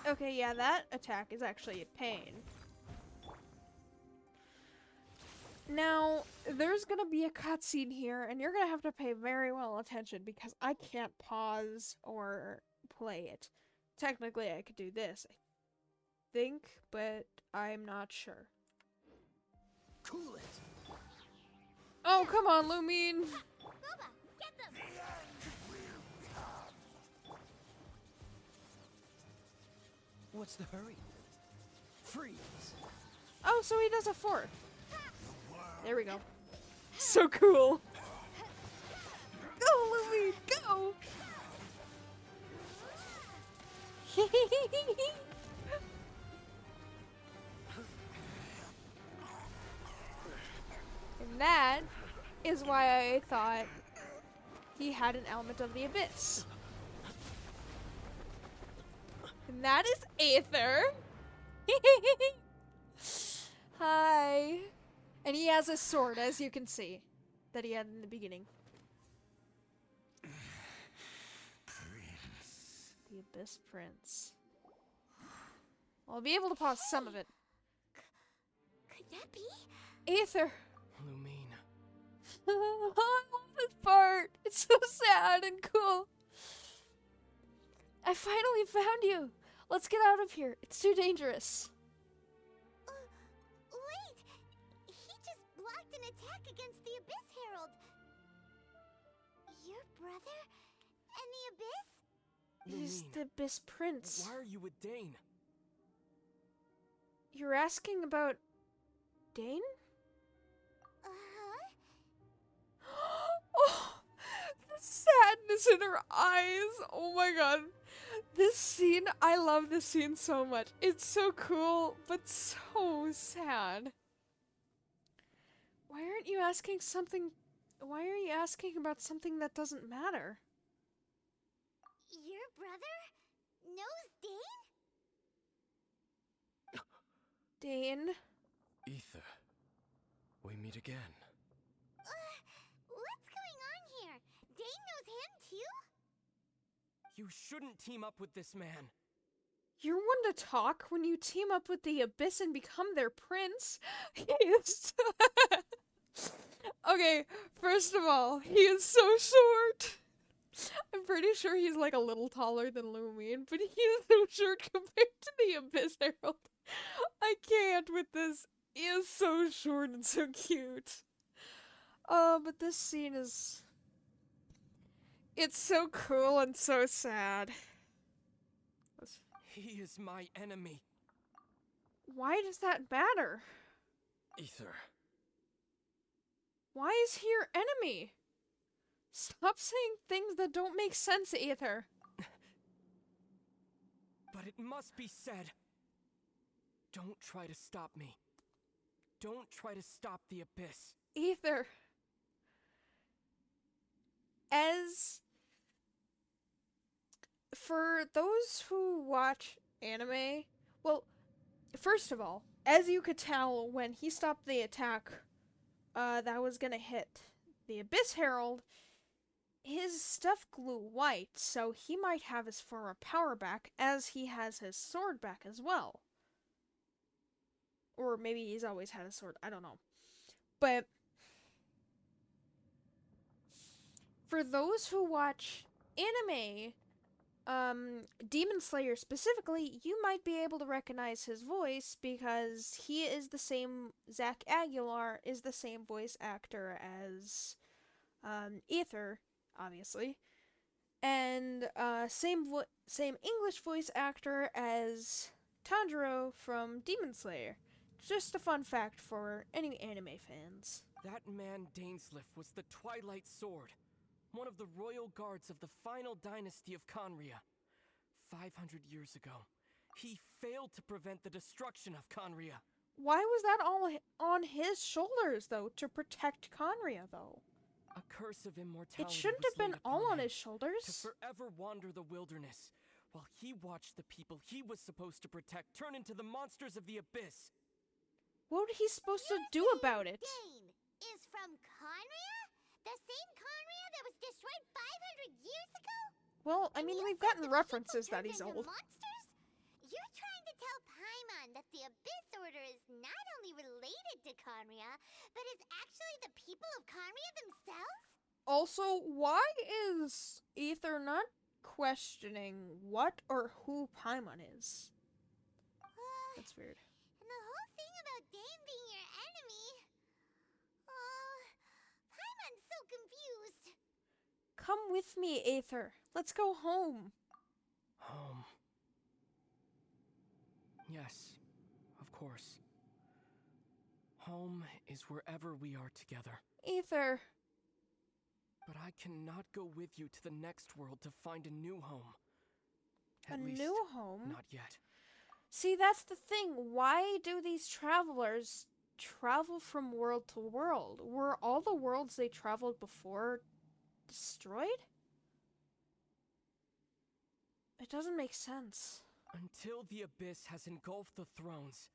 Okay, yeah, that attack is actually a pain. Now, there's gonna be a cutscene here, and you're gonna have to pay very well attention because I can't pause or play it. Technically, I could do this, I think, but I'm not sure. Cool it. Oh, come on, Lumine! Boba, get them. What's the hurry? Freeze. Oh, so he does a fourth. There we go. So cool. Go, Lumine, go! And that is why I thought he had an element of the abyss. And that is Aether. Hi. And he has a sword, as you can see, that he had in the beginning. Prince. The Abyss Prince. I'll be able to pause some of it. Could that be? Aether. Lumine. I love this part. It's so sad and cool. I finally found you. Let's get out of here. It's too dangerous. Wait! He just blocked an attack against the Abyss Herald. Your brother? And the Abyss? He's Lumine. the Abyss Prince. Why are you with Dane? You're asking about Dane? Uh-huh. Oh, the sadness in her eyes. Oh my god. This scene, I love this scene so much. It's so cool, but so sad. Why aren't you asking something? Why are you asking about something that doesn't matter? Your brother knows Dane? Dane? Ether, we meet again. What's going on here? Dane knows him too? You shouldn't team up with this man. You're one to talk when you team up with the Abyss and become their prince. He is. Okay, first of all, he is so short. I'm pretty sure he's like a little taller than Lumine, but he is so short compared to the Abyss Herald. I can't with this. He is so short and so cute. But this scene is... It's so cool and so sad. He is my enemy. Why does that matter? Ether, Why is he your enemy? Stop saying things that don't make sense, Aether. But it must be said. Don't try to stop me. Don't try to stop the Abyss. Aether. As... For those who watch anime, well, first of all, as you could tell when he stopped the attack that was gonna hit the Abyss Herald, his stuff glue white, so he might have his former power back as he has his sword back as well. Or maybe he's always had a sword, I don't know. But for those who watch anime, Demon Slayer specifically, you might be able to recognize his voice because he is the same, Zach Aguilar is the same voice actor as Aether, obviously. And same English voice actor as Tanjiro from Demon Slayer. Just a fun fact for any anime fans. That man Dainsleif was the Twilight Sword, one of the royal guards of the final dynasty of Conria. 500 years ago, he failed to prevent the destruction of Conria. Why was that all on his shoulders, though, to protect Conria, though? A curse of immortality. It shouldn't was have been laid upon all on him his shoulders. to forever wander the wilderness, while he watched the people he was supposed to protect turn into the monsters of the abyss. What was he supposed to do about it? Dane is from Conria? The same Conria that was destroyed 500 years ago? Well, I mean, And you we've said gotten the references people that turned he's into old. Monsters? You're trying to tell Paimon that the Abyss Order is not only related to Conria, but is actually the people of Conria themselves? Also, why is Aether not questioning what or who Paimon is? That's weird. And the whole thing about Dane being your enemy... Oh, Paimon's so confused. Come with me, Aether. Let's go home. Home. Yes, of course. Home is wherever we are together. Aether. But I cannot go with you to the next world to find a new home. At A least, new home? not yet. See, that's the thing. Why do these travelers travel from world to world? Were all the worlds they traveled before destroyed? It doesn't make sense. Until the abyss has engulfed the thrones,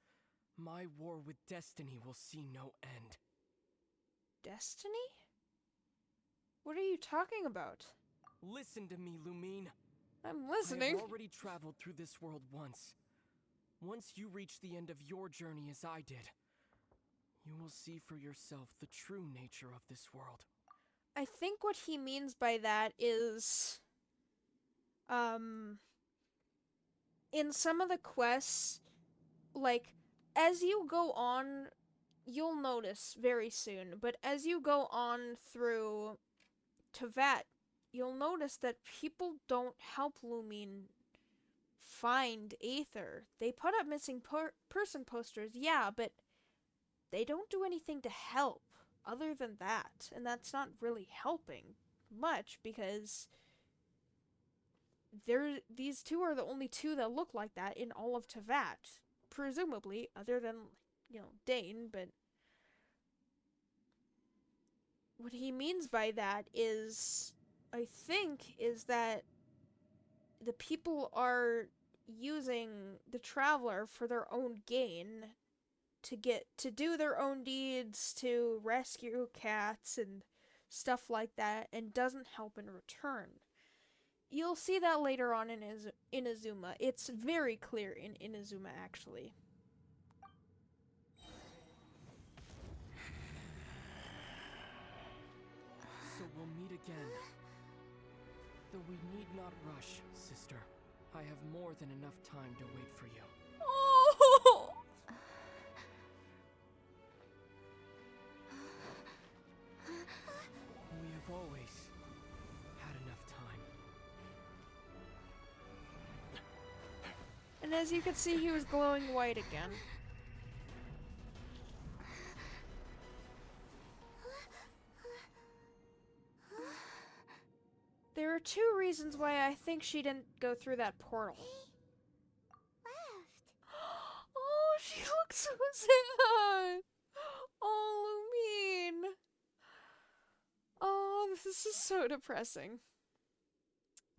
my war with destiny will see no end. Destiny? What are you talking about? Listen to me, Lumine. I'm I listening. have already traveled through this world once. Once you reach the end of your journey as I did, you will see for yourself the true nature of this world. I think what he means by that is, in some of the quests, like, as you go on, you'll notice very soon, but as you go on through Tevat, you'll notice that people don't help Lumine find Aether. They put up missing person posters, yeah, but they don't do anything to help other than that, and that's not really helping much because these two are the only two that look like that in all of Tevat, presumably, other than, Dane, but what he means by that is, I think, is that the people are using the traveler for their own gain to do their own deeds, to rescue cats and stuff like that, and doesn't help in return. You'll see that later on in Inazuma. It's very clear in Inazuma, actually. So we'll meet again. Though we need not rush, sister. I have more than enough time to wait for you. Oh! We have always had enough time. And as you can see, he was glowing white again. There are two reasons why I think she didn't go through that portal. Left. Oh, she looks so sad. Oh, Lumine. Oh, this is so depressing.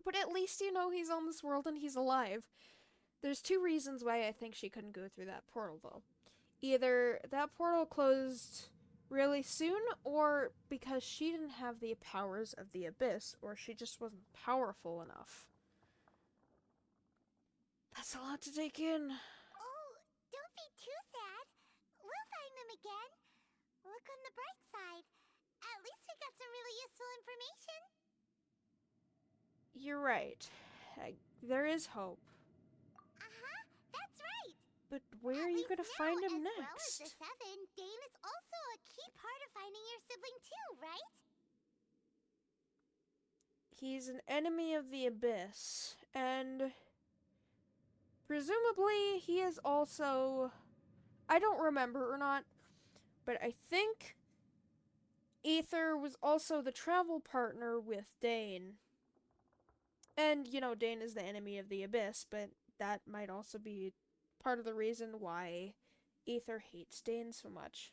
But at least you know he's on this world and he's alive. There's two reasons why I think she couldn't go through that portal, though. Either that portal closed really soon, or because she didn't have the powers of the Abyss, or she just wasn't powerful enough. That's a lot to take in. Oh, don't be too sad. We'll find them again. Look on the bright side. At least we got some really useful information. you're right. There is hope. That's right. But where At are you least gonna now, find him as next? well as the Seven, Dane is also a key part of finding your sibling too, right? He's an enemy of the Abyss, and presumably he is also... I don't remember or not, but I think Aether was also the travel partner with Dane. And, you know, Dane is the enemy of the Abyss, but that might also be part of the reason why Aether hates Dane so much.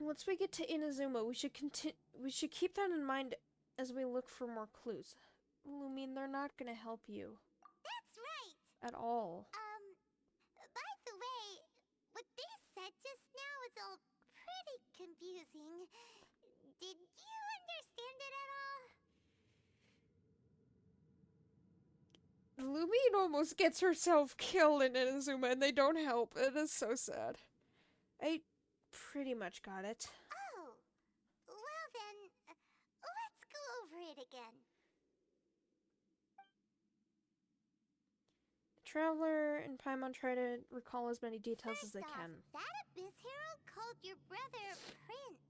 Once we get to Inazuma, we should keep that in mind as we look for more clues. Lumine, they're not gonna help you. That's right. At all. By the way, what they said just now is all pretty confusing. Did you understand it at all? Lumine almost gets herself killed in Inazuma and they don't help. It is so sad. I pretty much got it. Oh, well then, let's go over it again. The Traveler and Paimon try to recall as many details as they First off, can. that Abyss Herald called your brother Prince.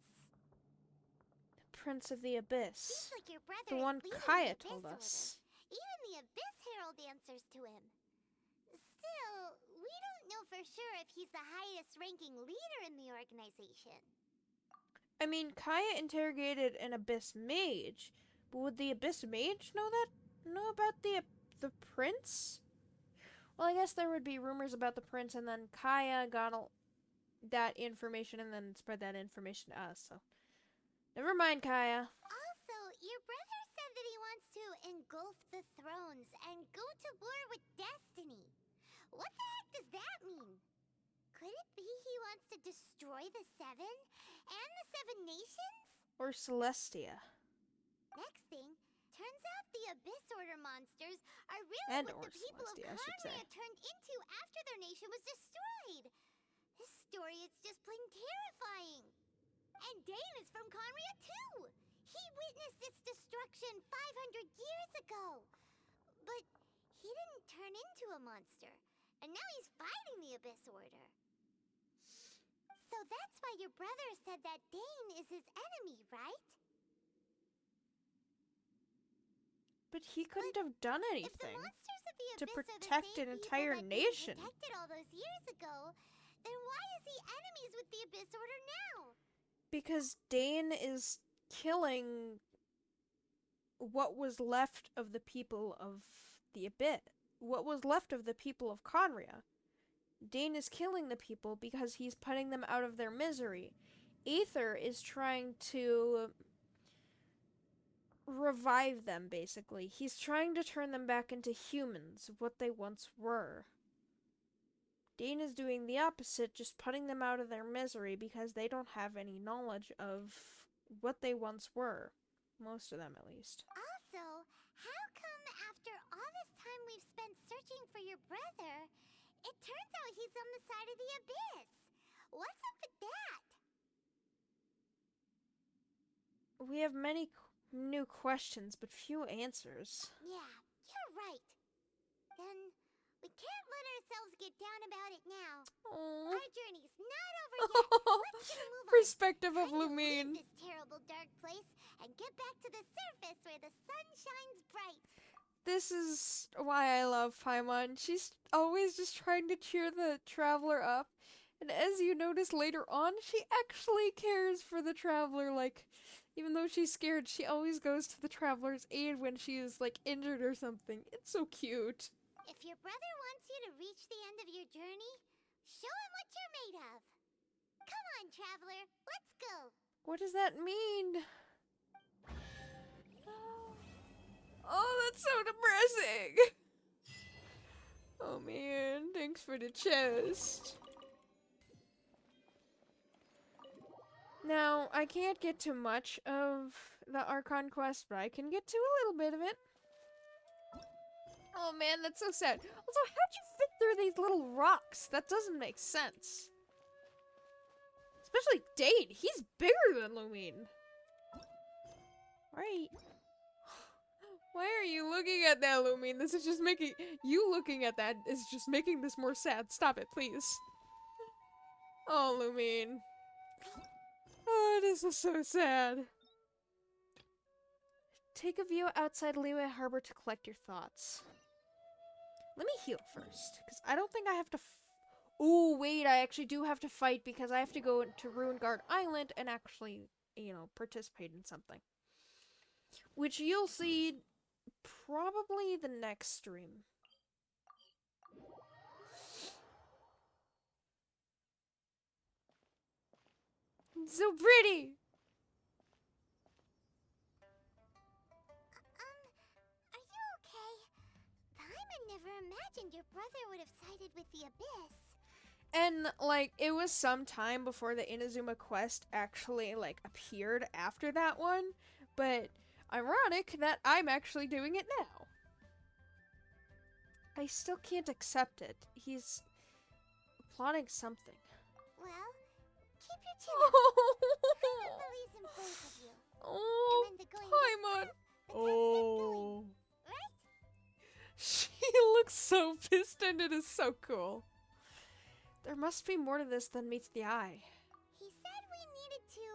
Prince of the Abyss. Seems like your brother The is one leading Kaya the told Abyss us. Order. Even the Abyss Herald answers to him. Still, we don't know for sure if he's the highest ranking leader in the organization. I mean, Kaya interrogated an Abyss Mage, but would the Abyss Mage know about the Prince? Well, I guess there would be rumors about the Prince, and then Kaya got that information and then spread that information to us, so... Never mind, Kaya. Also, your brother said that he wants to engulf the thrones and go to war with destiny. What the heck does that mean? Could it be he wants to destroy the Seven and the Seven Nations? Or Celestia. Next thing, turns out the Abyss Order monsters are really And what or the people Celestia, I of should say. Conria turned into after their nation was destroyed. This story is just plain terrifying. And Dane is from Conria too. He witnessed its destruction 500 years ago. But he didn't turn into a monster. And now he's fighting the Abyss Order. So that's why your brother said that Dane is his enemy, right? But he couldn't have done If the anything monsters of the to Abyss are the protect same an people entire that Dane nation. protected all those years ago, then why is he enemies with the Abyss Order now? Because Dane is killing what was left of the people of the Abyss. What was left of the people of Conria. Dane is killing the people because he's putting them out of their misery. Aether is trying to revive them, basically. He's trying to turn them back into humans, what they once were. Dane is doing the opposite, just putting them out of their misery because they don't have any knowledge of what they once were. Most of them, at least. Also, how come after all this time we've spent searching for your brother, it turns out he's on the side of the Abyss? What's up with that? We have many new questions, but few answers. Yeah, you're right. Then we can't let ourselves get down about it now. Aww. Our journey's not over yet. Let's get a move on. Perspective of Time to leave Lumine. this terrible dark place and get back to the surface where the sun shines bright. This is why I love Paimon. She's always just trying to cheer the traveler up. And as you notice later on, she actually cares for the traveler. Like, even though she's scared, she always goes to the traveler's aid when she is, like, injured or something. It's so cute. If your brother wants you to reach the end of your journey, show him what you're made of. Come on, traveler, let's go. What does that mean? Oh, that's so depressing. Oh man, thanks for the chest. Now, I can't get to much of the Archon quest, but I can get to a little bit of it. Oh man, that's so sad. Also, how'd you fit through these little rocks? That doesn't make sense. Especially Dane, he's bigger than Lumine. Alright. Why are you looking at that, Lumine? This is just making... You looking at that is just making this more sad. Stop it, please. Oh, Lumine. Oh, this is so sad. Take a view outside Liyue Harbor to collect your thoughts. Let me heal first, because I don't think I have to... Oh, wait, I actually do have to fight because I have to go to Ruinguard Island and actually, you know, participate in something. Which you'll see probably the next stream. It's so pretty! Are you okay? Paimon never imagined your brother would have sided with the Abyss. And, like, it was some time before the Inazuma quest actually, like, appeared after that one. But ironic that I'm actually doing it now. I still can't accept it. He's plotting something. Well, keep your chin up. Paimon believes in both of you. Oh, And when the going Paimon. gets tough, the tough get going. Right? She looks so pissed and it is so cool. There must be more to this than meets the eye. He said we needed to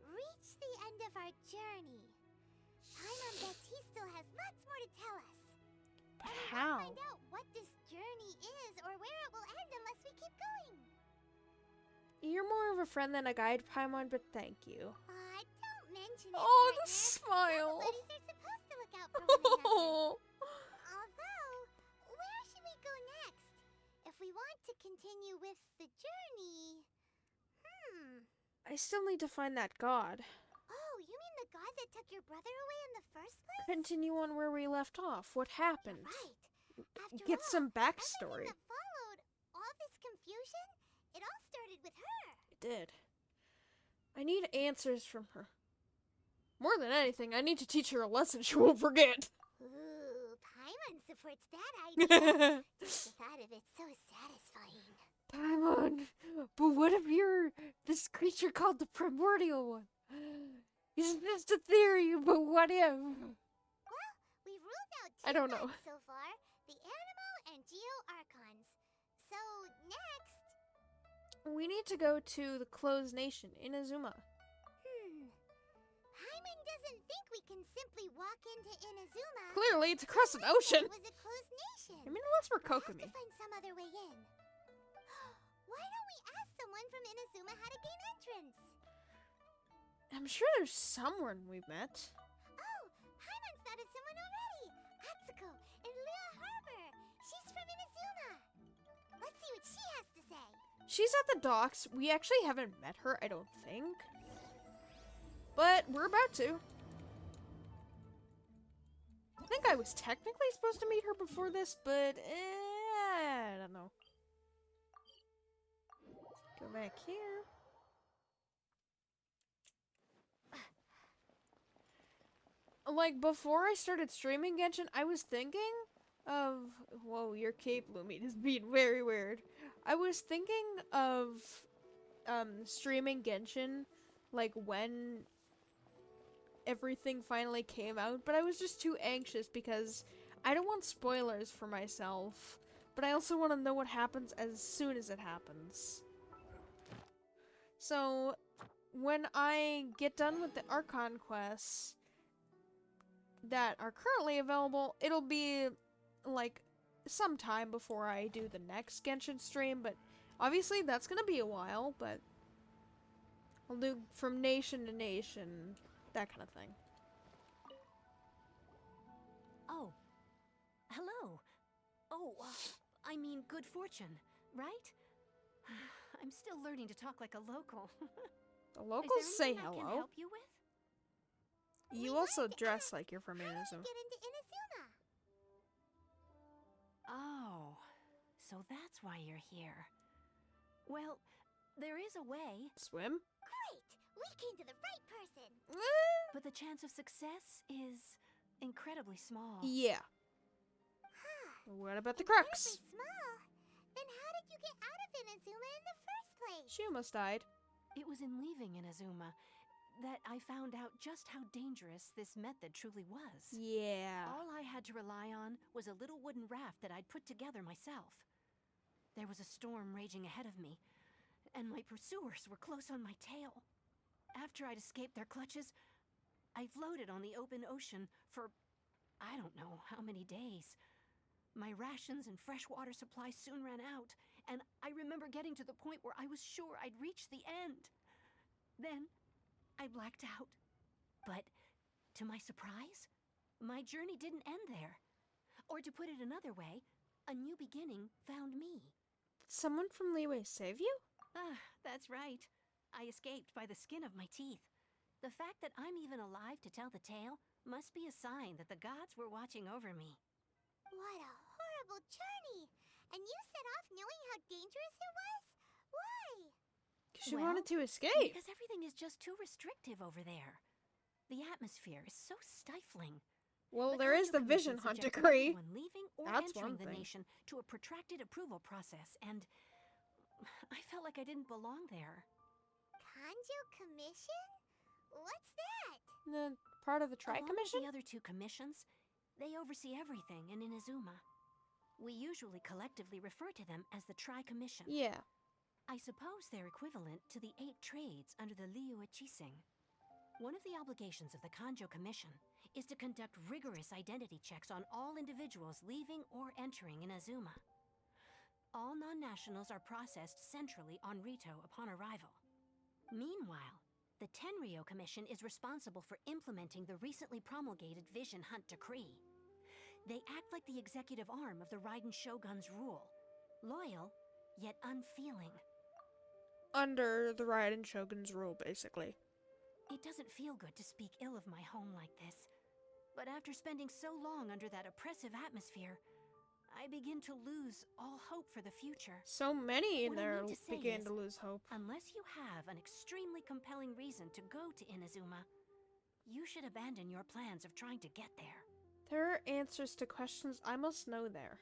reach the end of our journey. Paimon bets he still has lots more to tell us. But And how? we'll find out what this journey is or where it will end unless we keep going. You're more of a friend than a guide, Paimon, but thank you. Don't mention it, Oh, the partner. smile. Buddies are supposed to look out for one another. Oh. Although, where should we go next? If we want to continue with the journey... I still need to find that god. Oh, you mean the god that took your brother away in the first place? Continue on where we left off. What happened? Right. After Get all, some backstory. everything that followed, all this confusion, it all started with her. It did. I need answers from her. More than anything, I need to teach her a lesson she won't forget. Ooh, Paimon supports that idea. Just the thought of it so satisfying. Paimon, but what if you're this creature called the Primordial One? Isn't this a theory, but what if? Well, we've ruled out two I don't know. gods so far, the Animo and Geo Archons. So, next... We need to go to the Closed Nation, Inazuma. Paimon doesn't think we can simply walk into Inazuma. Clearly, it's across an Last ocean. time it was a closed nation. I mean, unless we're We'll have Kokomi. to find some other way in. Why don't we ask someone from Inazuma how to gain entrance? I'm sure there's someone we've met. Oh, Paimon's thought of someone already. Atsuko in Liyue Harbor. She's from Inazuma. Let's see what she has to say. She's at the docks. We actually haven't met her, I don't think. But we're about to. I think I was technically supposed to meet her before this, but I don't know. Go back here. Like, before I started streaming Genshin, I was thinking of... Whoa, your cape, Lumine, is being very weird. I was thinking of streaming Genshin, like, when everything finally came out, but I was just too anxious because I don't want spoilers for myself, but I also want to know what happens as soon as it happens. So, when I get done with the Archon quests that are currently available, it'll be, like, some time before I do the next Genshin stream, but obviously that's gonna be a while, but I'll do from nation to nation, that kind of thing. Oh. Hello. Oh, I mean good fortune, right? I'm still learning to talk like a local. The Is locals there say anything I can hello. help you with? You We also wanted to dress ask, like you're from how do Inazuma. we get into Inazuma? Oh, so that's why you're here. Well, there is a way, Swim? Great! We came to the right person! but the chance of success is incredibly small. Yeah. What about the Incredibly crux? small? Then how did you get out of Inazuma in the first place? She almost died. It was in leaving Inazuma that I found out just how dangerous this method truly was. Yeah. All I had to rely on was a little wooden raft that I'd put together myself. There was a storm raging ahead of me, and my pursuers were close on my tail. After I'd escaped their clutches, I floated on the open ocean for I don't know how many days. My rations and fresh water supply soon ran out, and I remember getting to the point where I was sure I'd reached the end. Then, I blacked out. But, to my surprise, my journey didn't end there. Or to put it another way, a new beginning found me. Did someone from Leeway save you? Ah, that's right. I escaped by the skin of my teeth. The fact that I'm even alive to tell the tale must be a sign that the gods were watching over me. What a horrible journey! And you set off knowing how dangerous it was? Why? She Well, wanted to escape. Because everything is just too restrictive over there. The atmosphere is so stifling. Well, The there is Kanto the Vision Commission Hunt subjects decree. everyone leaving or That's entering one the thing. nation to a protracted approval process, and I felt like I didn't belong there. Kanjo Commission? What's that? The part of the Tri Along with Commission? the other two commissions, they oversee everything in Inazuma. We usually collectively refer to them as the Tri-Commission. Yeah. I suppose they're equivalent to the 8 trades under the Liyue Chising. One of the obligations of the Kanjo Commission is to conduct rigorous identity checks on all individuals leaving or entering Inazuma. All non-nationals are processed centrally on Rito upon arrival. Meanwhile, the Tenryo Commission is responsible for implementing the recently promulgated Vision Hunt Decree. They act like the executive arm of the Raiden Shogun's rule. Loyal, yet unfeeling. Under the Raiden Shogun's rule, basically. It doesn't feel good to speak ill of my home like this. But after spending so long under that oppressive atmosphere, I begin to lose all hope for the future. So many in What I there mean to say began is, to lose hope. Unless you have an extremely compelling reason to go to Inazuma, you should abandon your plans of trying to get there. There are answers to questions I must know there.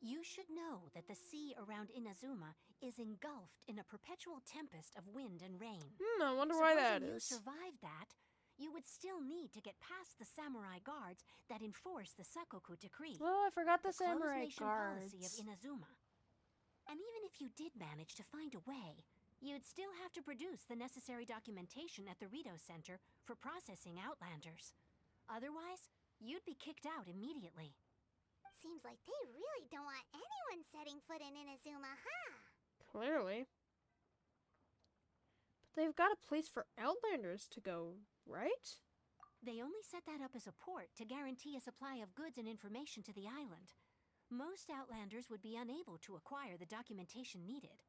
You should know that the sea around Inazuma is engulfed in a perpetual tempest of wind and rain. I wonder why that Supposing is. you survived that, you would still need to get past the samurai guards that enforce the Sakoku Decree. Oh, I forgot the closed samurai nation policy of guards. Inazuma. And even if you did manage to find a way, you'd still have to produce the necessary documentation at the Rito Center for processing Outlanders. Otherwise, you'd be kicked out immediately. Seems like they really don't want anyone setting foot in Inazuma, huh? Clearly. But they've got a place for Outlanders to go, right? They only set that up as a port to guarantee a supply of goods and information to the island. Most Outlanders would be unable to acquire the documentation needed.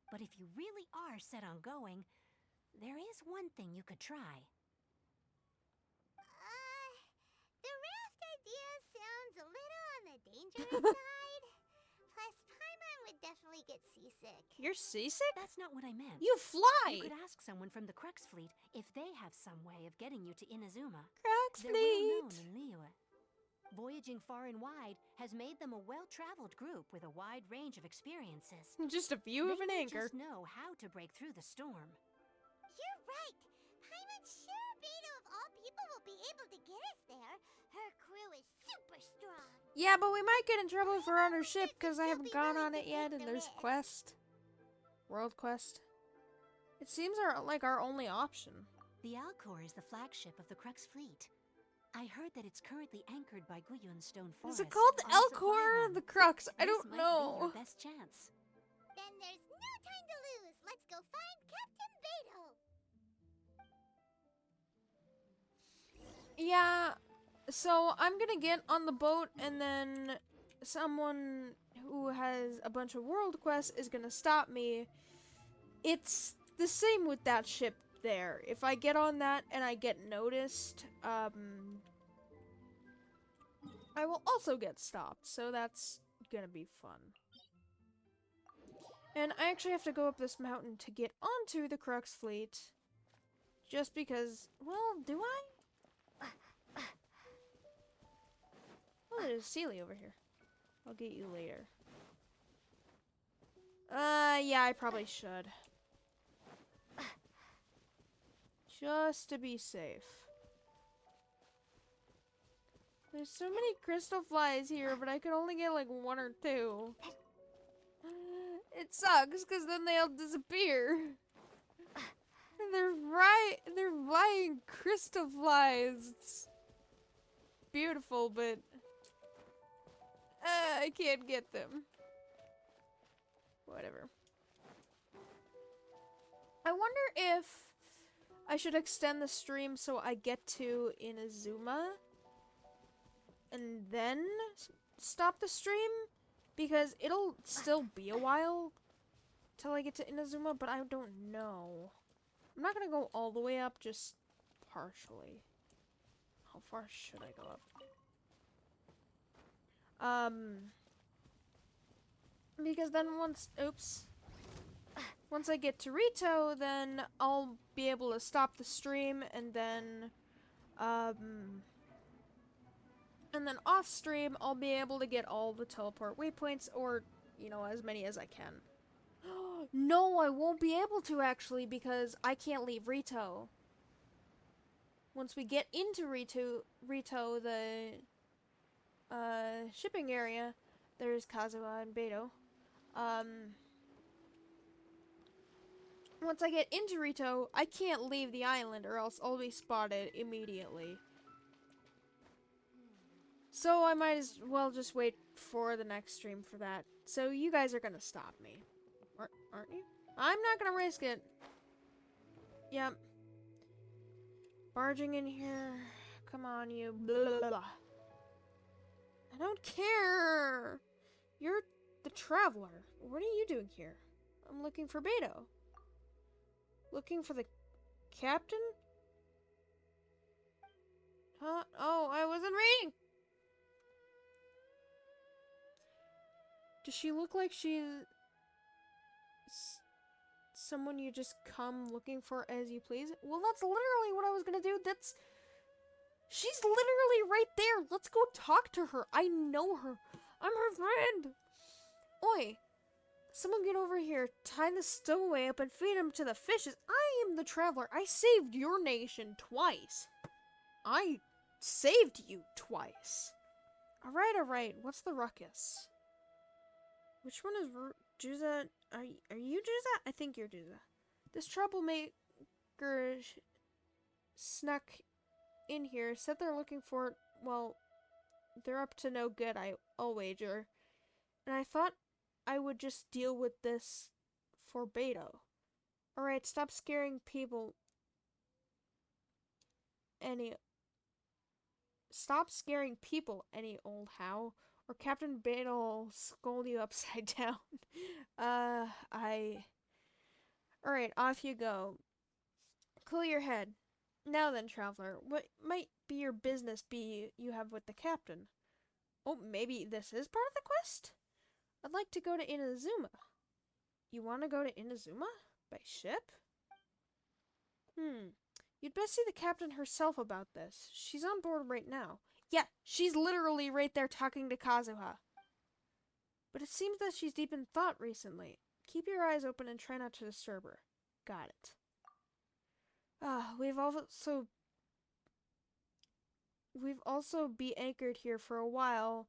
But if you really are set on going, there is one thing you could try. The raft idea sounds a little on the dangerous side. Plus, Paimon would definitely get seasick. You're seasick? That's not what I meant. You fly! You could ask someone from the Crux Fleet if they have some way of getting you to Inazuma. Crux They're well known Fleet! in Liyue. Voyaging far and wide has made them a well-traveled group with a wide range of experiences. Just a view of They an may anchor. just know how to break through the storm. You're right. Paimon's sure Beto of all people will be able to get us there. Her crew is super strong. Yeah, but we might get in trouble if we're on her ship because I She'll haven't be gone willing on to it yet, take and the there's risk. Quest. World Quest. It seems like our only option. The Alcor is the flagship of the Crux Fleet. I heard that it's currently anchored by Guyun Stone Forest. Is it called on a supply Elcor or run. the Crux? I This don't might be your know. best chance. Then there's no time to lose. Let's go find Captain Beto. Yeah, so I'm gonna get on the boat, and then someone who has a bunch of world quests is gonna stop me. It's the same with that ship there. If I get on that and I get noticed, I will also get stopped, so that's gonna be fun. And I actually have to go up this mountain to get onto the Crux Fleet, just because, well, do I? Oh, there's Celie over here. I'll get you later. Yeah, I probably should. Just to be safe. There's so many crystal flies here, but I could only get like 1 or 2. It sucks, because then they all disappear. And they're flying crystal flies. It's beautiful, but I can't get them. Whatever. I wonder if I should extend the stream so I get to Inazuma and then stop the stream, because it'll still be a while till I get to Inazuma, but I don't know. I'm not gonna go all the way up, just partially. How far should I go up? Because then once I get to Rito, then I'll be able to stop the stream, and then off stream, I'll be able to get all the teleport waypoints, or, you know, as many as I can. No, I won't be able to, actually, because I can't leave Rito. Once we get into Rito, the shipping area, there's Kazuha and Beto. Once I get into Rito, I can't leave the island, or else I'll be spotted immediately. So I might as well just wait for the next stream for that. So you guys are gonna stop me. Aren't you? I'm not gonna risk it. Yep. Barging in here. Come on, you. Blah, blah, blah. I don't care. You're the traveler. What are you doing here? I'm looking for Beto. Looking for the captain? Huh? Oh, I wasn't reading. Does she look like she's someone you just come looking for as you please? Well, that's literally what I was gonna do. She's literally right there. Let's go talk to her. I know her. I'm her friend. Oi, someone get over here, tie the stowaway up, and feed him to the fishes. I am the traveler. I saved your nation twice. I saved you twice. Alright. What's the ruckus? Which one is Juza? Are you Juza? I think you're Juza. This troublemaker snuck in here, said they're looking for, well, they're up to no good, I'll wager. And I thought I would just deal with this for Beto. Alright, stop scaring people. Stop scaring people, any old how. Or Captain Beto will scold you upside down. Alright, off you go. Cool your head. Now then, traveler, what might be your business you have with the captain? Oh, maybe this is part of the quest? I'd like to go to Inazuma. You want to go to Inazuma? By ship? You'd best see the captain herself about this. She's on board right now. Yeah, she's literally right there talking to Kazuha. But it seems that she's deep in thought recently. Keep your eyes open and try not to disturb her. Got it. We've also be anchored here for a while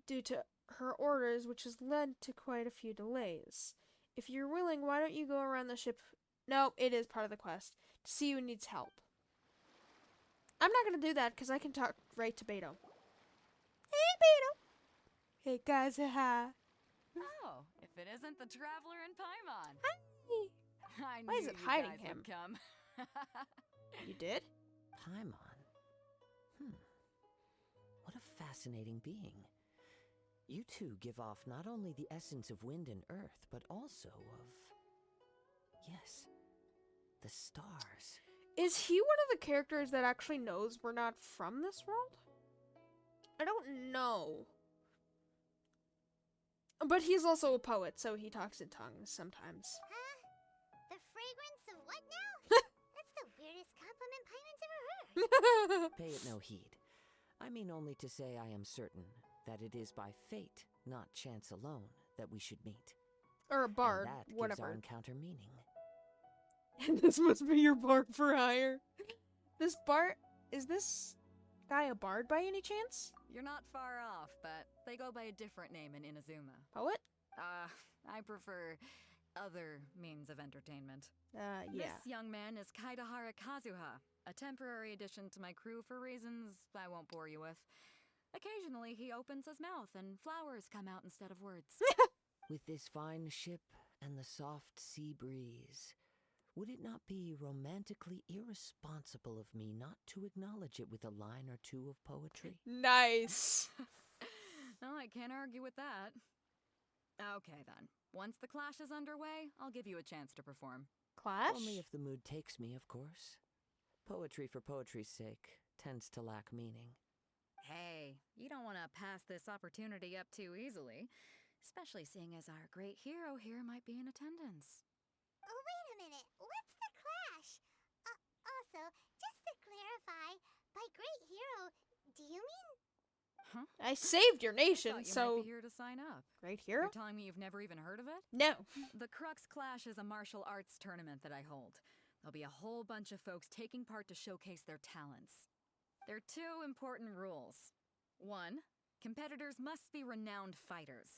due to her orders, which has led to quite a few delays. If you're willing, why don't you go around the ship? No, it is part of the quest. To see who needs help. I'm not gonna do that because I can talk right to Beto. Hey, Beto. Hey, guys. Hi. Oh, if it isn't the traveler in Paimon. Hi. I Why knew is it you hiding guys him? would come. You did? Paimon? What a fascinating being. You two give off not only the essence of wind and earth, but also of... yes, the stars. Is he one of the characters that actually knows we're not from this world? I don't know. But he's also a poet, so he talks in tongues sometimes. Huh? The fragrance of what now? That's the weirdest compliment Paimon's ever heard. Pay it no heed. I mean only to say I am certain that it is by fate, not chance alone, that we should meet. Or a bard, and that whatever. gives our encounter meaning. And this must be your bard for hire. This bard... Is this guy a bard by any chance? You're not far off, but they go by a different name in Inazuma. Poet? I prefer other means of entertainment. Yeah. This young man is Kaidahara Kazuha, a temporary addition to my crew for reasons I won't bore you with. Occasionally, he opens his mouth and flowers come out instead of words. With this fine ship and the soft sea breeze, would it not be romantically irresponsible of me not to acknowledge it with a line or two of poetry? Nice. Well, I can't argue with that. Okay, then. Once the clash is underway, I'll give you a chance to perform. Clash? Only if the mood takes me, of course. Poetry for poetry's sake tends to lack meaning. Hey, you don't want to pass this opportunity up too easily, especially seeing as our great hero here might be in attendance. Oh, wait a minute. What's the clash? Also, just to clarify, by great hero, do you mean... Huh? I saved your I nation, thought you so... might be here to sign up. Great hero? You're telling me you've never even heard of it? No. The Crux Clash is a martial arts tournament that I hold. There'll be a whole bunch of folks taking part to showcase their talents. There are 2 important rules. 1, competitors must be renowned fighters.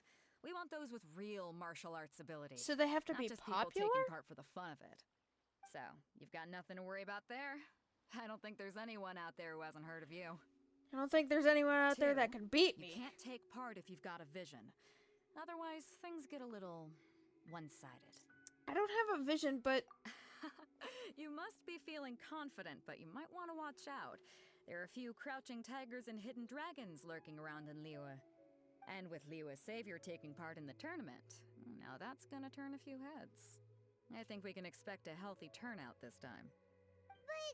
We want those with real martial arts ability. So they have to not be just popular? people taking part for the fun of it. So, you've got nothing to worry about there. I don't think there's anyone out there who hasn't heard of you. I don't think there's anyone out there that can beat me. You can't take part if you've got a vision. Otherwise, things get a little one-sided. I don't have a vision, but... You must be feeling confident, but you might want to watch out. There are a few crouching tigers and hidden dragons lurking around in Liyue. And with Liyue's savior taking part in the tournament, now that's gonna turn a few heads. I think we can expect a healthy turnout this time. But we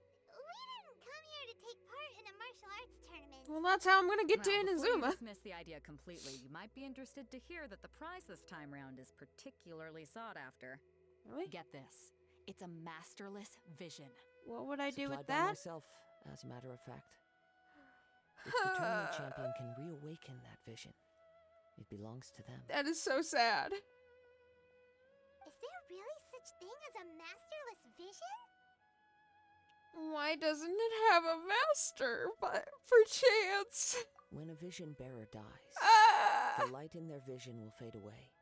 didn't come here to take part in a martial arts tournament. Well, that's how I'm gonna get to Before you Inazuma. dismiss the idea completely, you might be interested to hear that the prize this time round is particularly sought after. Really? Get this. It's a masterless vision. What would I do Supplied with by that? myself, as a matter of fact. If the tournament champion can reawaken that vision, it belongs to them. That is so sad. Is there really such thing as a masterless vision? Why doesn't it have a master, but perchance? When a vision bearer dies, Ah! the light in their vision will fade away.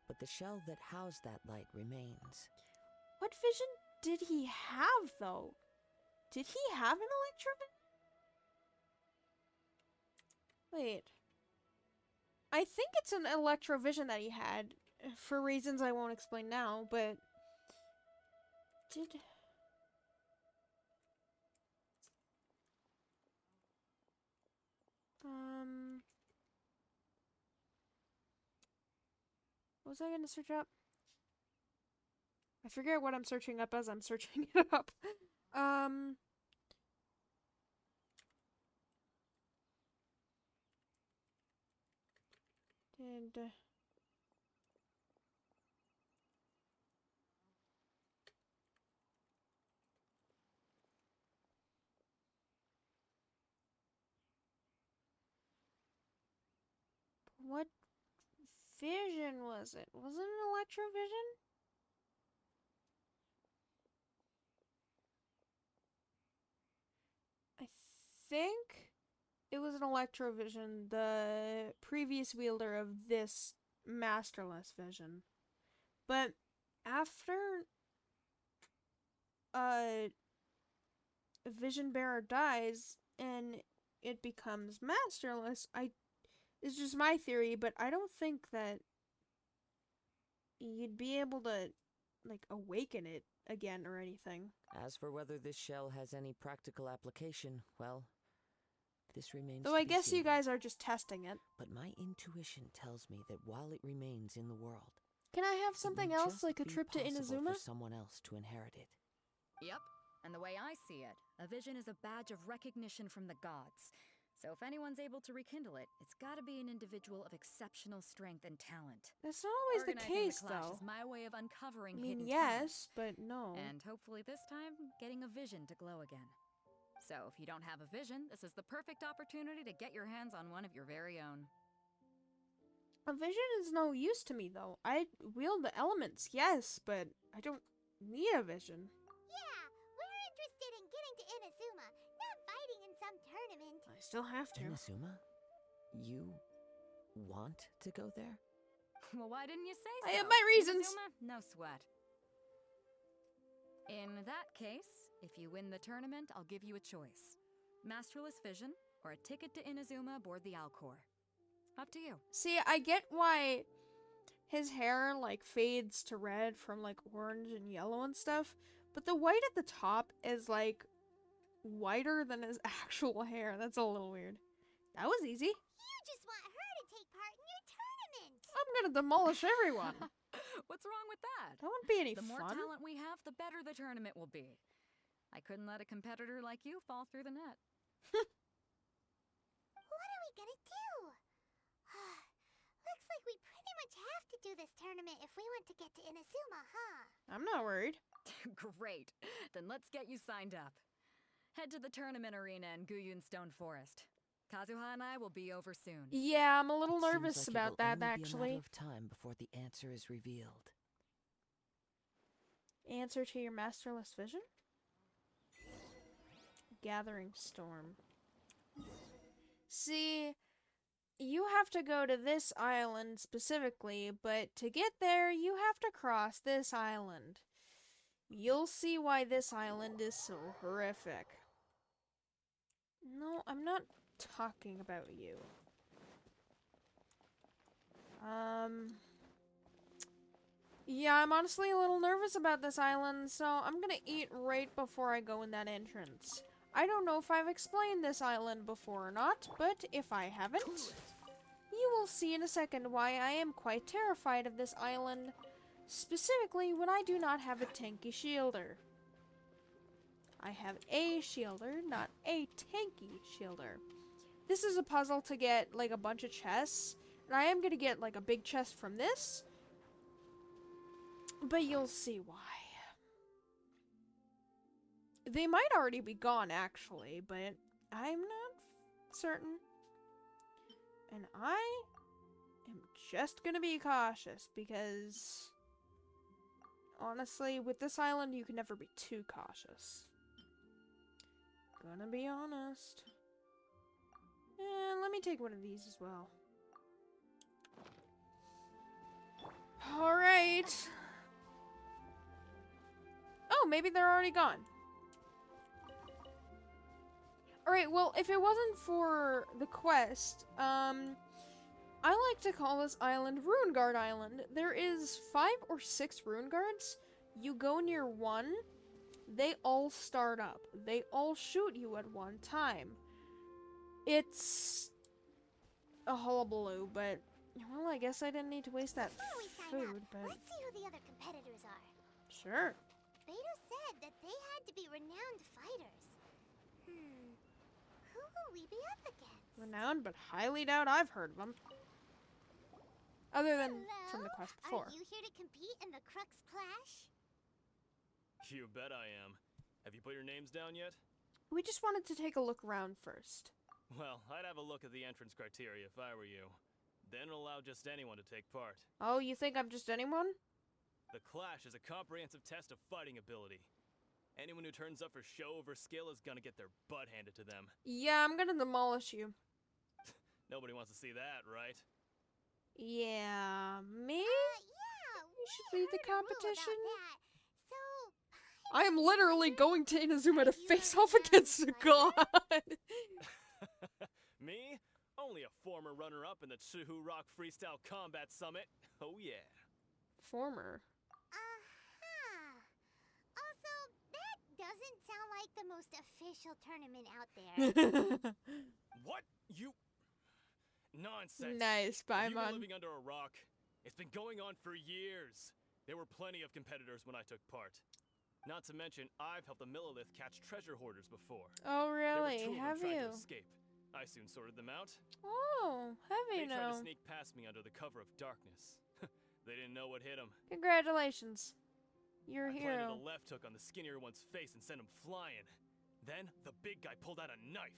But the shell that housed that light remains. What vision did he have, though? Did he have an electrovision? Wait. I think it's an electrovision that he had, for reasons I won't explain now, but... Did... What was I gonna search up? I forget what I'm searching up as I'm searching it up. Did... What vision was it? Was it an electrovision? I think it was an electrovision, the previous wielder of this masterless vision. But after a vision bearer dies and it becomes masterless, it's just my theory, but I don't think that you'd be able to, like, awaken it again or anything. As for whether this shell has any practical application, well, this remains Though to I be guess you seen. guys are just testing it. But my intuition tells me that while it remains in the world, Can I have it something may else, just like a be trip to possible Inazuma? for someone else to inherit it. Yep, and the way I see it, a vision is a badge of recognition from the gods. So if anyone's able to rekindle it, it's gotta be an individual of exceptional strength and talent. That's not always the Organizing case, clash though. is my way of uncovering I mean, hidden yes, but no. talent. And hopefully this time, getting a vision to glow again. So if you don't have a vision, this is the perfect opportunity to get your hands on one of your very own. A vision is no use to me, though. I wield the elements, yes, but I don't Nita Vision. Yeah, we're interested in getting to Inazuma, not fighting in some tournament. I still have to. Inazuma? You want to go there? Well, why didn't you say so? I have my reasons. Inazuma, no sweat. In that case, if you win the tournament, I'll give you a choice. Masterless Vision, or a ticket to Inazuma aboard the Alcor. Up to you. See, I get why his hair, like, fades to red from, like, orange and yellow and stuff, but the white at the top is, like, whiter than his actual hair. That's a little weird. That was easy. You just want her to take part in your tournament. I'm gonna demolish everyone. What's wrong with that? That wouldn't be any The more fun. talent we have, the better the tournament will be. I couldn't let a competitor like you fall through the net. What are we gonna do? Looks like we pretty much have to do this tournament if we want to get to Inazuma, huh? I'm not worried. Great. Then let's get you signed up. Head to the tournament arena in Guyun Stone Forest. Kazuha and I will be over soon. Yeah, I'm a little Seems nervous like about it will that, only be a actually. matter of time before the answer is revealed. Answer to your masterless vision? Gathering Storm. See, you have to go to this island specifically, but to get there, you have to cross this island. You'll see why this island is so horrific. No, I'm not talking about you. Yeah, I'm honestly a little nervous about this island, so I'm gonna eat right before I go in that entrance. I don't know if I've explained this island before or not, but if I haven't, you will see in a second why I am quite terrified of this island, specifically when I do not have a tanky shielder. I have a shielder, not a tanky shielder. This is a puzzle to get, like, a bunch of chests, and I am gonna get, like, a big chest from this, but you'll see why. They might already be gone, actually, but I'm not certain. And I am just gonna be cautious, because honestly, with this island, you can never be too cautious. Gonna be honest. And let me take one of these as well. Alright. Oh, maybe they're already gone. Alright, well, if it wasn't for the quest, I like to call this island Ruin Guard Island. There is 5 or 6 Ruin Guards. You go near one, they all start up. They all shoot you at one time. It's a hullabaloo, but, well, I guess I didn't need to waste that Before we sign food, up, but let's see who the other competitors are. sure. Beto said that they had to be renowned fighters. Who will we be up against? Renowned, but highly doubt I've heard of them. Other than from the quest before. Are you here to compete in the Crux Clash? You bet I am. Have you put your names down yet? We just wanted to take a look around first. Well, I'd have a look at the entrance criteria if I were you. Then it'll allow just anyone to take part. Oh, you think I'm just anyone? The Clash is a comprehensive test of fighting ability. Anyone who turns up for show over skill is gonna get their butt handed to them. Yeah, I'm gonna demolish you. Nobody wants to see that, right? Yeah, me? Yeah, You should we lead the heard a rule competition. about that. So, I am literally going to Inazuma to You face are off renowned against a fighter? god. Me? Only a former runner-up in the Chihu Rock Freestyle Combat Summit. Oh yeah. Former. Also, that doesn't sound like the most official tournament out there. What? You... Nonsense. Nice, Have you been Paimon. living under a rock? It's been going on for years. There were plenty of competitors when I took part. Not to mention, I've helped the Millilith catch treasure hoarders before. Oh, There were really? 2 of them Have trying you? to escape. I soon sorted them out. Oh, have They you tried now? to sneak past me under the cover of darkness. They didn't know what hit them. Congratulations. You're a I planted hero. a left hook on the skinnier one's face and sent him flying. Then, the big guy pulled out a knife.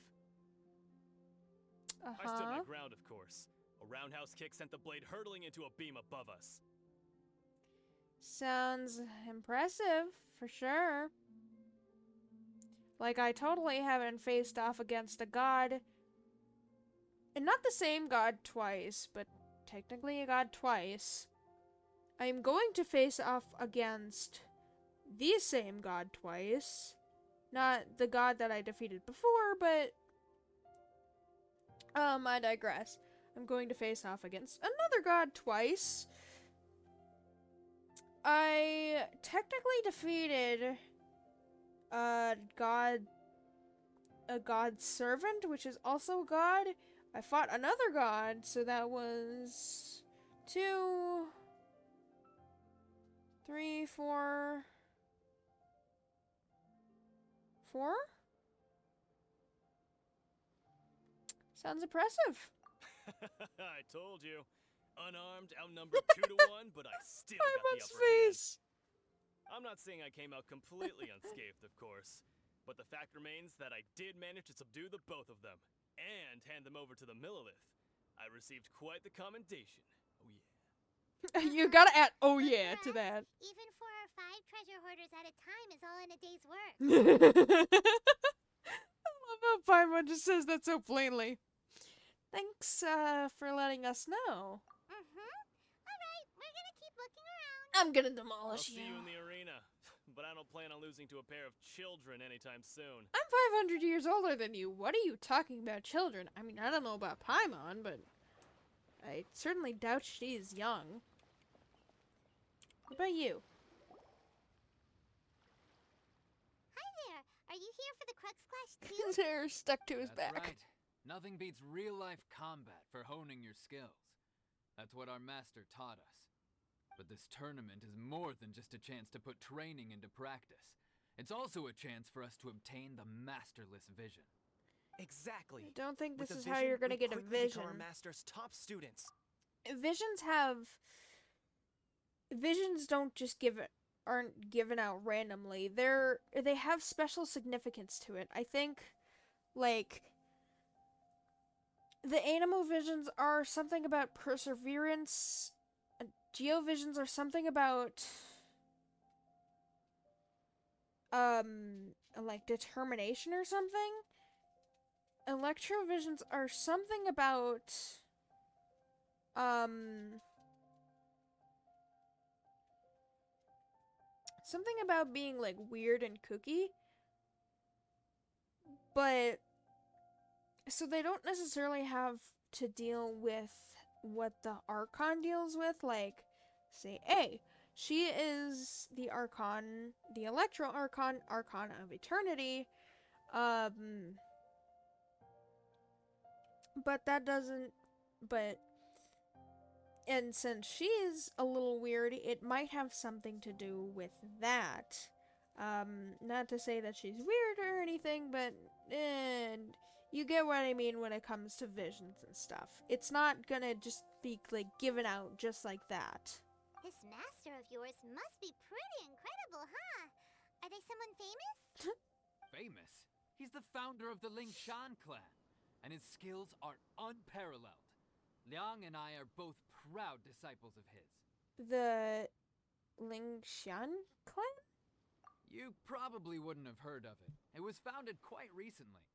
I stood my Uh-huh. ground, of course. A roundhouse kick sent the blade hurtling into a beam above us. Sounds impressive, for sure. Like, I totally haven't faced off against a god. And not the same god twice, but technically a god twice. I'm going to face off against the same god twice. Not the god that I defeated before, but... I digress. I'm going to face off against another god twice. I technically defeated a god's servant, which is also a god. I fought another god, so that was 2, 3, 4, 4? Sounds impressive. I told you. Unarmed, outnumbered 2 to 1, but I still got the upper hand. I'm not saying I came out completely unscathed, of course, but the fact remains that I did manage to subdue the both of them, and hand them over to the Millilith. I received quite the commendation. Oh yeah. You gotta add "oh yeah" to that. Even 4 or 5 treasure hoarders at a time is all in a day's work. I love how Paimon just says that so plainly. Thanks for letting us know. Alright, we're gonna keep looking around. I'm gonna I'll demolish see you in the arena, but I don't plan on losing to a pair of children anytime soon. I'm 500 years older than you. What are you talking about, children? I mean, I don't know about Paimon, but I certainly doubt she's young. What about you? Hi there. Are you here for the Crux Clash too? His hair stuck to his That's back. right. Nothing beats real-life combat for honing your skills. That's what our master taught us. But this tournament is more than just a chance to put training into practice. It's also a chance for us to obtain the masterless vision. Exactly. I don't think With this a is how vision, you're gonna we get a quickly vision. become our master's top students. Visions don't just aren't given out randomly. They have special significance to it. I think, like, the animal visions are something about perseverance. Geovisions are something about like determination or something. Electrovisions are something about something about being like weird and kooky. But so they don't necessarily have to deal with what the Archon deals with, like, say, A. She is the Archon, the Electro Archon, Archon of Eternity, but that doesn't, and since she's a little weird, it might have something to do with that. Not to say that she's weird or anything, but, you get what I mean when it comes to visions and stuff. It's not gonna just be, like, given out just like that. This master of yours must be pretty incredible, huh? Are they someone famous? Famous? He's the founder of the Lingshan clan, and his skills are unparalleled. Liang and I are both proud disciples of his. The Lingshan clan? You probably wouldn't have heard of it. It was founded quite recently.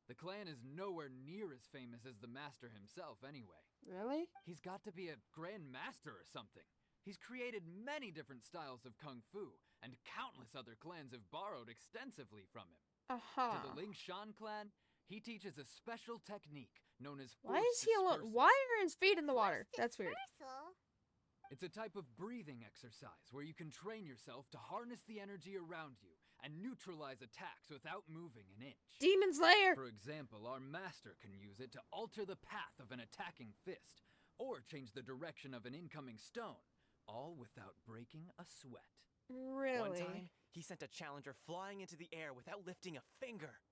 The clan is nowhere near as famous as the master himself anyway. Really? He's got to be a grand master or something. He's created many different styles of kung fu, and countless other clans have borrowed extensively from him. To the Lingshan clan, he teaches a special technique known as Why is he alone? Why are his feet in the water? That's weird. It's a type of breathing exercise where you can train yourself to harness the energy around you and neutralize attacks without moving an inch. Demon Slayer! For example, our master can use it to alter the path of an attacking fist, or change the direction of an incoming stone, all without breaking a sweat. Really? One time, he sent a challenger flying into the air without lifting a finger.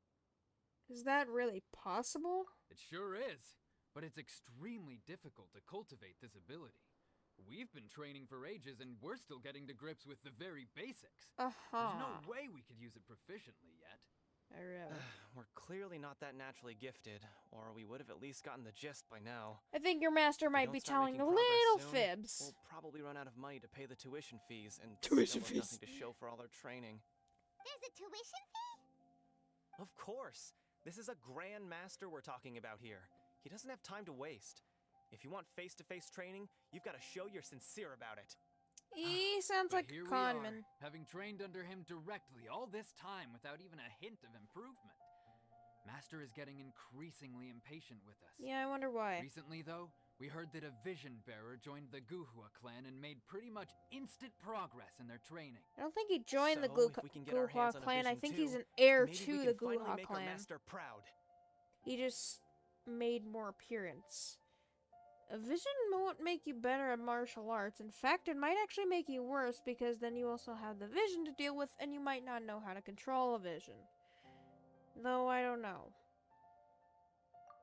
Is that really possible? It sure is, but it's extremely difficult to cultivate this ability. We've been training for ages and we're still getting to grips with the very basics. There's no way we could use it proficiently yet. We're clearly not that naturally gifted, or we would have at least gotten the gist by now. I think your master If we might don't be start telling making a progress little soon, fibs. We'll probably run out of money to pay the tuition fees and Tuition still have fees. nothing to show for all our training. There's a tuition fee? Of course! This is a grand master we're talking about here. He doesn't have time to waste. If you want face-to-face training, you've got to show you're sincere about it. He sounds But like here a we are, conman. having trained under him directly all this time without even a hint of improvement. Master is getting increasingly impatient with us. Yeah, I wonder why. Recently, though, we heard that a vision bearer joined the Guhua clan and made pretty much instant progress in their training. I don't think he joined the So, if we can get our Guhua hands on a clan. I vision think too, he's an heir maybe to we the can finally Guhua make our clan. master proud. He just made more appearance. A vision won't make you better at martial arts. In fact, it might actually make you worse because then you also have the vision to deal with and you might not know how to control a vision. Though I don't know.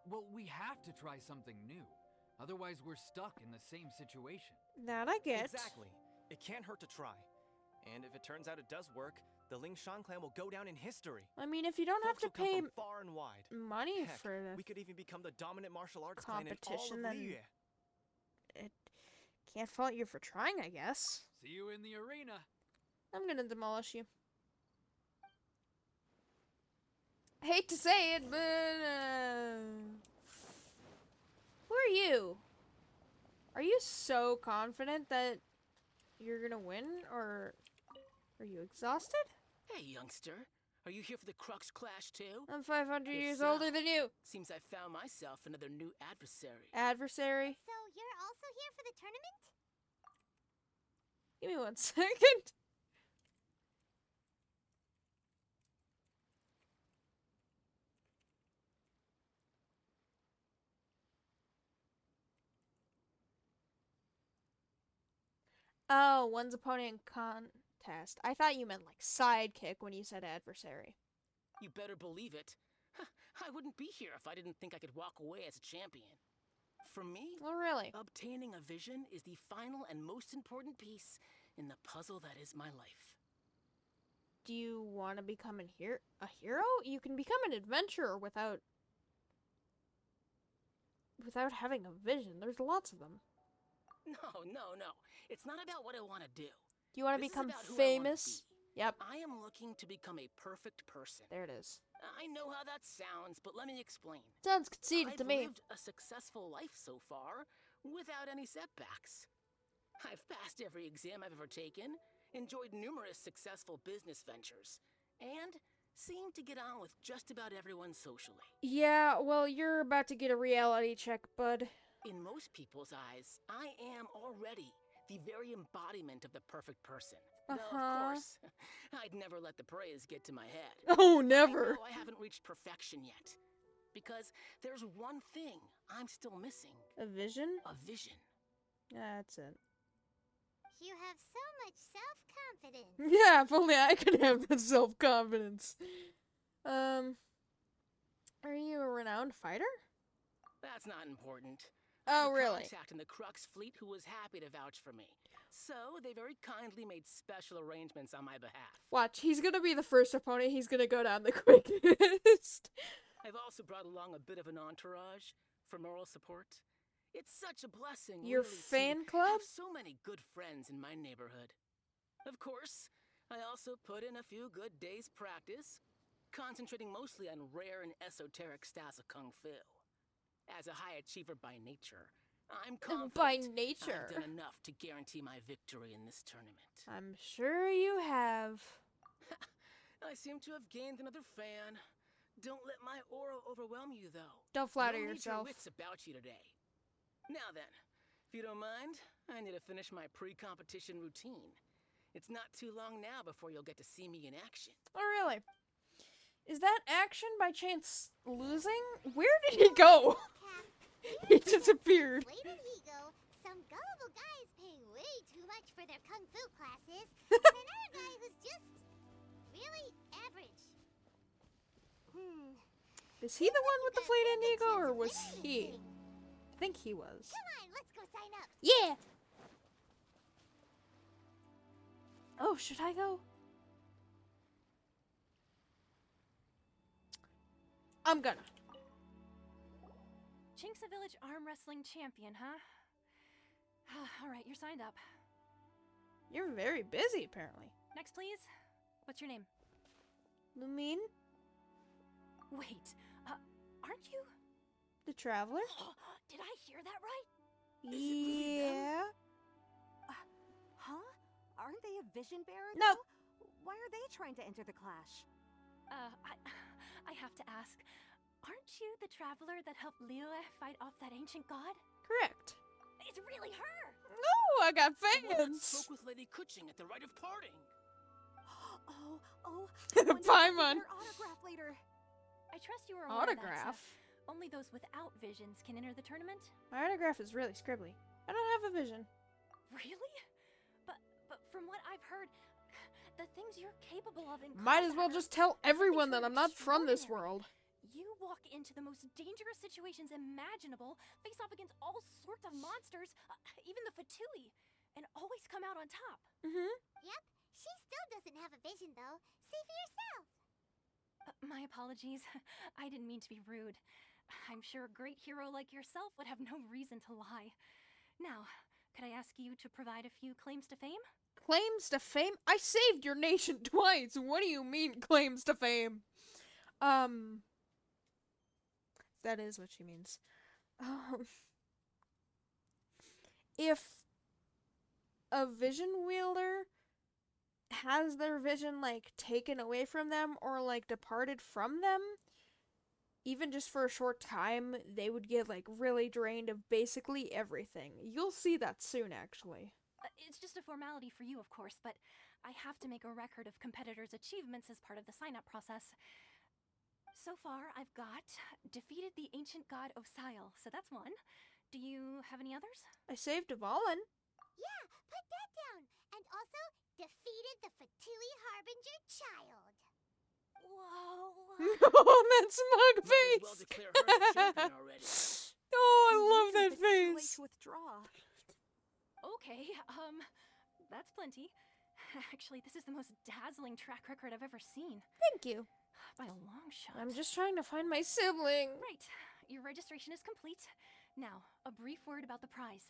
Well, we have to try something new. Otherwise, we're stuck in the same situation. That I get. Exactly. It can't hurt to try. And if it turns out it does work, the Ling Shan clan will go down in history. I mean, if you don't Folks have to will come pay from far and wide. money Heck, for the we could even become the dominant martial arts clan in all competition, of then Liyue. it can't fault you for trying, I guess. See you in the arena. I'm gonna demolish you. I hate to say it, but who are you? Are you so confident that you're gonna win, or are you exhausted? Hey, youngster. Are you here for the Crux Clash too? I'm 500 If years so, older than you. Seems I found myself another new adversary. Adversary. So you're also here for the tournament? Give me 1 second. Oh, one's opponent in contest. I thought you meant like sidekick when you said adversary. You better believe it. I wouldn't be here if I didn't think I could walk away as a champion. For me, Oh, really? obtaining a vision is the final and most important piece in the puzzle that is my life. Do you want to become a hero? You can become an adventurer without having a vision. There's lots of them. No. It's not about what I want to do. Do you want to This is become about who I wanna famous? Yep, I am looking to become a perfect person. there it is. I know how that sounds, but let me explain. Sounds conceited to I've me. lived a successful life so far, without any setbacks. I've passed every exam I've ever taken, enjoyed numerous successful business ventures, and seem to get on with just about everyone socially. Yeah, well, you're about to get a reality check, bud. In most people's eyes, I am already the very embodiment of the perfect person. Though, of course, I'd never let the praise get to my head. Oh, I never. know I haven't reached perfection yet. Because there's one thing I'm still missing. A vision? A vision. That's it. You have so much self-confidence. Yeah, if only I could have that self-confidence. Are you a renowned fighter? That's not important. Oh, a really? contact in the Crux fleet who was happy to vouch for me. So they very kindly made special arrangements on my behalf. Watch, he's gonna be the first opponent. He's gonna go down the quickest. I've also brought along a bit of an entourage for moral support. It's such a blessing. Your really, fan to club? have so many good friends in my neighborhood. Of course, I also put in a few good days' practice, concentrating mostly on rare and esoteric styles of kung fu. As a high achiever by nature, I'm confident By nature. I've done enough to guarantee my victory in this tournament. I'm sure you have. I seem to have gained another fan. Don't let my aura overwhelm you, though. Don't flatter You'll need yourself. your wits about you today. Now then, if you don't mind, I need to finish my pre-competition routine. It's not too long now before you'll get to see me in action. Oh, really? Is that action by chance losing? Where did he go? He disappeared. Later he go, some gullible guys pay way too much for their kung fu classes, and another guy who's just really average. Is he the one with the fleet indigo, or was he? I think he was. Come on, let's go sign up. Yeah! Oh, should I go? I'm gonna. Chinksa Village arm wrestling champion, huh? Alright, you're signed up. You're very busy, apparently. Next, please. What's your name? Lumine? Wait, aren't you? The Traveler? Did I hear that right? Yeah. Huh? Aren't they a vision bearer? No. Though? Why are they trying to enter the clash? I have to ask. Aren't you the traveler that helped Liyue fight off that ancient god? Correct. It's really her! No, I got The one that fans. spoke with Lady Kuching at the rite of parting. Paimon. Your autograph later. I trust you are aware Autograph? that only those without visions can enter the tournament. My autograph is really scribbly. I don't have a vision. Really? But from what I've heard, the things you're capable of in Might as well combat just tell everyone truly that I'm not from this extraordinary. world. You walk into the most dangerous situations imaginable, face off against all sorts of monsters, even the Fatui, and always come out on top. Mm-hmm. Yep, she still doesn't have a vision though. See for yourself. My apologies. I didn't mean to be rude. I'm sure a great hero like yourself would have no reason to lie. Now, could I ask you to provide a few claims to fame? Claims to fame? I saved your nation twice. What do you mean, claims to fame? That is what she means. If a vision wielder has their vision, like, taken away from them or, like, departed from them, even just for a short time, they would get, like, really drained of basically everything. You'll see that soon, actually. It's just a formality for you, of course, but I have to make a record of competitors' achievements as part of the sign-up process. So far, I've got defeated the ancient god Osial, so that's one. Do you have any others? I saved Avalon. Yeah, put that down. And also defeated the Fatui Harbinger child. Whoa. Oh, that smug Might as face! well declare her the champion already. Oh, I love Maybe that it's too late face! to withdraw. Okay, that's plenty. Actually, this is the most dazzling track record I've ever seen. Thank you. By a long shot. I'm just trying to find my sibling. Right. Your registration is complete. Now, a brief word about the prize.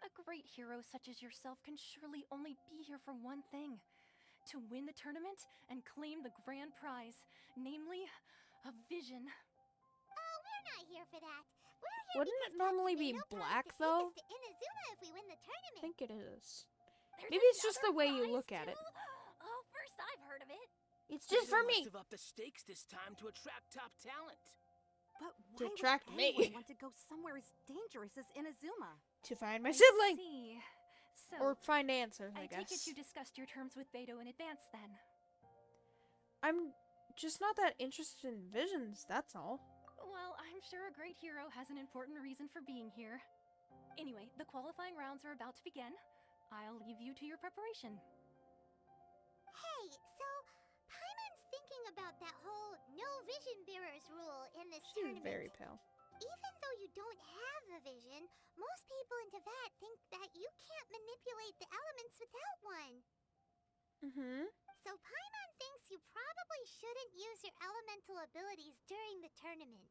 A great hero such as yourself can surely only be here for one thing. To win the tournament and claim the grand prize, namely, a vision. Oh, we're not here for that. We're here Wouldn't because it normally be Tomato black, promised to though? take us to Inazuma if we win the I tournament. think it is. There's Maybe it's just the another way you prize, look at it. too? Oh, first I've heard of it. It's just for Beto me. must have upped the stakes this time to attract top talent. But To why attract would me. anyone want to go somewhere as dangerous as Inazuma? To find my I sibling. see. So, Or find answers, I I take it guess. you discussed your terms with Beto in advance then. I'm just not that interested in visions, that's all. Well, I'm sure a great hero has an important reason for being here. Anyway, the qualifying rounds are about to begin. I'll leave you to your preparation. Hey, so Paimon's thinking about that whole no vision bearers rule in this She's tournament. very pale. Even though you don't have a vision, most people in Teyvat think that you can't manipulate the elements without one. Mm-hmm. So Paimon thinks you probably shouldn't use your elemental abilities during the tournament.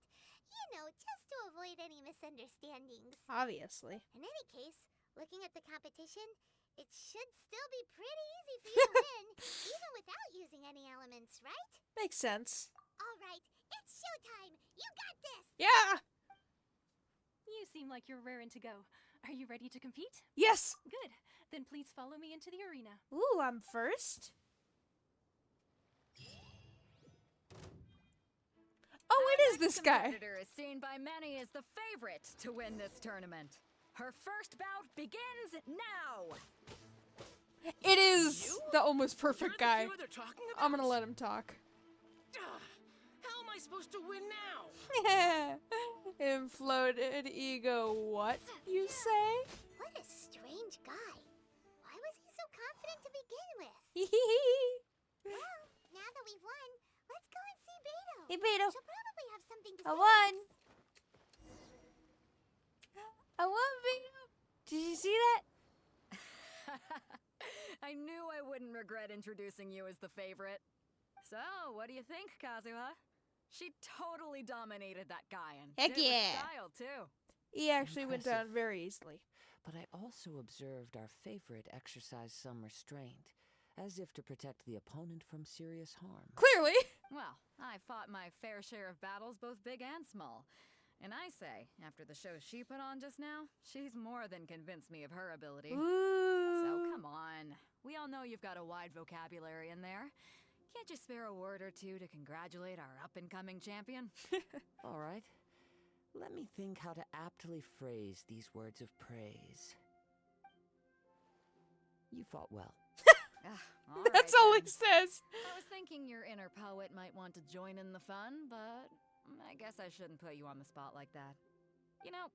You know, just to avoid any misunderstandings. Obviously. In any case, looking at the competition, it should still be pretty easy for you to win, even without using any elements, right? Makes sense. All right, it's showtime! You got this! Yeah! You seem like you're raring to go. Are you ready to compete? Yes! Good. Then please follow me into the arena. Ooh, I'm first? Oh, it is this guy. Competitor is seen by many as the favorite to win this tournament. Her first bout begins now. It is the almost perfect You're the guy. hero they're talking about? I'm gonna let him talk. How am I supposed to win now? Inflated ego, what you say? What a strange guy. Why was he so confident to begin with? Well, now that we've won, let's go and see Beto. Hey, Beto. She'll probably have something to I say. won. I won, Beto. Did you see that? I knew I wouldn't regret introducing you as the favorite. So, what do you think, Kazuha? She totally dominated that guy and Heck did it yeah. with style, too. He actually went Impressive. down very easily. But I also observed our favorite exercise some restraint, as if to protect the opponent from serious harm. Clearly. Well, I fought my fair share of battles, both big and small. And I say, after the show she put on just now, she's more than convinced me of her ability. Ooh. So come on. We all know you've got a wide vocabulary in there. Can't you spare a word or two to congratulate our up-and-coming champion? All right. Let me think how to aptly phrase these words of praise. You fought well. That's all he says. I was thinking your inner poet might want to join in the fun, but I guess I shouldn't put you on the spot like that. You know,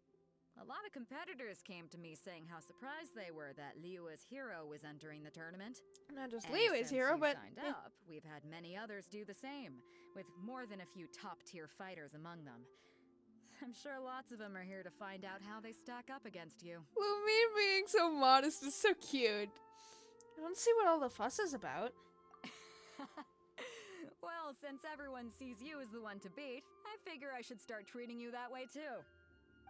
a lot of competitors came to me saying how surprised they were that Liyue's hero was entering the tournament. Not just And Liyue's since hero, you but signed up, we've had many others do the same, with more than a few top-tier fighters among them. I'm sure lots of them are here to find out how they stack up against you. Lumine being so modest is so cute. I don't see what all the fuss is about. Well, since everyone sees you as the one to beat, I figure I should start treating you that way too.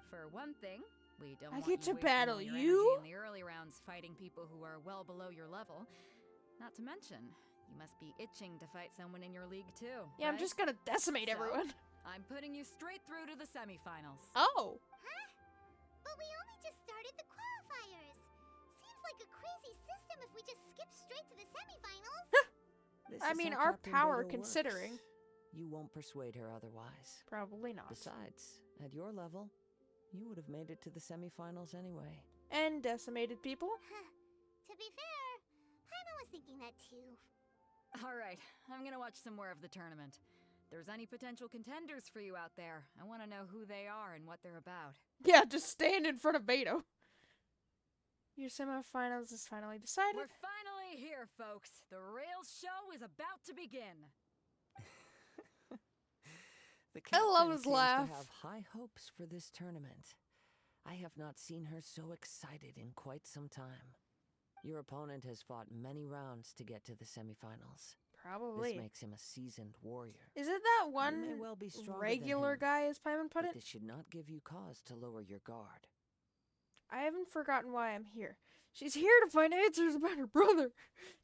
For one thing, we don't I want get you to wasting battle all your you? energy in the early rounds fighting people who are well below your level. Not to mention, you must be itching to fight someone in your league too. Yeah, I'm right? just gonna decimate So, everyone. I'm putting you straight through to the semifinals. Oh. Huh? But we only just started the qualifiers. Seems like a crazy system if we just skip straight to the semifinals. This I is mean, how our Captain power Beto considering. works. You won't persuade her otherwise. Probably not. Besides, at your level, you would have made it to the semifinals anyway. And decimated people. To be fair, Paimon was thinking that too. Alright, I'm gonna watch some more of the tournament. If there's any potential contenders for you out there, I want to know who they are and what they're about. Yeah, just stand in front of Beto. Your semifinals is finally decided. We're finally here, folks. The real show is about to begin. The I love captain his seems laugh. to have high hopes for this tournament. I have not seen her so excited in quite some time. Your opponent has fought many rounds to get to the semifinals. Probably. This makes him a seasoned warrior. Is it that You one may well be stronger regular than him, guy, as Paimon put but it? this should not give you cause to lower your guard. I haven't forgotten why I'm here. She's here to find answers about her brother.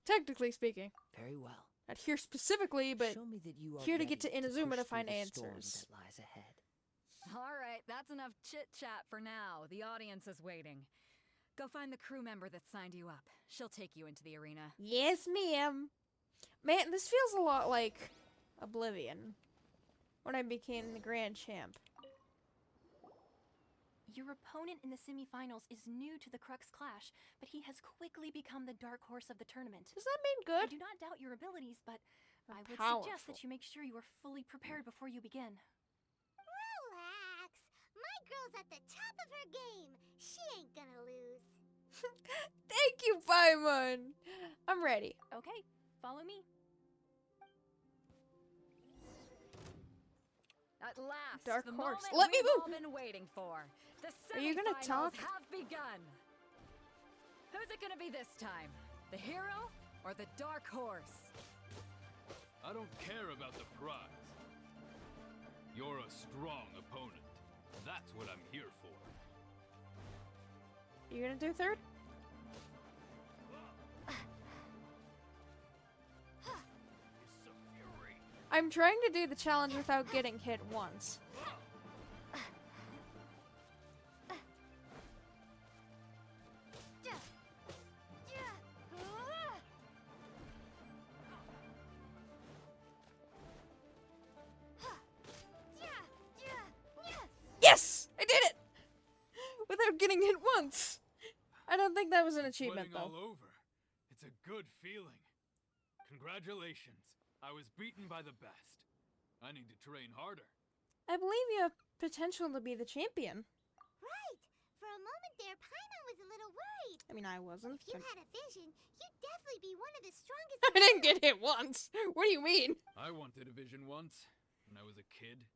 Technically speaking. Very well. Not here specifically, but Show me that you are here to get to ready Inazuma push to find through the storm answers. that lies ahead. Alright, that's enough chit-chat for now. The audience is waiting. Go find the crew member that signed you up. She'll take you into the arena. Yes, ma'am. Man, this feels a lot like Oblivion. When I became the Grand Champ. Your opponent in the semifinals is new to the Crux Clash, but he has quickly become the dark horse of the tournament. Does that mean I good? do not doubt your abilities, but I would powerful. suggest that you make sure you are fully prepared before you begin. Relax. My girl's at the top of her game. She ain't gonna lose. Thank you, Paimon. I'm ready. Okay, follow me. At last, Dark the horse. moment Let me we've all move. been waiting for. The Are you gonna semifinals talk? have begun. Who's it gonna be this time? The hero or the dark horse? I don't care about the prize. You're a strong opponent. That's what I'm here for. You gonna do third? I'm trying to do the challenge without getting hit once. Yes! I did it! Without getting hit once. I don't think that was an achievement, Sweating though. all over. It's a good feeling. Congratulations. I was beaten by the best. I need to train harder. I believe you have potential to be the champion. Right. For a moment there, Paimon was a little worried. I mean, I wasn't. If you but- had a vision, you'd definitely be one of the strongest. I didn't get hit once. What do you mean? I wanted a vision once, when I was a kid.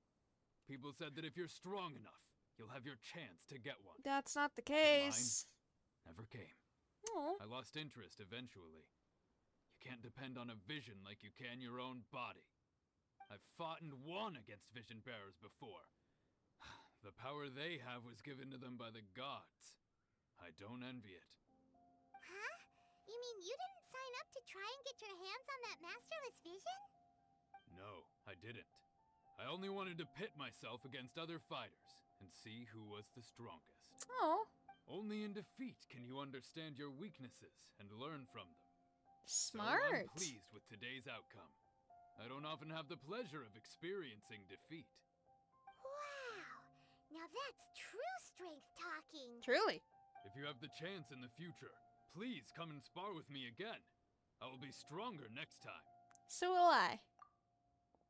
People said that if you're strong enough, you'll have your chance to get one. That's not the case. Never came. Oh. I lost interest eventually. You can't depend on a vision like you can your own body. I've fought and won against Vision Bearers before. The power they have was given to them by the gods. I don't envy it. Huh? You mean you didn't sign up to try and get your hands on that masterless vision? No, I didn't. I only wanted to pit myself against other fighters and see who was the strongest. Oh. Only in defeat can you understand your weaknesses and learn from them. Smart. So I'm pleased with today's outcome. I don't often have the pleasure of experiencing defeat. Wow! Now that's true strength talking. Truly. If you have the chance in the future, please come and spar with me again. I will be stronger next time. So will I.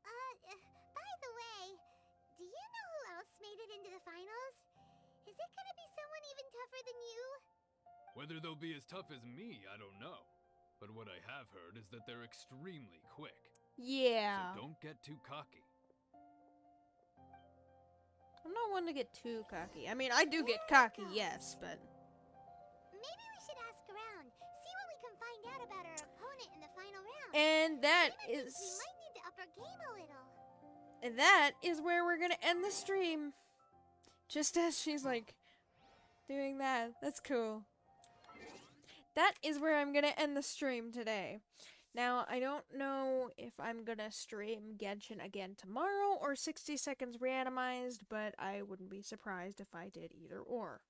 By the way, do you know who else made it into the finals? Is it gonna be someone even tougher than you? Whether they'll be as tough as me, I don't know. But what I have heard is that they're extremely quick. Yeah. So don't get too cocky. I'm not one to get too cocky. I mean, I do get cocky, yes, but... Maybe we should ask around, see what we can find out about our opponent in the final round. And that is... We might need to up our game a little. And that is where we're gonna end the stream. Just as she's, like, doing that. That's cool. That is where I'm gonna end the stream today. Now, I don't know if I'm gonna stream Genshin again tomorrow or 60 Seconds Reanimized, but I wouldn't be surprised if I did either or.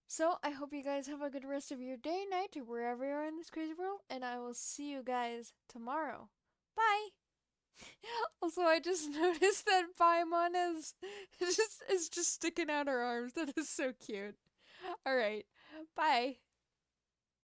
So, I hope you guys have a good rest of your day, night, or wherever you are in this crazy world, and I will see you guys tomorrow. Bye! Also, I just noticed that Paimon is just sticking out her arms. That is so cute. Alright, bye.